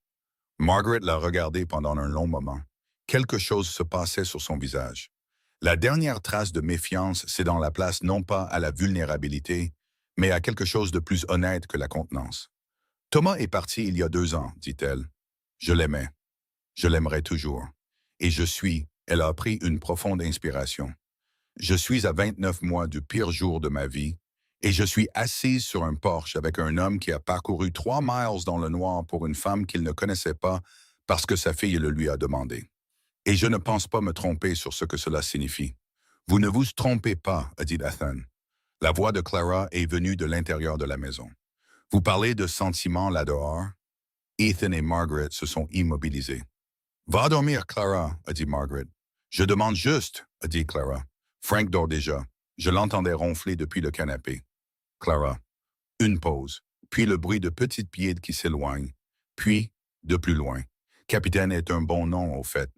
Margaret l'a regardé pendant un long moment. Quelque chose se passait sur son visage. La dernière trace de méfiance cédant la place non pas à la vulnérabilité, mais à quelque chose de plus honnête que la contenance. « Thomas est parti il y a 2 ans, dit-elle. Je l'aimais. Je l'aimerai toujours. Et elle a pris une profonde inspiration. Je suis à 29 mois du pire jour de ma vie, et je suis assise sur un porche avec un homme qui a parcouru 3 miles dans le noir pour une femme qu'il ne connaissait pas parce que sa fille le lui a demandé. Et je ne pense pas me tromper sur ce que cela signifie. Vous ne vous trompez pas, a dit Ethan. La voix de Clara est venue de l'intérieur de la maison. Vous parlez de sentiments là-dehors? Ethan et Margaret se sont immobilisés. Va dormir, Clara, a dit Margaret. Je demande juste, a dit Clara. Frank dort déjà. Je l'entendais ronfler depuis le canapé. Clara. Une pause, puis le bruit de petites pieds qui s'éloignent, puis, de plus loin. Capitaine est un bon nom, au fait.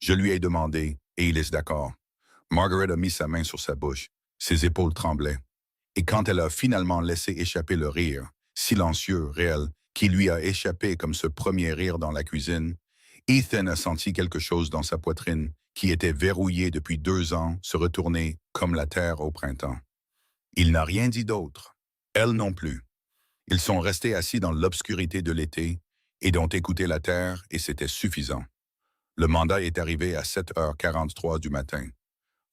Je lui ai demandé, et il est d'accord. Margaret a mis sa main sur sa bouche. Ses épaules tremblaient. Et quand elle a finalement laissé échapper le rire, silencieux, réel, qui lui a échappé comme ce premier rire dans la cuisine, Ethan a senti quelque chose dans sa poitrine qui était verrouillé depuis 2 ans se retourner comme la terre au printemps. Il n'a rien dit d'autre. Elle non plus. Ils sont restés assis dans l'obscurité de l'été et ont écouté la terre et c'était suffisant. Le mandat est arrivé à 7h43 du matin.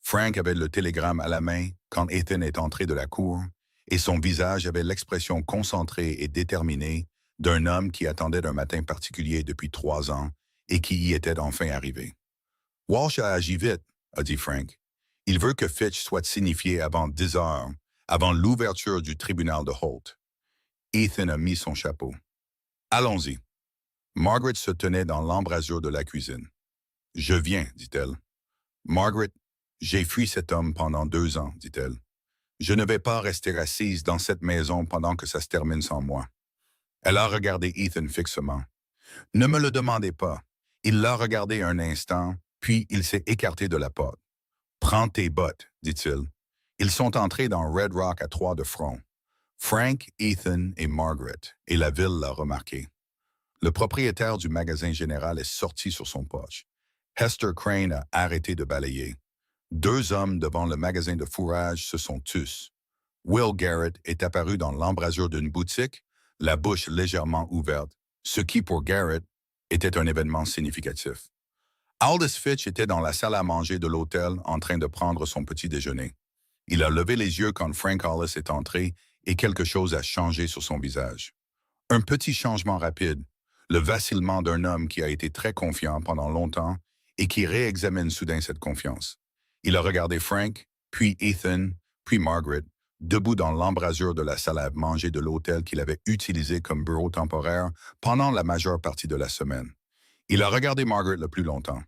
Frank avait le télégramme à la main quand Ethan est entré de la cour et son visage avait l'expression concentrée et déterminée d'un homme qui attendait un matin particulier depuis 3 ans et qui y était enfin arrivé. « Walsh a agi vite, » a dit Frank. « Il veut que Fitch soit signifié avant 10 heures, avant l'ouverture du tribunal de Holt. » Ethan a mis son chapeau. « Allons-y. » Margaret se tenait dans l'embrasure de la cuisine. « Je viens, dit-elle. »« Margaret, j'ai fui cet homme pendant 2 ans, dit-elle. Je ne vais pas rester assise dans cette maison pendant que ça se termine sans moi. » Elle a regardé Ethan fixement. « Ne me le demandez pas. » Il l'a regardé un instant, puis il s'est écarté de la porte. « Prends tes bottes, dit-il. » Ils sont entrés dans Red Rock à 3 de front. Frank, Ethan et Margaret, et la ville l'a remarqué. Le propriétaire du magasin général est sorti sur son porche. Hester Crane a arrêté de balayer. 2 hommes devant le magasin de fourrage se sont tus. Will Garrett est apparu dans l'embrasure d'une boutique, la bouche légèrement ouverte, ce qui, pour Garrett, était un événement significatif. Aldous Fitch était dans la salle à manger de l'hôtel en train de prendre son petit déjeuner. Il a levé les yeux quand Frank Hollis est entré et quelque chose a changé sur son visage. Un petit changement rapide, le vacillement d'un homme qui a été très confiant pendant longtemps et qui réexamine soudain cette confiance. Il a regardé Frank, puis Ethan, puis Margaret, debout dans l'embrasure de la salle à manger de l'hôtel qu'il avait utilisé comme bureau temporaire pendant la majeure partie de la semaine. Il a regardé Margaret le plus longtemps.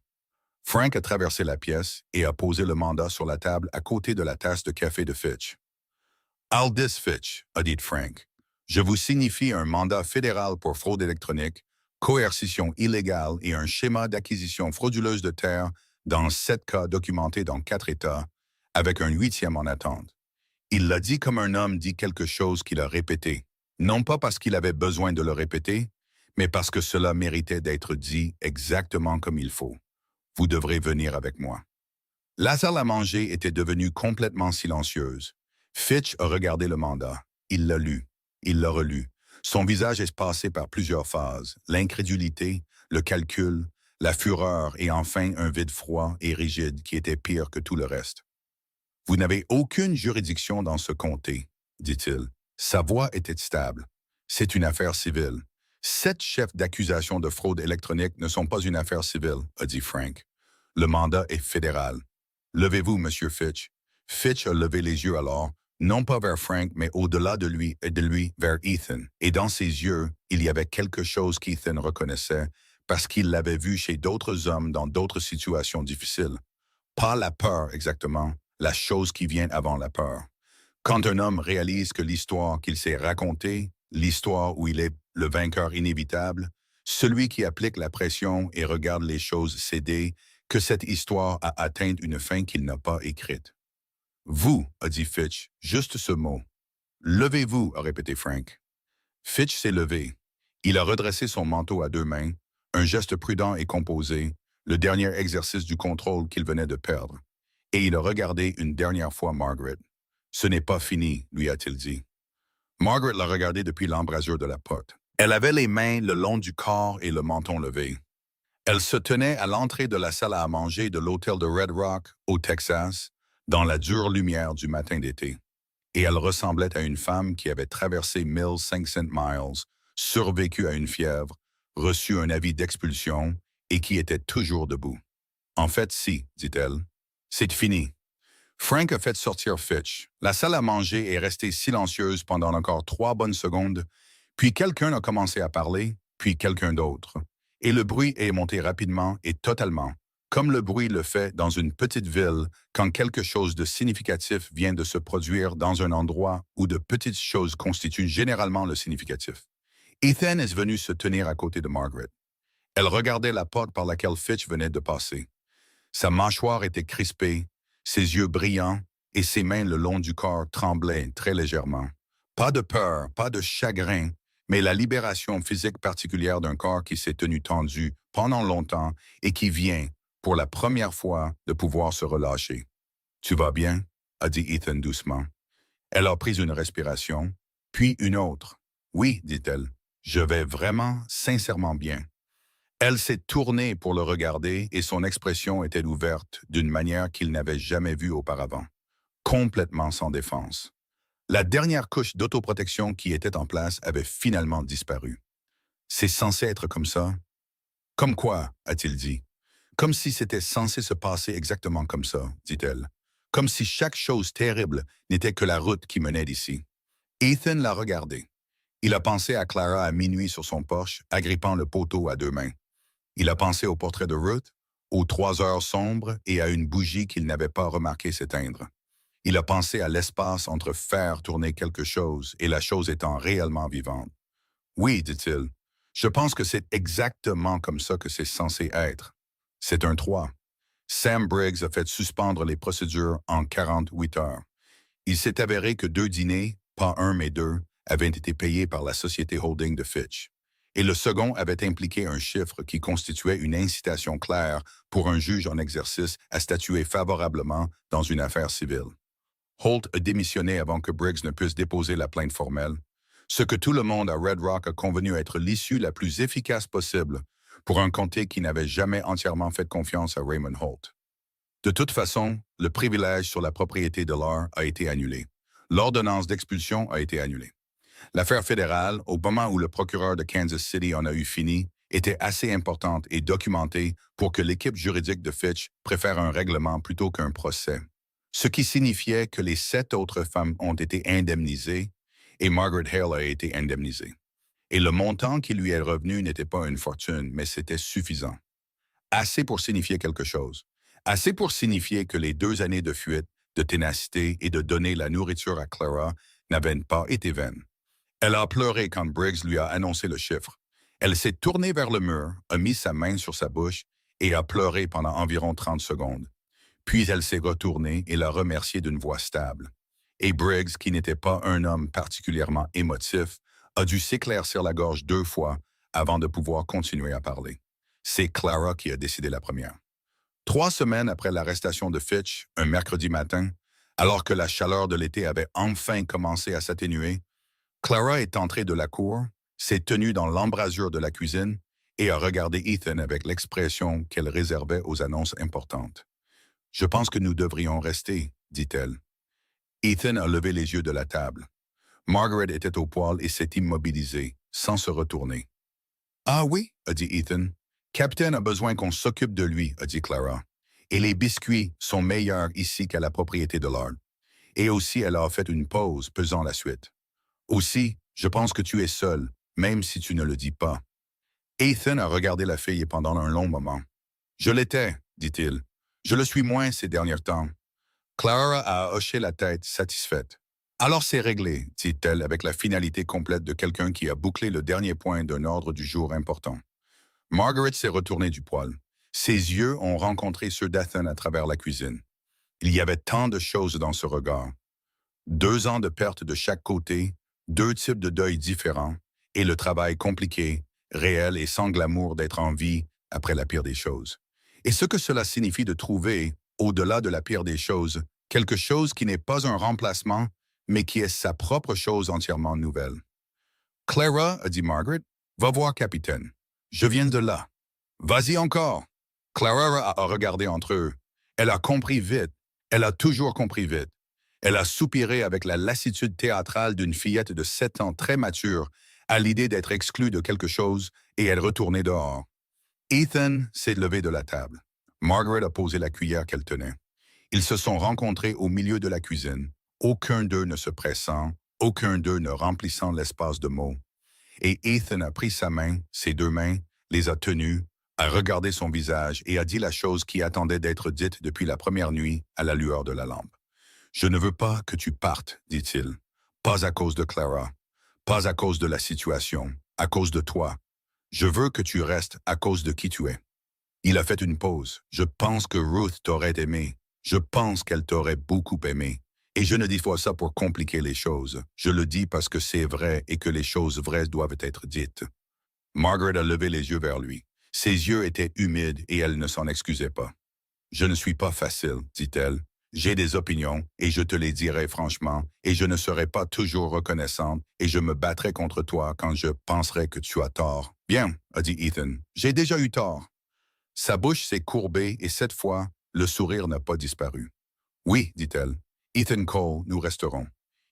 Frank a traversé la pièce et a posé le mandat sur la table à côté de la tasse de café de Fitch. « Aldous Fitch, » a dit Frank, « je vous signifie un mandat fédéral pour fraude électronique, coercition illégale et un schéma d'acquisition frauduleuse de terre dans 7 cas documentés dans 4 États, avec un 8e en attente. Il l'a dit comme un homme dit quelque chose qu'il a répété, non pas parce qu'il avait besoin de le répéter, mais parce que cela méritait d'être dit exactement comme il faut. Vous devrez venir avec moi. » La salle à manger était devenue complètement silencieuse. Fitch a regardé le mandat. Il l'a lu. Il l'a relu. Son visage est passé par plusieurs phases. L'incrédulité, le calcul, la fureur et enfin un vide froid et rigide qui était pire que tout le reste. « Vous n'avez aucune juridiction dans ce comté, » dit-il. Sa voix était stable. « C'est une affaire civile. 7 chefs d'accusation de fraude électronique ne sont pas une affaire civile, » a dit Frank. « Le mandat est fédéral. Levez-vous, Monsieur Fitch. » Fitch a levé les yeux alors, non pas vers Frank, mais au-delà de lui et de lui vers Ethan. Et dans ses yeux, il y avait quelque chose qu'Ethan reconnaissait parce qu'il l'avait vu chez d'autres hommes dans d'autres situations difficiles. Pas la peur exactement, la chose qui vient avant la peur. Quand un homme réalise que l'histoire qu'il s'est racontée, l'histoire où il est le vainqueur inévitable, celui qui applique la pression et regarde les choses céder, que cette histoire a atteint une fin qu'il n'a pas écrite. « Vous, » a dit Fitch, juste ce mot. « Levez-vous, » a répété Frank. Fitch s'est levé. Il a redressé son manteau à 2 mains, un geste prudent et composé, le dernier exercice du contrôle qu'il venait de perdre. Et il a regardé une dernière fois Margaret. « Ce n'est pas fini, » lui a-t-il dit. Margaret l'a regardé depuis l'embrasure de la porte. Elle avait les mains le long du corps et le menton levé. Elle se tenait à l'entrée de la salle à manger de l'hôtel de Red Rock, au Texas, dans la dure lumière du matin d'été. Et elle ressemblait à une femme qui avait traversé 1500 miles, survécu à une fièvre, reçu un avis d'expulsion et qui était toujours debout. En fait, si, dit-elle. C'est fini. Frank a fait sortir Fitch. La salle à manger est restée silencieuse pendant encore 3 bonnes secondes, puis quelqu'un a commencé à parler, puis quelqu'un d'autre. Et le bruit est monté rapidement et totalement, comme le bruit le fait dans une petite ville quand quelque chose de significatif vient de se produire dans un endroit où de petites choses constituent généralement le significatif. Ethan est venu se tenir à côté de Margaret. Elle regardait la porte par laquelle Fitch venait de passer. Sa mâchoire était crispée, ses yeux brillants et ses mains le long du corps tremblaient très légèrement. Pas de peur, pas de chagrin, mais la libération physique particulière d'un corps qui s'est tenu tendu pendant longtemps et qui vient, pour la première fois, de pouvoir se relâcher. « Tu vas bien? » a dit Ethan doucement. Elle a pris une respiration, puis une autre. « Oui, dit-elle, je vais vraiment, sincèrement bien. » Elle s'est tournée pour le regarder et son expression était ouverte d'une manière qu'il n'avait jamais vue auparavant, complètement sans défense. La dernière couche d'autoprotection qui était en place avait finalement disparu. « C'est censé être comme ça? »« Comme quoi? » a-t-il dit. « Comme si c'était censé se passer exactement comme ça, dit-elle. Comme si chaque chose terrible n'était que la route qui menait d'ici. » Ethan l'a regardé. Il a pensé à Clara à minuit sur son porche, agrippant le poteau à 2 mains. Il a pensé au portrait de Ruth, aux 3 heures sombres et à une bougie qu'il n'avait pas remarqué s'éteindre. Il a pensé à l'espace entre faire tourner quelque chose et la chose étant réellement vivante. « Oui, dit-il, je pense que c'est exactement comme ça que c'est censé être. C'est un 3. Sam Briggs a fait suspendre les procédures en 48 heures. Il s'est avéré que 2 dîners, pas un mais 2, avaient été payés par la société holding de Fitch. Et le second avait impliqué un chiffre qui constituait une incitation claire pour un juge en exercice à statuer favorablement dans une affaire civile. Holt a démissionné avant que Briggs ne puisse déposer la plainte formelle, ce que tout le monde à Red Rock a convenu être l'issue la plus efficace possible pour un comté qui n'avait jamais entièrement fait confiance à Raymond Holt. De toute façon, le privilège sur la propriété de l'or a été annulé. L'ordonnance d'expulsion a été annulée. L'affaire fédérale, au moment où le procureur de Kansas City en a eu fini, était assez importante et documentée pour que l'équipe juridique de Fitch préfère un règlement plutôt qu'un procès. Ce qui signifiait que les 7 autres femmes ont été indemnisées et Margaret Hale a été indemnisée. Et le montant qui lui est revenu n'était pas une fortune, mais c'était suffisant. Assez pour signifier quelque chose. Assez pour signifier que les 2 années de fuite, de ténacité et de donner la nourriture à Clara n'avaient pas été vaines. Elle a pleuré quand Briggs lui a annoncé le chiffre. Elle s'est tournée vers le mur, a mis sa main sur sa bouche et a pleuré pendant environ 30 secondes. Puis elle s'est retournée et l'a remercié d'une voix stable. Et Briggs, qui n'était pas un homme particulièrement émotif, a dû s'éclaircir la gorge 2 fois avant de pouvoir continuer à parler. C'est Clara qui a décidé la première. 3 semaines après l'arrestation de Fitch, un mercredi matin, alors que la chaleur de l'été avait enfin commencé à s'atténuer, Clara est entrée de la cour, s'est tenue dans l'embrasure de la cuisine et a regardé Ethan avec l'expression qu'elle réservait aux annonces importantes. « Je pense que nous devrions rester, » dit-elle. Ethan a levé les yeux de la table. Margaret était au poêle et s'est immobilisée, sans se retourner. « Ah oui, » a dit Ethan. « Capitaine a besoin qu'on s'occupe de lui, » a dit Clara. « Et les biscuits sont meilleurs ici qu'à la propriété de Lord. » Et aussi, elle a fait une pause, pesant la suite. « Aussi, je pense que tu es seul, même si tu ne le dis pas. » Ethan a regardé la fille pendant un long moment. « Je l'étais, » dit-il. « Je le suis moins ces derniers temps. » Clara a hoché la tête, satisfaite. « Alors c'est réglé, » dit-elle avec la finalité complète de quelqu'un qui a bouclé le dernier point d'un ordre du jour important. Margaret s'est retournée du poêle. Ses yeux ont rencontré ceux d'Ethan à travers la cuisine. Il y avait tant de choses dans ce regard. 2 ans de perte de chaque côté, 2 types de deuil différents, et le travail compliqué, réel et sans glamour d'être en vie après la pire des choses. Et ce que cela signifie de trouver, au-delà de la pire des choses, quelque chose qui n'est pas un remplacement, mais qui est sa propre chose entièrement nouvelle. « Clara, » a dit Margaret, « va voir capitaine. Je viens de là. »« Vas-y encore. » Clara a regardé entre eux. Elle a compris vite. Elle a toujours compris vite. Elle a soupiré avec la lassitude théâtrale d'une fillette de 7 ans très mature à l'idée d'être exclue de quelque chose et elle retournait dehors. Ethan s'est levé de la table. Margaret a posé la cuillère qu'elle tenait. Ils se sont rencontrés au milieu de la cuisine, aucun d'eux ne se pressant, aucun d'eux ne remplissant l'espace de mots. Et Ethan a pris sa main, ses deux mains, les a tenues, a regardé son visage et a dit la chose qui attendait d'être dite depuis la première nuit à la lueur de la lampe. « Je ne veux pas que tu partes, dit-il. Pas à cause de Clara, pas à cause de la situation, à cause de toi. Je veux que tu restes à cause de qui tu es. » Il a fait une pause. « Je pense que Ruth t'aurait aimé. Je pense qu'elle t'aurait beaucoup aimé. Et je ne dis pas ça pour compliquer les choses. Je le dis parce que c'est vrai et que les choses vraies doivent être dites. » Margaret a levé les yeux vers lui. Ses yeux étaient humides et elle ne s'en excusait pas. « Je ne suis pas facile, dit-elle. J'ai des opinions et je te les dirai franchement et je ne serai pas toujours reconnaissante et je me battrai contre toi quand je penserai que tu as tort. »« Bien, » a dit Ethan. « J'ai déjà eu tort. » Sa bouche s'est courbée et cette fois, le sourire n'a pas disparu. « Oui, dit-elle. Ethan Cole, nous resterons. »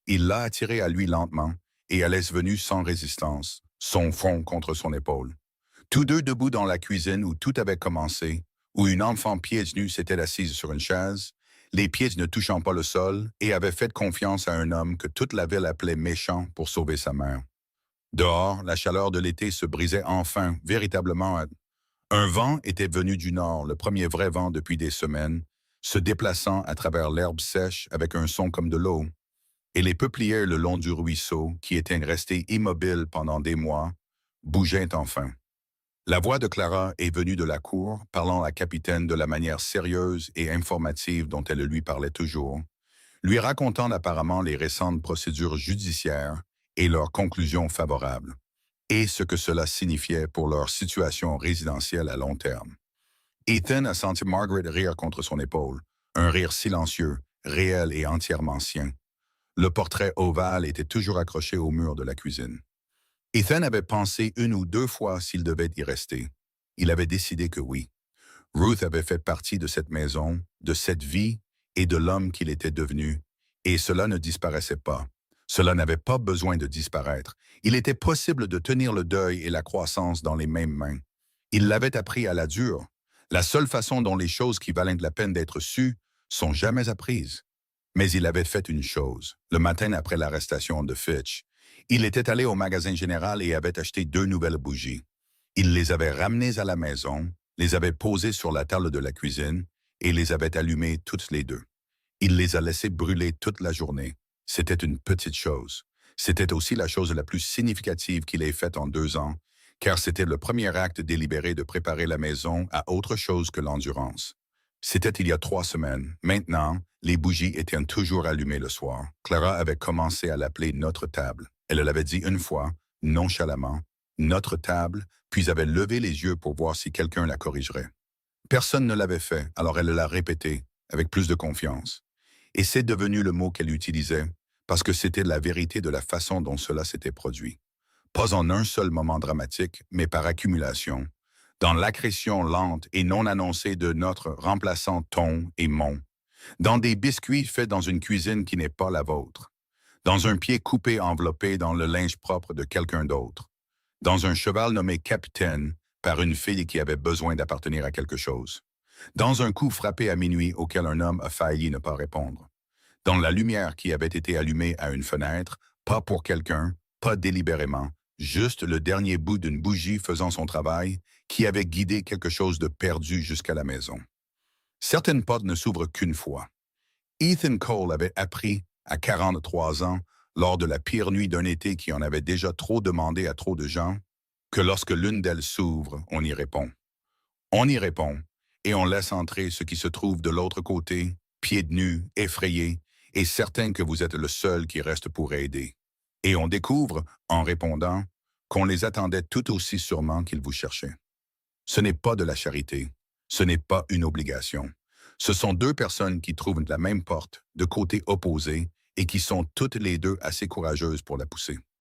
Il l'a attiré à lui lentement et elle est venue sans résistance, son front contre son épaule. Tous deux debout dans la cuisine où tout avait commencé, où une enfant pieds nus s'était assise sur une chaise, les pieds ne touchant pas le sol, et avait fait confiance à un homme que toute la ville appelait méchant pour sauver sa mère. Dehors, la chaleur de l'été se brisait enfin, véritablement. Un vent était venu du nord, le premier vrai vent depuis des semaines, se déplaçant à travers l'herbe sèche avec un son comme de l'eau, et les peupliers le long du ruisseau, qui étaient restés immobiles pendant des mois, bougeaient enfin. La voix de Clara est venue de la cour, parlant à la capitaine de la manière sérieuse et informative dont elle lui parlait toujours, lui racontant apparemment les récentes procédures judiciaires et leurs conclusions favorables, et ce que cela signifiait pour leur situation résidentielle à long terme. Ethan a senti Margaret rire contre son épaule, un rire silencieux, réel et entièrement sien. Le portrait ovale était toujours accroché au mur de la cuisine. Ethan avait pensé une ou deux fois s'il devait y rester. Il avait décidé que oui. Ruth avait fait partie de cette maison, de cette vie et de l'homme qu'il était devenu, et cela ne disparaissait pas. Cela n'avait pas besoin de disparaître. Il était possible de tenir le deuil et la croissance dans les mêmes mains. Il l'avait appris à la dure. La seule façon dont les choses qui valent la peine d'être sues sont jamais apprises. Mais il avait fait une chose, le matin après l'arrestation de Fitch. Il était allé au magasin général et avait acheté 2 nouvelles bougies. Il les avait ramenées à la maison, les avait posées sur la table de la cuisine et les avait allumées toutes les deux. Il les a laissées brûler toute la journée. C'était une petite chose. C'était aussi la chose la plus significative qu'il ait faite en 2 ans, car c'était le premier acte délibéré de préparer la maison à autre chose que l'endurance. C'était il y a 3 semaines. Maintenant, les bougies étaient toujours allumées le soir. Clara avait commencé à l'appeler notre table. Elle l'avait dit une fois, nonchalamment, notre table, puis avait levé les yeux pour voir si quelqu'un la corrigerait. Personne ne l'avait fait, alors elle l'a répété, avec plus de confiance. Et c'est devenu le mot qu'elle utilisait, parce que c'était la vérité de la façon dont cela s'était produit. Pas en un seul moment dramatique, mais par accumulation, dans l'accrétion lente et non annoncée de notre remplaçant ton et mon, dans des biscuits faits dans une cuisine qui n'est pas la vôtre, dans un pied coupé enveloppé dans le linge propre de quelqu'un d'autre, dans un cheval nommé capitaine par une fille qui avait besoin d'appartenir à quelque chose, dans un coup frappé à minuit auquel un homme a failli ne pas répondre, dans la lumière qui avait été allumée à une fenêtre, pas pour quelqu'un, pas délibérément, juste le dernier bout d'une bougie faisant son travail qui avait guidé quelque chose de perdu jusqu'à la maison. Certaines portes ne s'ouvrent qu'une fois. Ethan Cole avait appris, à 43 ans, lors de la pire nuit d'un été qui en avait déjà trop demandé à trop de gens, que lorsque l'une d'elles s'ouvre, on y répond. On y répond, et on laisse entrer ce qui se trouve de l'autre côté, pieds nus, effrayés, et certain que vous êtes le seul qui reste pour aider. Et on découvre, en répondant, qu'on les attendait tout aussi sûrement qu'ils vous cherchaient. Ce n'est pas de la charité, ce n'est pas une obligation. Ce sont 2 personnes qui trouvent la même porte, de côtés opposés, et qui sont toutes les 2 assez courageuses pour la pousser.